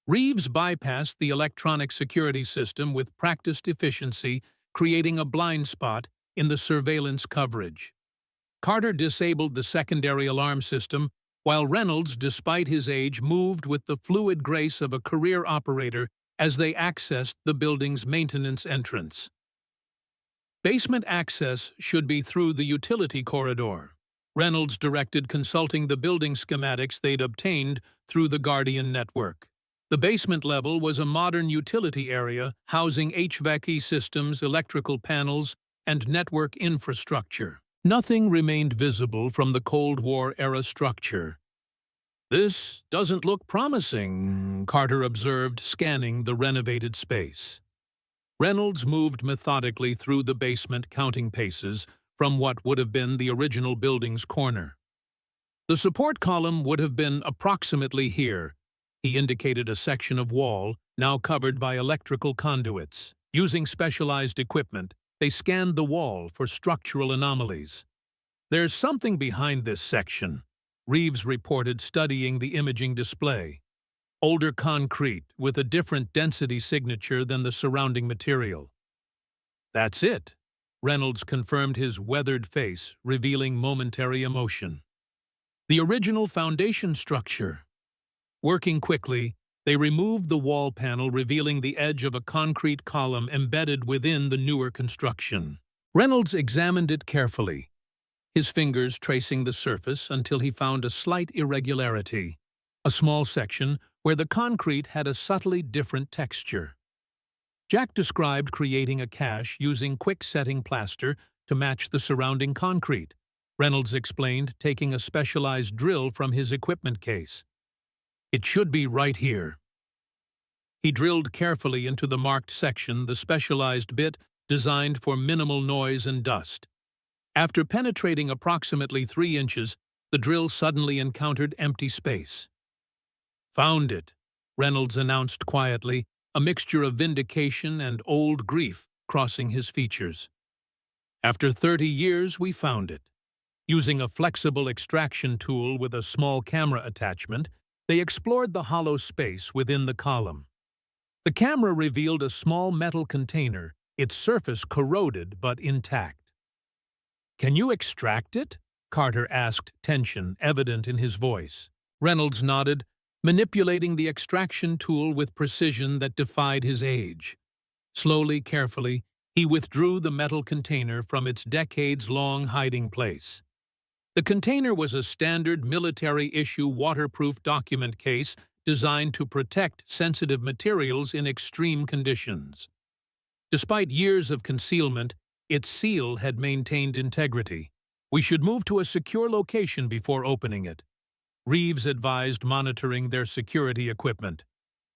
Reeves bypassed the electronic security system with practiced efficiency, creating a blind spot in the surveillance coverage. Carter disabled the secondary alarm system, while Reynolds, despite his age, moved with the fluid grace of a career operator as they accessed the building's maintenance entrance. Basement access should be through the utility corridor, Reynolds directed, consulting the building schematics they'd obtained through the Guardian network. The basement level was a modern utility area housing HVAC systems, electrical panels, and network infrastructure. Nothing remained visible from the Cold War-era structure. This doesn't look promising, Carter observed, scanning the renovated space. Reynolds moved methodically through the basement, counting paces from what would have been the original building's corner. The support column would have been approximately here. He indicated a section of wall now covered by electrical conduits. Using specialized equipment, they scanned the wall for structural anomalies. There's something behind this section, Reeves reported, studying the imaging display. Older concrete with a different density signature than the surrounding material. That's it, Reynolds confirmed, his weathered face revealing momentary emotion. The original foundation structure. Working quickly, they removed the wall panel, revealing the edge of a concrete column embedded within the newer construction. Reynolds examined it carefully, his fingers tracing the surface until he found a slight irregularity, a small section where the concrete had a subtly different texture. Jack described creating a cache using quick-setting plaster to match the surrounding concrete, Reynolds explained, taking a specialized drill from his equipment case. It should be right here. He drilled carefully into the marked section, the specialized bit designed for minimal noise and dust. After penetrating approximately 3 inches, the drill suddenly encountered empty space. Found it, Reynolds announced quietly, a mixture of vindication and old grief crossing his features. After 30 years, we found it. Using a flexible extraction tool with a small camera attachment, they explored the hollow space within the column. The camera revealed a small metal container, its surface corroded but intact. "Can you extract it?" Carter asked, tension evident in his voice. Reynolds nodded, manipulating the extraction tool with precision that defied his age. Slowly, carefully, he withdrew the metal container from its decades-long hiding place. The container was a standard military-issue waterproof document case designed to protect sensitive materials in extreme conditions. Despite years of concealment, its seal had maintained integrity. "We should move to a secure location before opening it," Reeves advised, monitoring their security equipment.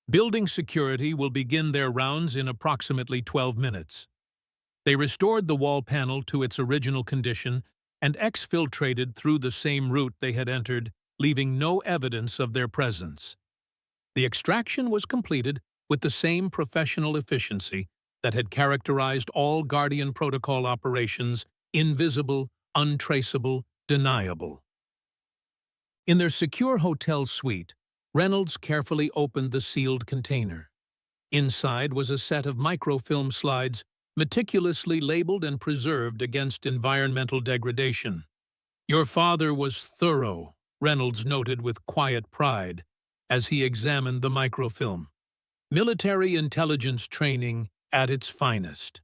"Building security will begin their rounds in approximately 12 minutes. They restored the wall panel to its original condition and exfiltrated through the same route they had entered, leaving no evidence of their presence. The extraction was completed with the same professional efficiency that had characterized all Guardian Protocol operations: invisible, untraceable, deniable. In their secure hotel suite, Reynolds carefully opened the sealed container. Inside was a set of microfilm slides, meticulously labeled and preserved against environmental degradation. "Your father was thorough," Reynolds noted with quiet pride as he examined the microfilm. "Military intelligence training at its finest.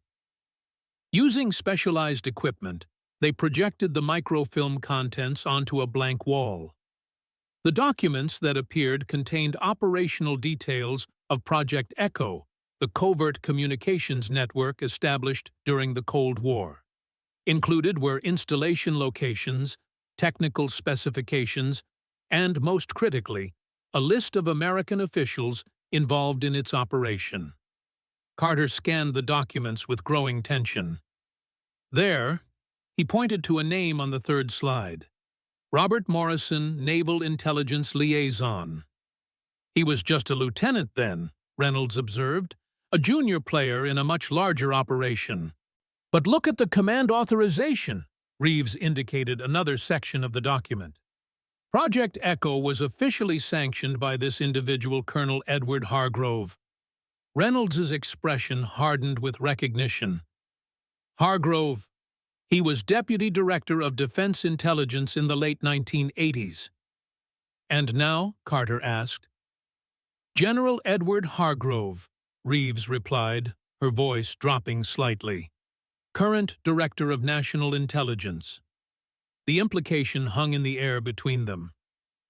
Using specialized equipment, they projected the microfilm contents onto a blank wall. The documents that appeared contained operational details of Project Echo, the covert communications network established during the Cold War. Included were installation locations, technical specifications, and, most critically, a list of American officials involved in its operation. Carter scanned the documents with growing tension. There, he pointed to a name on the third slide. Robert Morrison, Naval Intelligence Liaison. He was just a lieutenant then, Reynolds observed, a junior player in a much larger operation. But look at the command authorization, Reeves indicated another section of the document. Project Echo was officially sanctioned by this individual, Colonel Edward Hargrove. Reynolds's expression hardened with recognition. Hargrove. He was Deputy Director of Defense Intelligence in the late 1980s. And now? Carter asked. General Edward Hargrove, Reeves replied, her voice dropping slightly. Current Director of National Intelligence. The implication hung in the air between them.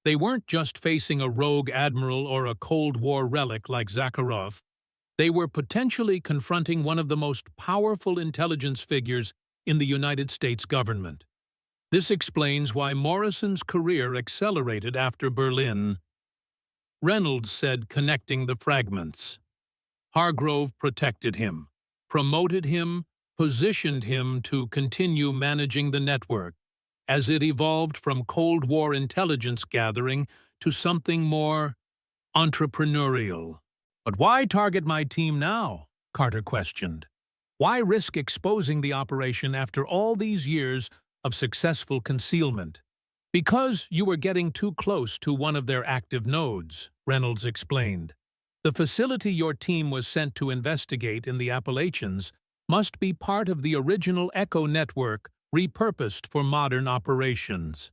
They weren't just facing a rogue admiral or a Cold War relic like Zakharov. They were potentially confronting one of the most powerful intelligence figures in the United States government. This explains why Morrison's career accelerated after Berlin. Reynolds said, connecting the fragments. Hargrove protected him, promoted him, positioned him to continue managing the network as it evolved from Cold War intelligence gathering to something more entrepreneurial. But why target my team now? Carter questioned. Why risk exposing the operation after all these years of successful concealment? Because you were getting too close to one of their active nodes, Reynolds explained. The facility your team was sent to investigate in the Appalachians must be part of the original Echo network repurposed for modern operations.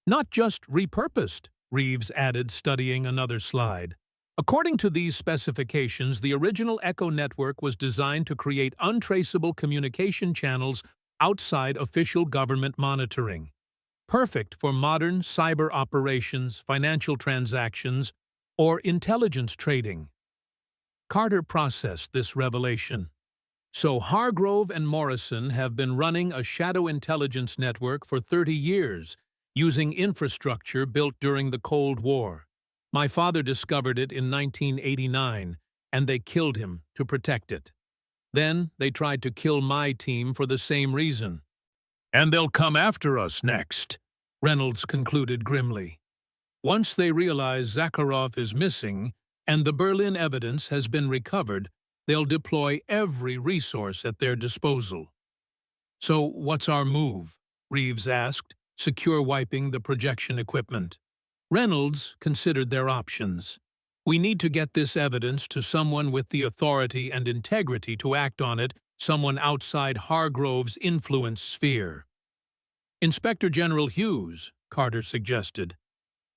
Not just repurposed, Reeves added, studying another slide. According to these specifications, the original Echo network was designed to create untraceable communication channels outside official government monitoring, perfect for modern cyber operations, financial transactions, or intelligence trading. Carter processed this revelation. So Hargrove and Morrison have been running a shadow intelligence network for 30 years, using infrastructure built during the Cold War. My father discovered it in 1989, and they killed him to protect it. Then they tried to kill my team for the same reason. And they'll come after us next, Reynolds concluded grimly. Once they realize Zakharov is missing and the Berlin evidence has been recovered, they'll deploy every resource at their disposal. So what's our move? Reeves asked, secure wiping the projection equipment. Reynolds considered their options. We need to get this evidence to someone with the authority and integrity to act on it, someone outside Hargrove's influence sphere. Inspector General Hughes, Carter suggested.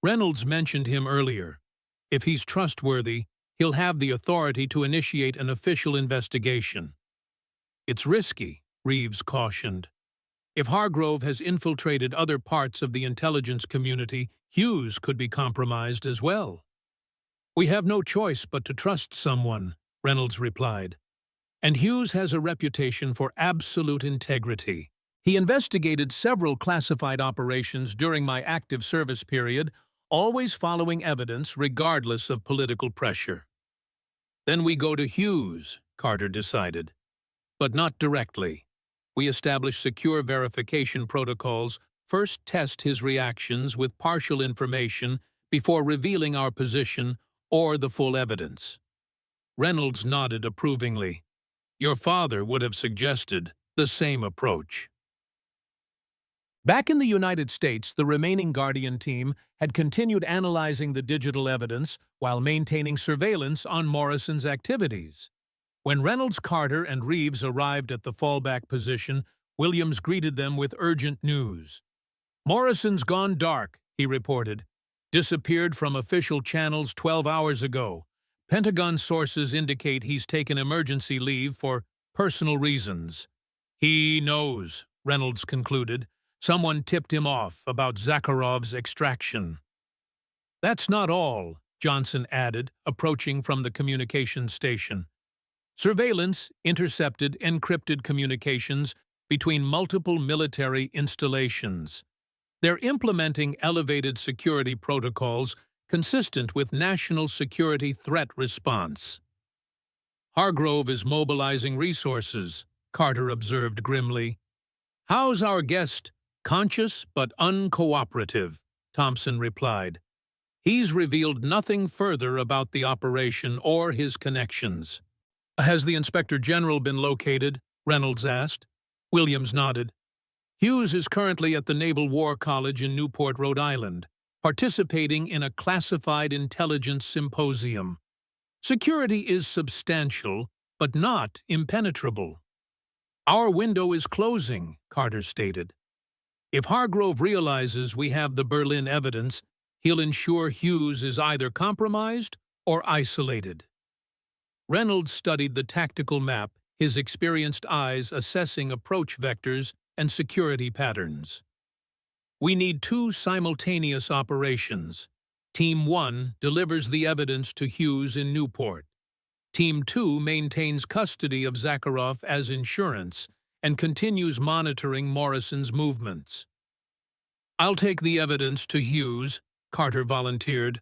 Reynolds mentioned him earlier. If he's trustworthy, he'll have the authority to initiate an official investigation. It's risky, Reeves cautioned. If Hargrove has infiltrated other parts of the intelligence community, Hughes could be compromised as well. We have no choice but to trust someone, Reynolds replied. And Hughes has a reputation for absolute integrity. He investigated several classified operations during my active service period, always following evidence regardless of political pressure. Then we go to Hughes, Carter decided. But not directly. We establish secure verification protocols, first test his reactions with partial information before revealing our position or the full evidence. Reynolds nodded approvingly. Your father would have suggested the same approach. Back in the United States, the remaining Guardian team had continued analyzing the digital evidence while maintaining surveillance on Morrison's activities. When Reynolds, Carter, and Reeves arrived at the fallback position, Williams greeted them with urgent news. Morrison's gone dark, he reported. Disappeared from official channels 12 hours ago. Pentagon sources indicate he's taken emergency leave for personal reasons. He knows, Reynolds concluded. Someone tipped him off about Zakharov's extraction. That's not all, Johnson added, approaching from the communications station. Surveillance intercepted encrypted communications between multiple military installations. They're implementing elevated security protocols consistent with national security threat response. Hargrove is mobilizing resources, Carter observed grimly. How's our guest? Conscious but uncooperative, Thompson replied. He's revealed nothing further about the operation or his connections. Has the Inspector General been located? Reynolds asked. Williams nodded. Hughes is currently at the Naval War College in Newport, Rhode Island, participating in a classified intelligence symposium. Security is substantial, but not impenetrable. Our window is closing, Carter stated. If Hargrove realizes we have the Berlin evidence, he'll ensure Hughes is either compromised or isolated. Reynolds studied the tactical map, his experienced eyes assessing approach vectors and security patterns. We need 2 simultaneous operations. Team 1 delivers the evidence to Hughes in Newport. Team 2 maintains custody of Zakharov as insurance and continues monitoring Morrison's movements. I'll take the evidence to Hughes, Carter volunteered,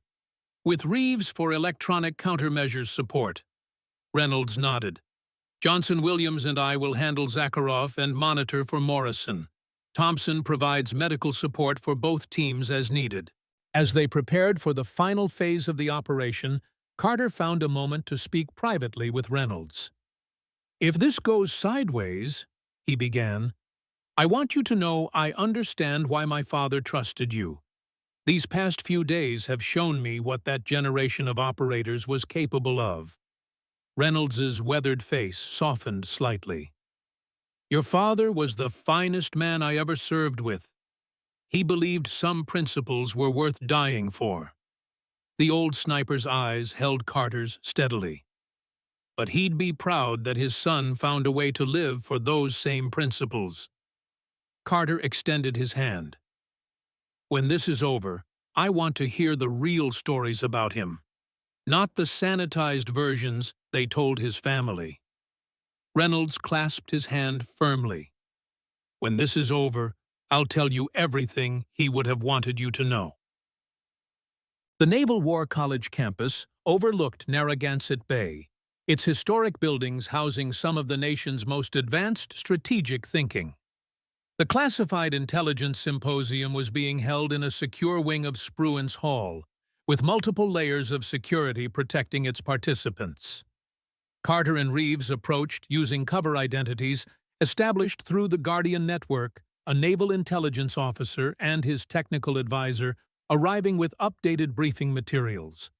with Reeves for electronic countermeasures support. Reynolds nodded. Johnson, Williams, and I will handle Zakharov and monitor for Morrison. Thompson provides medical support for both teams as needed. As they prepared for the final phase of the operation, Carter found a moment to speak privately with Reynolds. If this goes sideways, he began, I want you to know I understand why my father trusted you. These past few days have shown me what that generation of operators was capable of. Reynolds's weathered face softened slightly. Your father was the finest man I ever served with. He believed some principles were worth dying for. The old sniper's eyes held Carter's steadily. But he'd be proud that his son found a way to live for those same principles. Carter extended his hand. When this is over, I want to hear the real stories about him, not the sanitized versions they told his family. Reynolds clasped his hand firmly. When this is over, I'll tell you everything he would have wanted you to know. The Naval War College campus overlooked Narragansett Bay, its historic buildings housing some of the nation's most advanced strategic thinking. The Classified Intelligence Symposium was being held in a secure wing of Spruance Hall, with multiple layers of security protecting its participants. Carter and Reeves approached using cover identities established through the Guardian Network, a naval intelligence officer and his technical advisor arriving with updated briefing materials.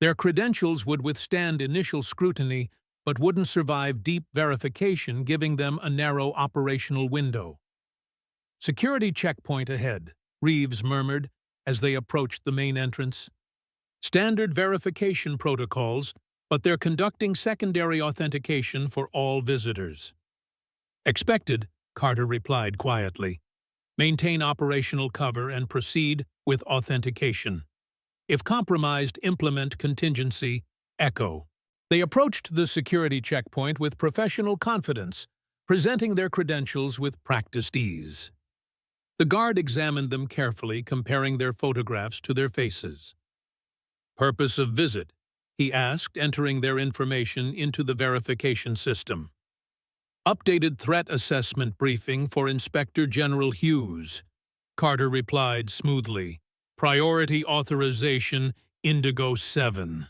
Their credentials would withstand initial scrutiny but wouldn't survive deep verification, giving them a narrow operational window. Security checkpoint ahead, Reeves murmured as they approached the main entrance. Standard verification protocols, but they're conducting secondary authentication for all visitors. Expected, Carter replied quietly. Maintain operational cover and proceed with authentication. If compromised, implement contingency, echo. They approached the security checkpoint with professional confidence, presenting their credentials with practiced ease. The guard examined them carefully, comparing their photographs to their faces. Purpose of visit, he asked, entering their information into the verification system. Updated threat assessment briefing for Inspector General Hughes, Carter replied smoothly. Priority authorization, Indigo 7.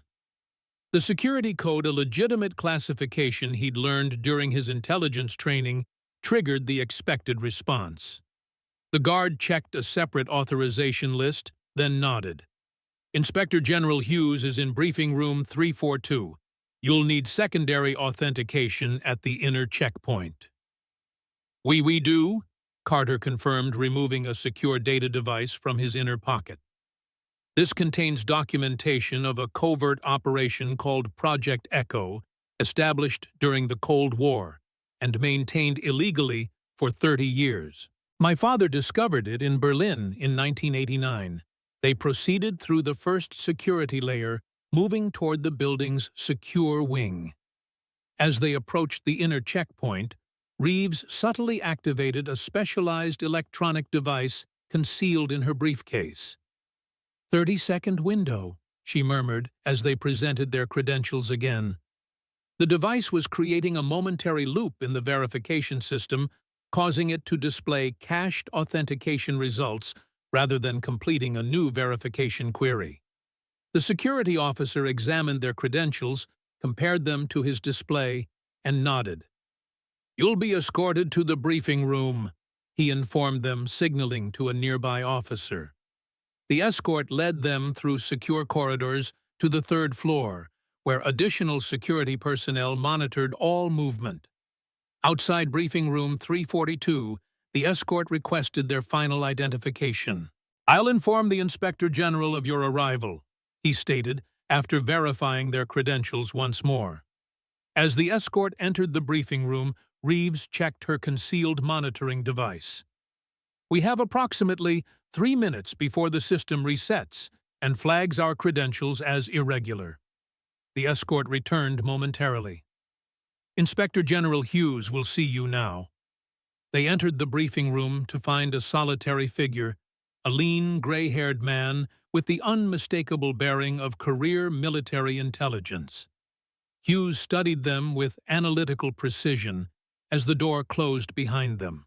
The security code, a legitimate classification he'd learned during his intelligence training, triggered the expected response. The guard checked a separate authorization list, then nodded. Inspector General Hughes is in briefing room 342. You'll need secondary authentication at the inner checkpoint. We do, Carter confirmed, removing a secure data device from his inner pocket. This contains documentation of a covert operation called Project Echo, established during the Cold War and maintained illegally for 30 years. My father discovered it in Berlin in 1989. They proceeded through the first security layer, moving toward the building's secure wing. As they approached the inner checkpoint, Reeves subtly activated a specialized electronic device concealed in her briefcase. 30-second window, she murmured as they presented their credentials again. The device was creating a momentary loop in the verification system, causing it to display cached authentication results rather than completing a new verification query. The security officer examined their credentials, compared them to his display, and nodded. "You'll be escorted to the briefing room," he informed them, signaling to a nearby officer. The escort led them through secure corridors to the third floor, where additional security personnel monitored all movement. Outside briefing room 342, the escort requested their final identification. "I'll inform the Inspector General of your arrival," he stated, after verifying their credentials once more. As the escort entered the briefing room, Reeves checked her concealed monitoring device. "We have approximately 3 minutes before the system resets and flags our credentials as irregular." The escort returned momentarily. "Inspector General Hughes will see you now." They entered the briefing room to find a solitary figure, a lean, gray-haired man with the unmistakable bearing of career military intelligence. Hughes studied them with analytical precision as the door closed behind them.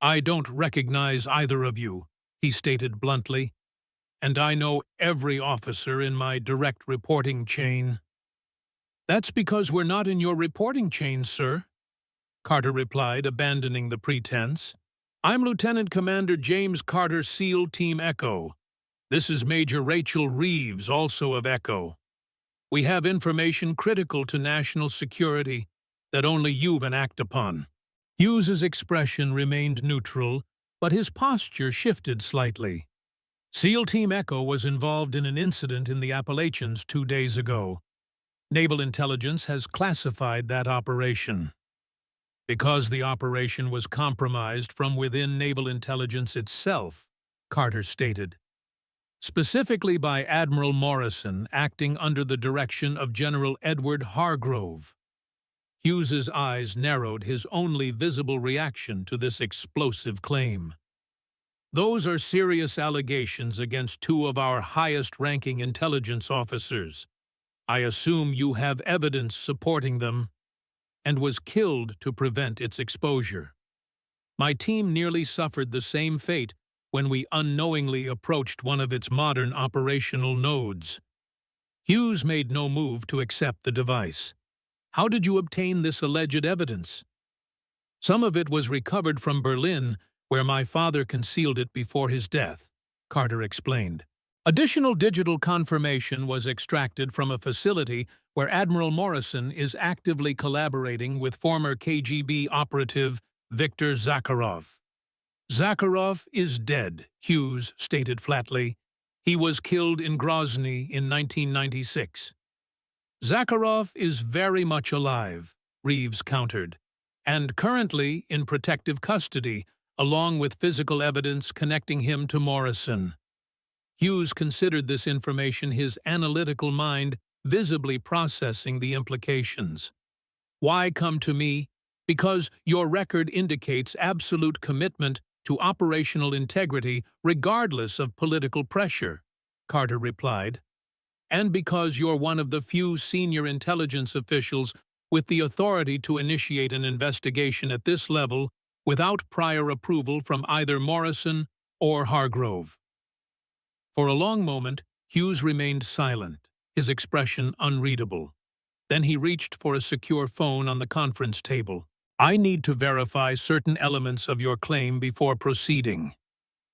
"I don't recognize either of you," he stated bluntly, "and I know every officer in my direct reporting chain." "That's because we're not in your reporting chain, sir," Carter replied, abandoning the pretense. "I'm Lieutenant Commander James Carter, SEAL Team Echo. This is Major Rachel Reeves, also of Echo. We have information critical to national security that only you can act upon." Hughes's expression remained neutral, but his posture shifted slightly. "SEAL Team Echo was involved in an incident in the Appalachians 2 days ago. Naval Intelligence has classified that operation. Because the operation was compromised from within Naval Intelligence itself," Carter stated. "Specifically by Admiral Morrison, acting under the direction of General Edward Hargrove." Hughes's eyes narrowed, his only visible reaction to this explosive claim. "Those are serious allegations against 2 of our highest-ranking intelligence officers. I assume you have evidence supporting them," and was killed to prevent its exposure. "My team nearly suffered the same fate when we unknowingly approached one of its modern operational nodes." Hughes made no move to accept the device. "How did you obtain this alleged evidence?" "Some of it was recovered from Berlin, where my father concealed it before his death," Carter explained. "Additional digital confirmation was extracted from a facility where Admiral Morrison is actively collaborating with former KGB operative Viktor Zakharov." "Zakharov is dead," Hughes stated flatly. "He was killed in Grozny in 1996. "Zakharov is very much alive," Reeves countered, "and currently in protective custody, along with physical evidence connecting him to Morrison." Hughes considered this information, his analytical mind visibly processing the implications. "Why come to me? Because your record indicates absolute commitment to operational integrity regardless of political pressure," Carter replied. "And because you're one of the few senior intelligence officials with the authority to initiate an investigation at this level without prior approval from either Morrison or Hargrove." For a long moment, Hughes remained silent, his expression unreadable. Then he reached for a secure phone on the conference table. "I need to verify certain elements of your claim before proceeding."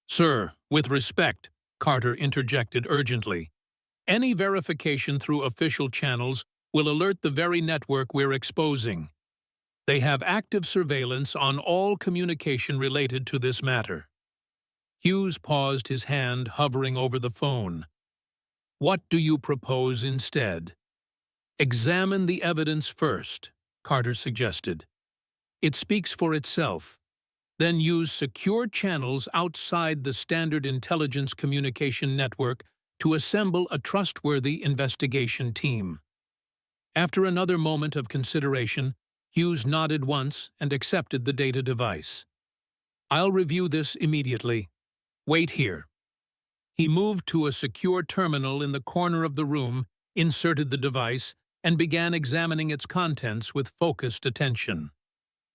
"Sir, with respect," Carter interjected urgently. "Any verification through official channels will alert the very network we're exposing. They have active surveillance on all communication related to this matter." Hughes paused, his hand hovering over the phone. What do you propose instead? Examine the evidence first, Carter suggested. It speaks for itself. Then use secure channels outside the standard intelligence communication network to assemble a trustworthy investigation team. After another moment of consideration, Hughes nodded once and accepted the data device. I'll review this immediately. Wait here. He moved to a secure terminal in the corner of the room, inserted the device, and began examining its contents with focused attention.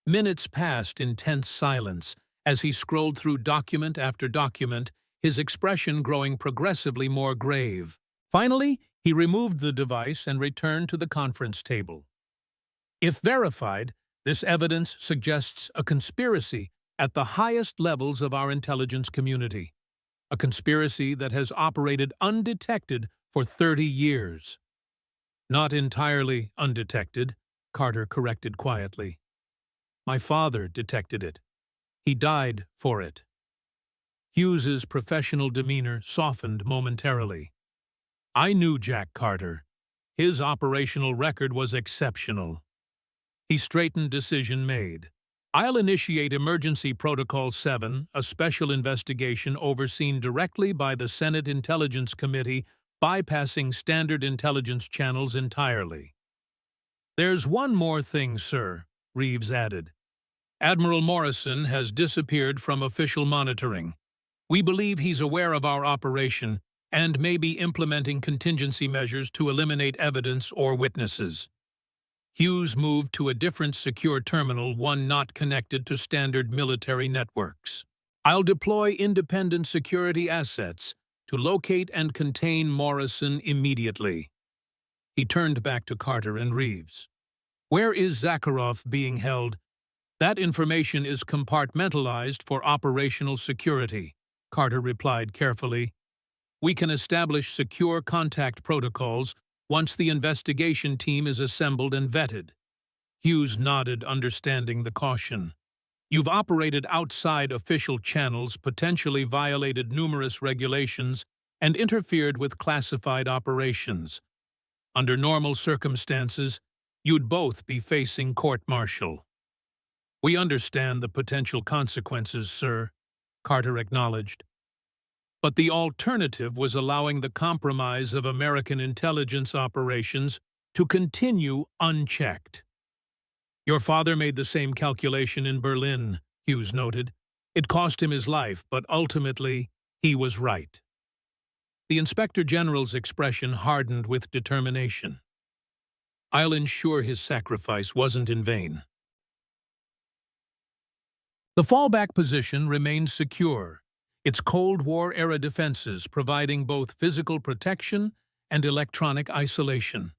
Minutes passed in tense silence as he scrolled through document after document, his expression growing progressively more grave. Finally, he removed the device and returned to the conference table. If verified, this evidence suggests a conspiracy at the highest levels of our intelligence community, a conspiracy that has operated undetected for 30 years. Not entirely undetected, Carter corrected quietly. My father detected it. He died for it. Hughes's professional demeanor softened momentarily. I knew Jack Carter. His operational record was exceptional. He straightened decision made. I'll initiate Emergency Protocol 7, a special investigation overseen directly by the Senate Intelligence Committee, bypassing standard intelligence channels entirely. There's one more thing, sir, Reeves added. Admiral Morrison has disappeared from official monitoring. We believe he's aware of our operation and may be implementing contingency measures to eliminate evidence or witnesses. Hughes moved to a different secure terminal, one not connected to standard military networks. I'll deploy independent security assets to locate and contain Morrison immediately. He turned back to Carter and Reeves. Where is Zakharov being held? That information is compartmentalized for operational security, Carter replied carefully. We can establish secure contact protocols once the investigation team is assembled and vetted. Hughes nodded, understanding the caution. You've operated outside official channels, potentially violated numerous regulations, and interfered with classified operations. Under normal circumstances, you'd both be facing court-martial. We understand the potential consequences, sir, Carter acknowledged. But the alternative was allowing the compromise of American intelligence operations to continue unchecked. Your father made the same calculation in Berlin, Hughes noted. It cost him his life, but ultimately, he was right. The Inspector General's expression hardened with determination. I'll ensure his sacrifice wasn't in vain. The fallback position remained secure, its Cold War-era defenses providing both physical protection and electronic isolation.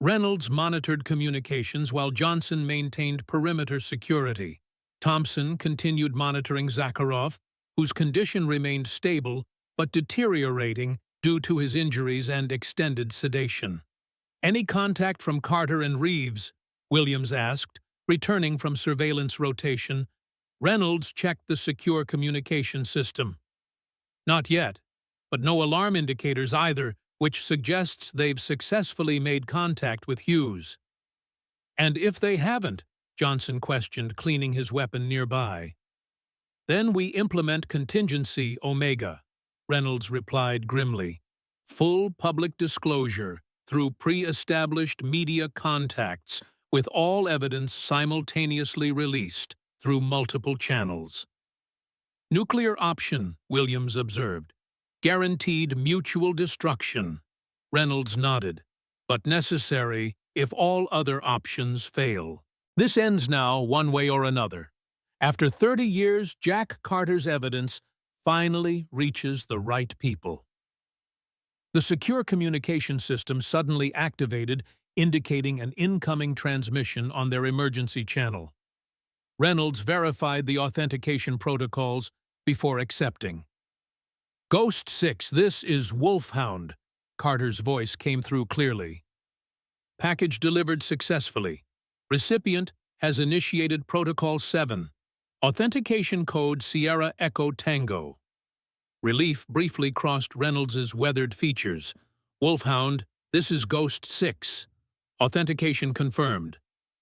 Reynolds monitored communications while Johnson maintained perimeter security. Thompson continued monitoring Zakharov, whose condition remained stable but deteriorating due to his injuries and extended sedation. Any contact from Carter and Reeves? Williams asked, returning from surveillance rotation. Reynolds checked the secure communication system. Not yet, but no alarm indicators either, which suggests they've successfully made contact with Hughes. And if they haven't? Johnson questioned, cleaning his weapon nearby. Then we implement contingency Omega, Reynolds replied grimly. Full public disclosure through pre-established media contacts, with all evidence simultaneously released through multiple channels. Nuclear option, Williams observed. Guaranteed mutual destruction. Reynolds nodded. But necessary if all other options fail. This ends now one way or another. After 30 years, Jack Carter's evidence finally reaches the right people. The secure communication system suddenly activated, indicating an incoming transmission on their emergency channel. Reynolds verified the authentication protocols before accepting. Ghost 6, this is Wolfhound. Carter's voice came through clearly. Package delivered successfully. Recipient has initiated Protocol 7. Authentication code Sierra Echo Tango. Relief briefly crossed Reynolds's weathered features. Wolfhound, this is Ghost 6. Authentication confirmed.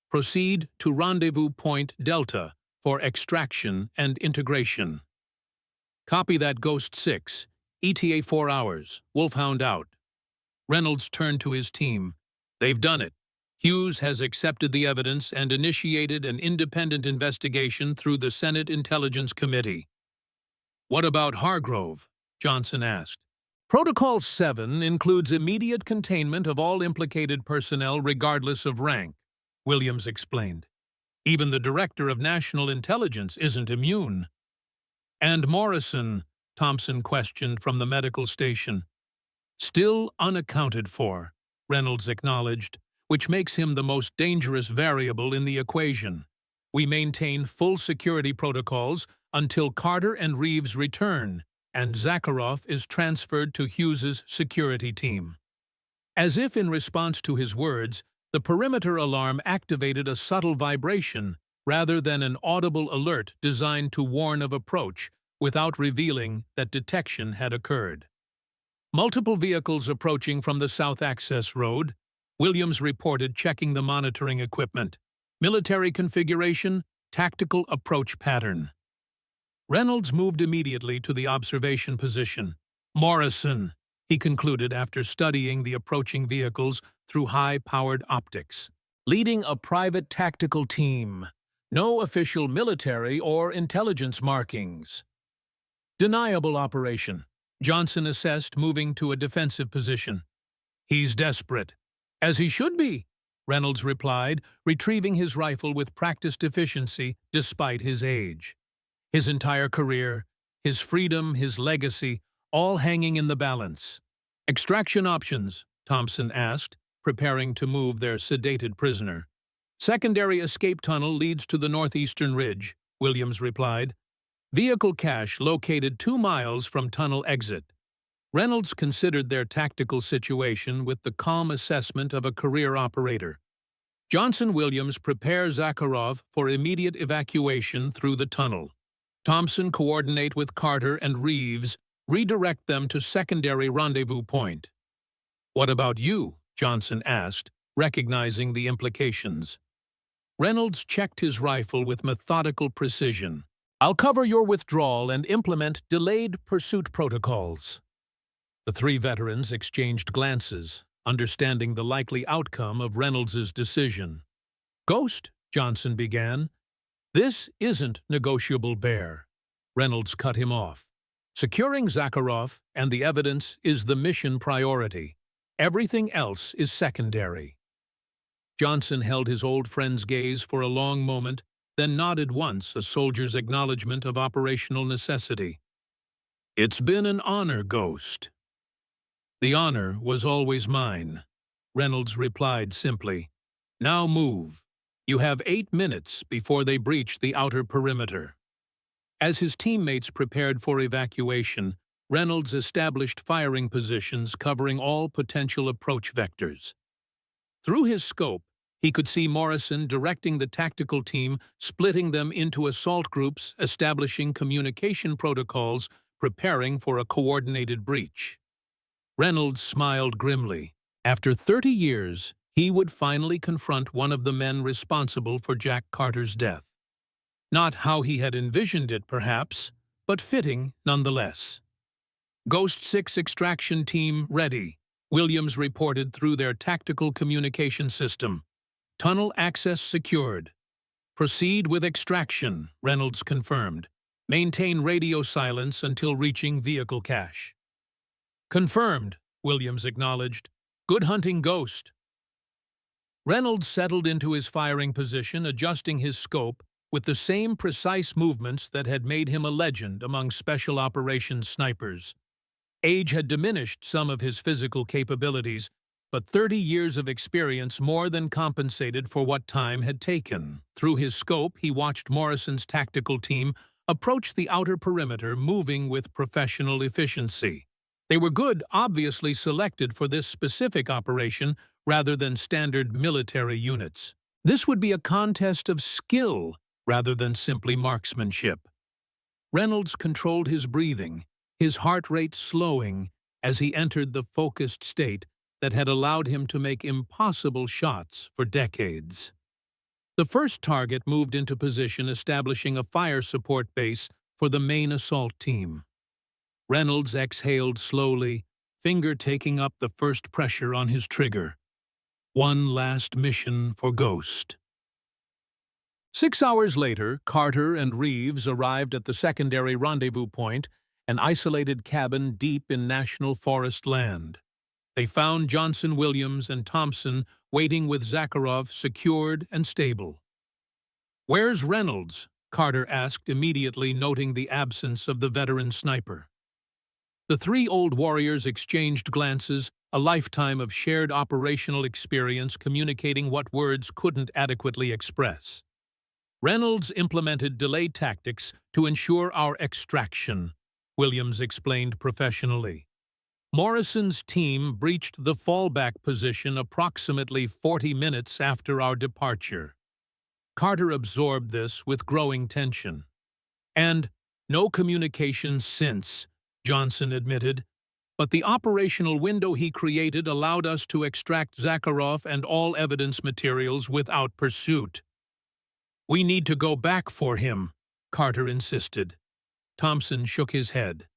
Proceed to Rendezvous Point Delta for extraction and integration. Copy that, Ghost 6. ETA 4 hours. Wolfhound out. Reynolds turned to his team. They've done it. Hughes has accepted the evidence and initiated an independent investigation through the Senate Intelligence Committee. What about Hargrove? Johnson asked. Protocol 7 includes immediate containment of all implicated personnel regardless of rank, Williams explained. Even the Director of National Intelligence isn't immune. And Morrison, Thompson questioned from the medical station. Still unaccounted for, Reynolds acknowledged, which makes him the most dangerous variable in the equation. We maintain full security protocols until Carter and Reeves return, and Zakharov is transferred to Hughes's security team. As if in response to his words, the perimeter alarm activated a subtle vibration rather than an audible alert designed to warn of approach without revealing that detection had occurred. Multiple vehicles approaching from the South Access Road, Williams reported, checking the monitoring equipment. Military configuration, tactical approach pattern. Reynolds moved immediately to the observation position. Morrison, he concluded after studying the approaching vehicles through high-powered optics. Leading a private tactical team. No official military or intelligence markings. Deniable operation, Johnson assessed, moving to a defensive position. He's desperate. As he should be, Reynolds replied, retrieving his rifle with practiced efficiency despite his age. His entire career, his freedom, his legacy, all hanging in the balance. Extraction options, Thompson asked, preparing to move their sedated prisoner. Secondary escape tunnel leads to the northeastern ridge, Williams replied. Vehicle cache located 2 miles from tunnel exit. Reynolds considered their tactical situation with the calm assessment of a career operator. Johnson Williams prepare Zakharov for immediate evacuation through the tunnel. Thompson coordinate with Carter and Reeves, redirect them to secondary rendezvous point. What about you? Johnson asked, recognizing the implications. Reynolds checked his rifle with methodical precision. I'll cover your withdrawal and implement delayed pursuit protocols. The 3 veterans exchanged glances, understanding the likely outcome of Reynolds's decision. Ghost, Johnson began. This isn't negotiable, Bear. Reynolds cut him off. Securing Zakharov and the evidence is the mission priority. Everything else is secondary. Johnson held his old friend's gaze for a long moment, then nodded once, a soldier's acknowledgement of operational necessity. It's been an honor, Ghost. The honor was always mine, Reynolds replied simply. Now move. You have 8 minutes before they breach the outer perimeter. As his teammates prepared for evacuation, Reynolds established firing positions covering all potential approach vectors. Through his scope, he could see Morrison directing the tactical team, splitting them into assault groups, establishing communication protocols, preparing for a coordinated breach. Reynolds smiled grimly. After 30 years, he would finally confront one of the men responsible for Jack Carter's death. Not how he had envisioned it, perhaps, but fitting nonetheless. Ghost 6 extraction team ready, Williams reported through their tactical communication system. Tunnel access secured. Proceed with extraction, Reynolds confirmed. Maintain radio silence until reaching vehicle cache. Confirmed, Williams acknowledged. Good hunting, Ghost. Reynolds settled into his firing position, adjusting his scope with the same precise movements that had made him a legend among special operations snipers. Age had diminished some of his physical capabilities, but 30 years of experience more than compensated for what time had taken. Through his scope, he watched Morrison's tactical team approach the outer perimeter, moving with professional efficiency. They were good, obviously selected for this specific operation rather than standard military units. This would be a contest of skill rather than simply marksmanship. Reynolds controlled his breathing, his heart rate slowing, as he entered the focused state that had allowed him to make impossible shots for decades. The first target moved into position, establishing a fire support base for the main assault team. Reynolds exhaled slowly, finger taking up the first pressure on his trigger. One last mission for Ghost. 6 hours later, Carter and Reeves arrived at the secondary rendezvous point, an isolated cabin deep in National Forest land. They found Johnson, Williams, and Thompson waiting with Zakharov secured and stable. "Where's Reynolds?" Carter asked, immediately noting the absence of the veteran sniper. The three old warriors exchanged glances, a lifetime of shared operational experience communicating what words couldn't adequately express. "Reynolds implemented delay tactics to ensure our extraction," Williams explained professionally. "Morrison's team breached the fallback position approximately 40 minutes after our departure." Carter absorbed this with growing tension. "And no communication since," Johnson admitted, "but the operational window he created allowed us to extract Zakharov and all evidence materials without pursuit." "We need to go back for him," Carter insisted. Thompson shook his head.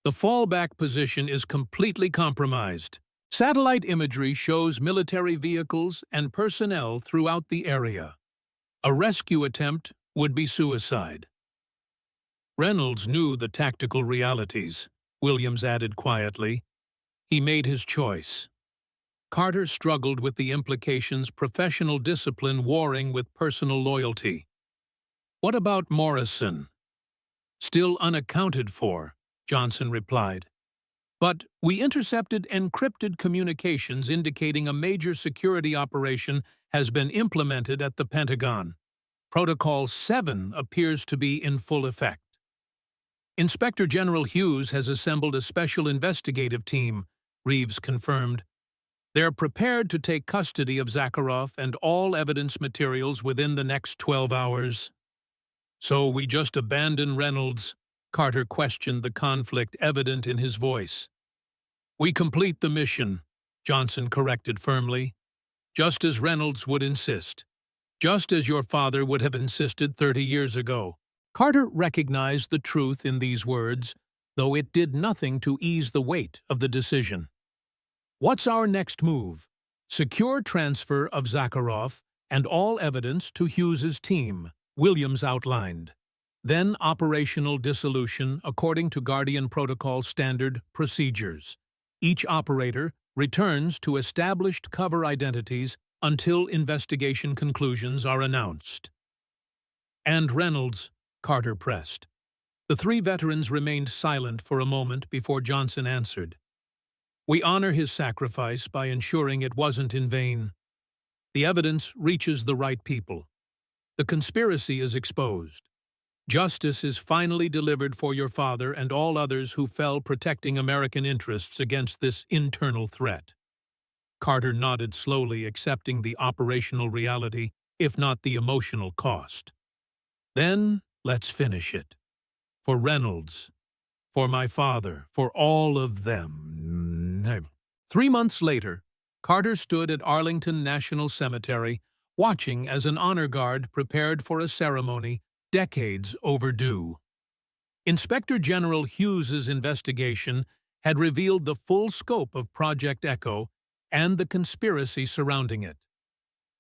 "The fallback position is completely compromised. Satellite imagery shows military vehicles and personnel throughout the area. A rescue attempt would be suicide." Reynolds knew the tactical realities, Williams added quietly. He made his choice. Carter struggled with the implications, professional discipline warring with personal loyalty. "What about Morrison?" "Still unaccounted for," Johnson replied. "But we intercepted encrypted communications indicating a major security operation has been implemented at the Pentagon. Protocol 7 appears to be in full effect. Inspector General Hughes has assembled a special investigative team," Reeves confirmed. "They're prepared to take custody of Zakharov and all evidence materials within the next 12 hours. "So we just abandon Reynolds?" Carter questioned, the conflict evident in his voice. "We complete the mission," Johnson corrected firmly. "Just as Reynolds would insist. Just as your father would have insisted 30 years ago." Carter recognized the truth in these words, though it did nothing to ease the weight of the decision. "What's our next move?" "Secure transfer of Zakharov and all evidence to Hughes's team," Williams outlined. "Then operational dissolution according to Guardian Protocol standard procedures. Each operator returns to established cover identities until investigation conclusions are announced." "And Reynolds?" Carter pressed. The three veterans remained silent for a moment before Johnson answered. "We honor his sacrifice by ensuring it wasn't in vain. The evidence reaches the right people. The conspiracy is exposed. Justice is finally delivered for your father and all others who fell protecting American interests against this internal threat." Carter nodded slowly, accepting the operational reality, if not the emotional cost. "Then let's finish it. For Reynolds, for my father, for all of them." 3 months later, Carter stood at Arlington National Cemetery, watching as an honor guard prepared for a ceremony decades overdue. Inspector General Hughes's investigation had revealed the full scope of Project Echo and the conspiracy surrounding it.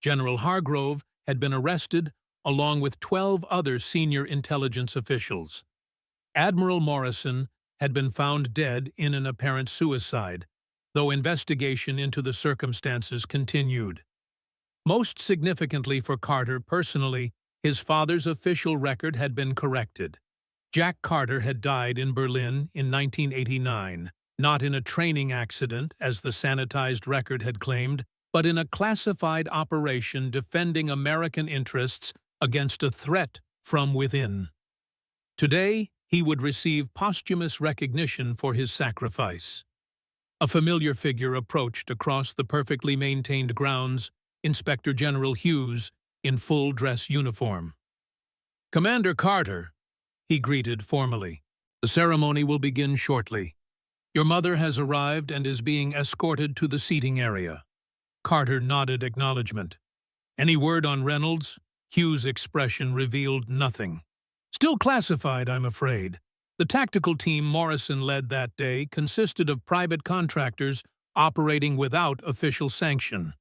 General Hargrove had been arrested along with 12 other senior intelligence officials. Admiral Morrison had been found dead in an apparent suicide, though investigation into the circumstances continued. Most significantly for Carter personally, his father's official record had been corrected. Jack Carter had died in Berlin in 1989, not in a training accident, as the sanitized record had claimed, but in a classified operation defending American interests against a threat from within. Today, he would receive posthumous recognition for his sacrifice. A familiar figure approached across the perfectly maintained grounds, Inspector General Hughes, in full dress uniform. "Commander Carter," he greeted formally. "The ceremony will begin shortly. Your mother has arrived and is being escorted to the seating area. Carter nodded acknowledgement. Any word on Reynolds? Hugh's expression revealed nothing. Still classified, I'm afraid. The tactical team Morrison led that day consisted of private contractors operating without official sanction.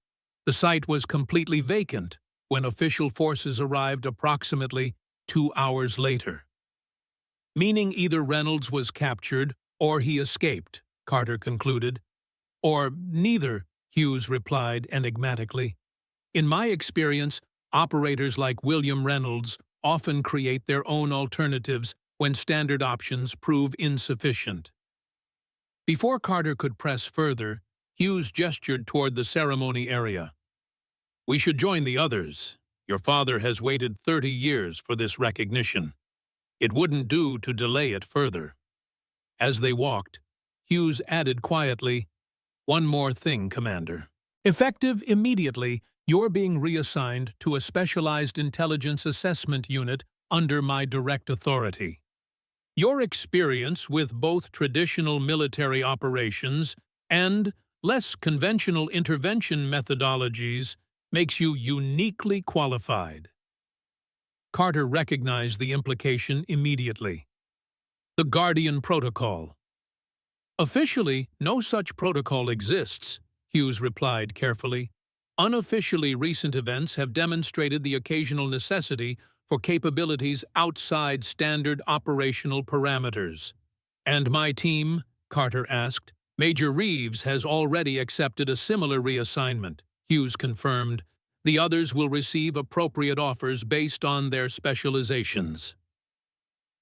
The site was completely vacant when official forces arrived approximately 2 hours later. Meaning either Reynolds was captured or he escaped, Carter concluded. Or neither, Hughes replied enigmatically. In my experience, operators like William Reynolds often create their own alternatives when standard options prove insufficient. Before Carter could press further, Hughes gestured toward the ceremony area. We should join the others. Your father has waited 30 years for this recognition. It wouldn't do to delay it further. As they walked, Hughes added quietly, "One more thing, Commander. Effective immediately, you're being reassigned to a specialized intelligence assessment unit under my direct authority. Your experience with both traditional military operations and less conventional intervention methodologies makes you uniquely qualified." Carter recognized the implication immediately. The Guardian Protocol. Officially, no such protocol exists, Hughes replied carefully. Unofficially, recent events have demonstrated the occasional necessity for capabilities outside standard operational parameters. And my team, Carter asked. Major Reeves has already accepted a similar reassignment, Hughes confirmed. The others will receive appropriate offers based on their specializations.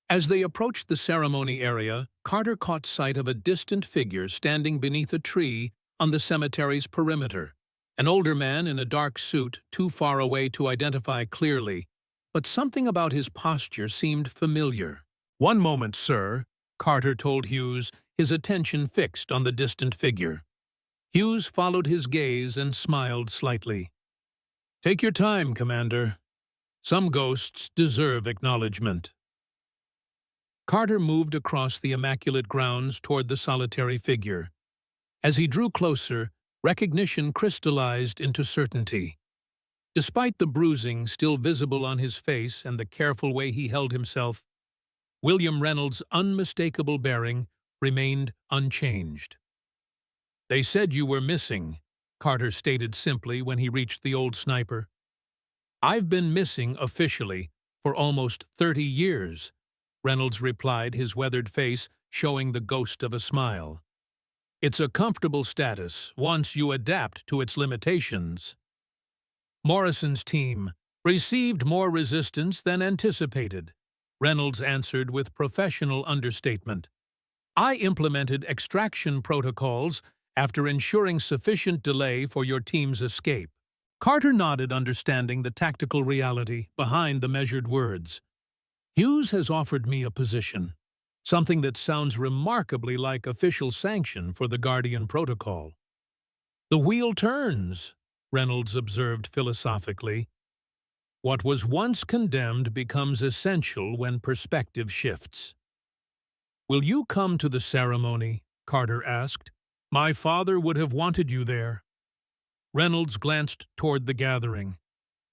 As they approached the ceremony area, Carter caught sight of a distant figure standing beneath a tree on the cemetery's perimeter. An older man in a dark suit, too far away to identify clearly, but something about his posture seemed familiar. "One moment, sir," Carter told Hughes, his attention fixed on the distant figure. Hughes followed his gaze and smiled slightly. "Take your time, Commander. Some ghosts deserve acknowledgement." Carter moved across the immaculate grounds toward the solitary figure. As he drew closer, recognition crystallized into certainty. Despite the bruising still visible on his face and the careful way he held himself, William Reynolds' unmistakable bearing remained unchanged. "They said you were missing," Carter stated simply when he reached the old sniper. "I've been missing officially for almost 30 years," Reynolds replied, his weathered face showing the ghost of a smile. "It's a comfortable status once you adapt to its limitations." Morrison's team received more resistance than anticipated, Reynolds answered with professional understatement. "I implemented extraction protocols after ensuring sufficient delay for your team's escape." Carter nodded, understanding the tactical reality behind the measured words. "Hughes has offered me a position, something that sounds remarkably like official sanction for the Guardian Protocol." "The wheel turns," Reynolds observed philosophically. "What was once condemned becomes essential when perspective shifts." "Will you come to the ceremony?" Carter asked. "My father would have wanted you there." Reynolds glanced toward the gathering.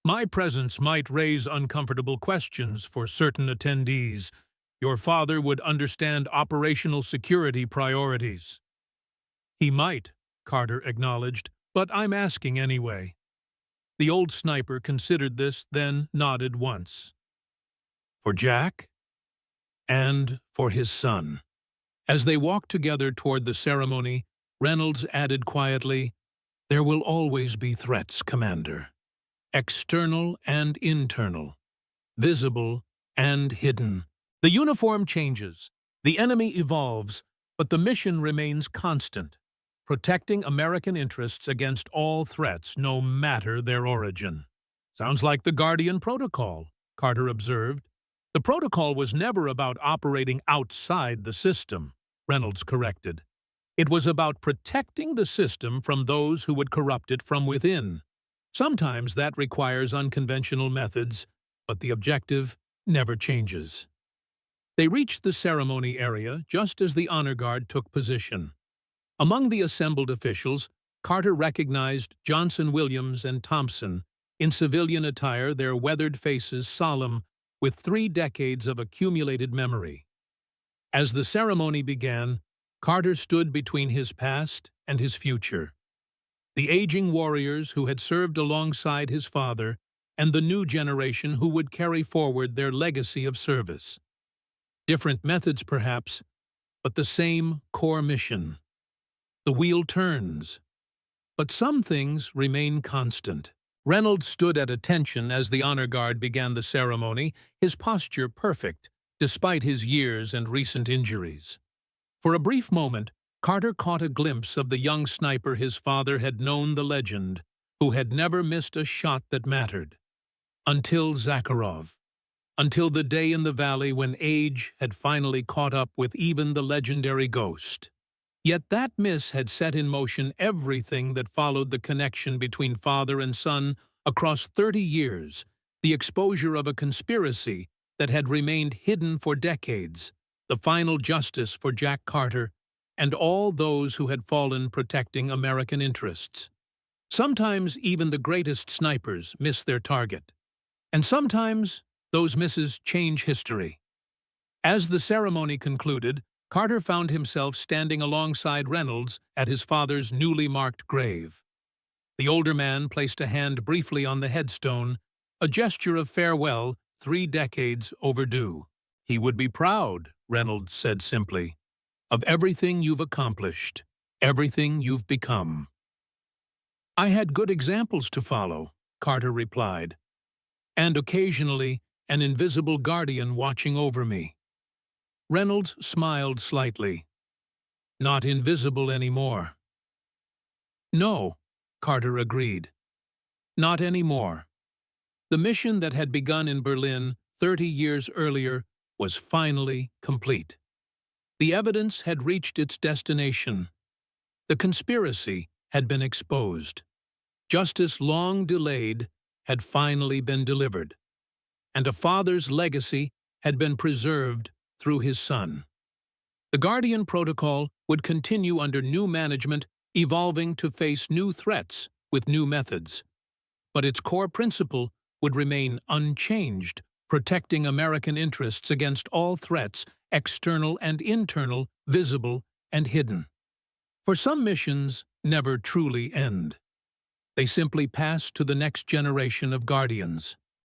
"My presence might raise uncomfortable questions for certain attendees. Your father would understand operational security priorities." "He might," Carter acknowledged, "but I'm asking anyway." The old sniper considered this, then nodded once. "For Jack? And for his son." As they walked together toward the ceremony, Reynolds added quietly, "There will always be threats, Commander. External and internal. Visible and hidden. The uniform changes, the enemy evolves, but the mission remains constant, protecting American interests against all threats, no matter their origin." "Sounds like the Guardian Protocol," Carter observed. "The protocol was never about operating outside the system," Reynolds corrected. "It was about protecting the system from those who would corrupt it from within. Sometimes that requires unconventional methods, but the objective never changes." They reached the ceremony area just as the honor guard took position. Among the assembled officials, Carter recognized Johnson, Williams, and Thompson, in civilian attire, their weathered faces solemn with 3 decades of accumulated memory. As the ceremony began, Carter stood between his past and his future. The aging warriors who had served alongside his father and the new generation who would carry forward their legacy of service. Different methods, perhaps, but the same core mission. The wheel turns, but some things remain constant. Reynolds stood at attention as the honor guard began the ceremony, his posture perfect, despite his years and recent injuries. For a brief moment, Carter caught a glimpse of the young sniper his father had known, the legend, who had never missed a shot that mattered. Until Zakharov. Until the day in the valley when age had finally caught up with even the legendary ghost. Yet that miss had set in motion everything that followed: the connection between father and son across 30 years, the exposure of a conspiracy that had remained hidden for decades, the final justice for Jack Carter, and all those who had fallen protecting American interests. Sometimes even the greatest snipers miss their target, and sometimes those misses change history. As the ceremony concluded, Carter found himself standing alongside Reynolds at his father's newly marked grave. The older man placed a hand briefly on the headstone, a gesture of farewell 3 decades overdue. "He would be proud," Reynolds said simply, "of everything you've accomplished, everything you've become." "I had good examples to follow," Carter replied, "and occasionally an invisible guardian watching over me." Reynolds smiled slightly. "Not invisible anymore." "No," Carter agreed. "Not anymore." The mission that had begun in Berlin 30 years earlier was finally complete. The evidence had reached its destination. The conspiracy had been exposed. Justice long delayed had finally been delivered. And a father's legacy had been preserved through his son. The Guardian Protocol would continue under new management, evolving to face new threats with new methods. But its core principle would remain unchanged, protecting American interests against all threats, external and internal, visible and hidden. For some missions never truly end. They simply pass to the next generation of guardians.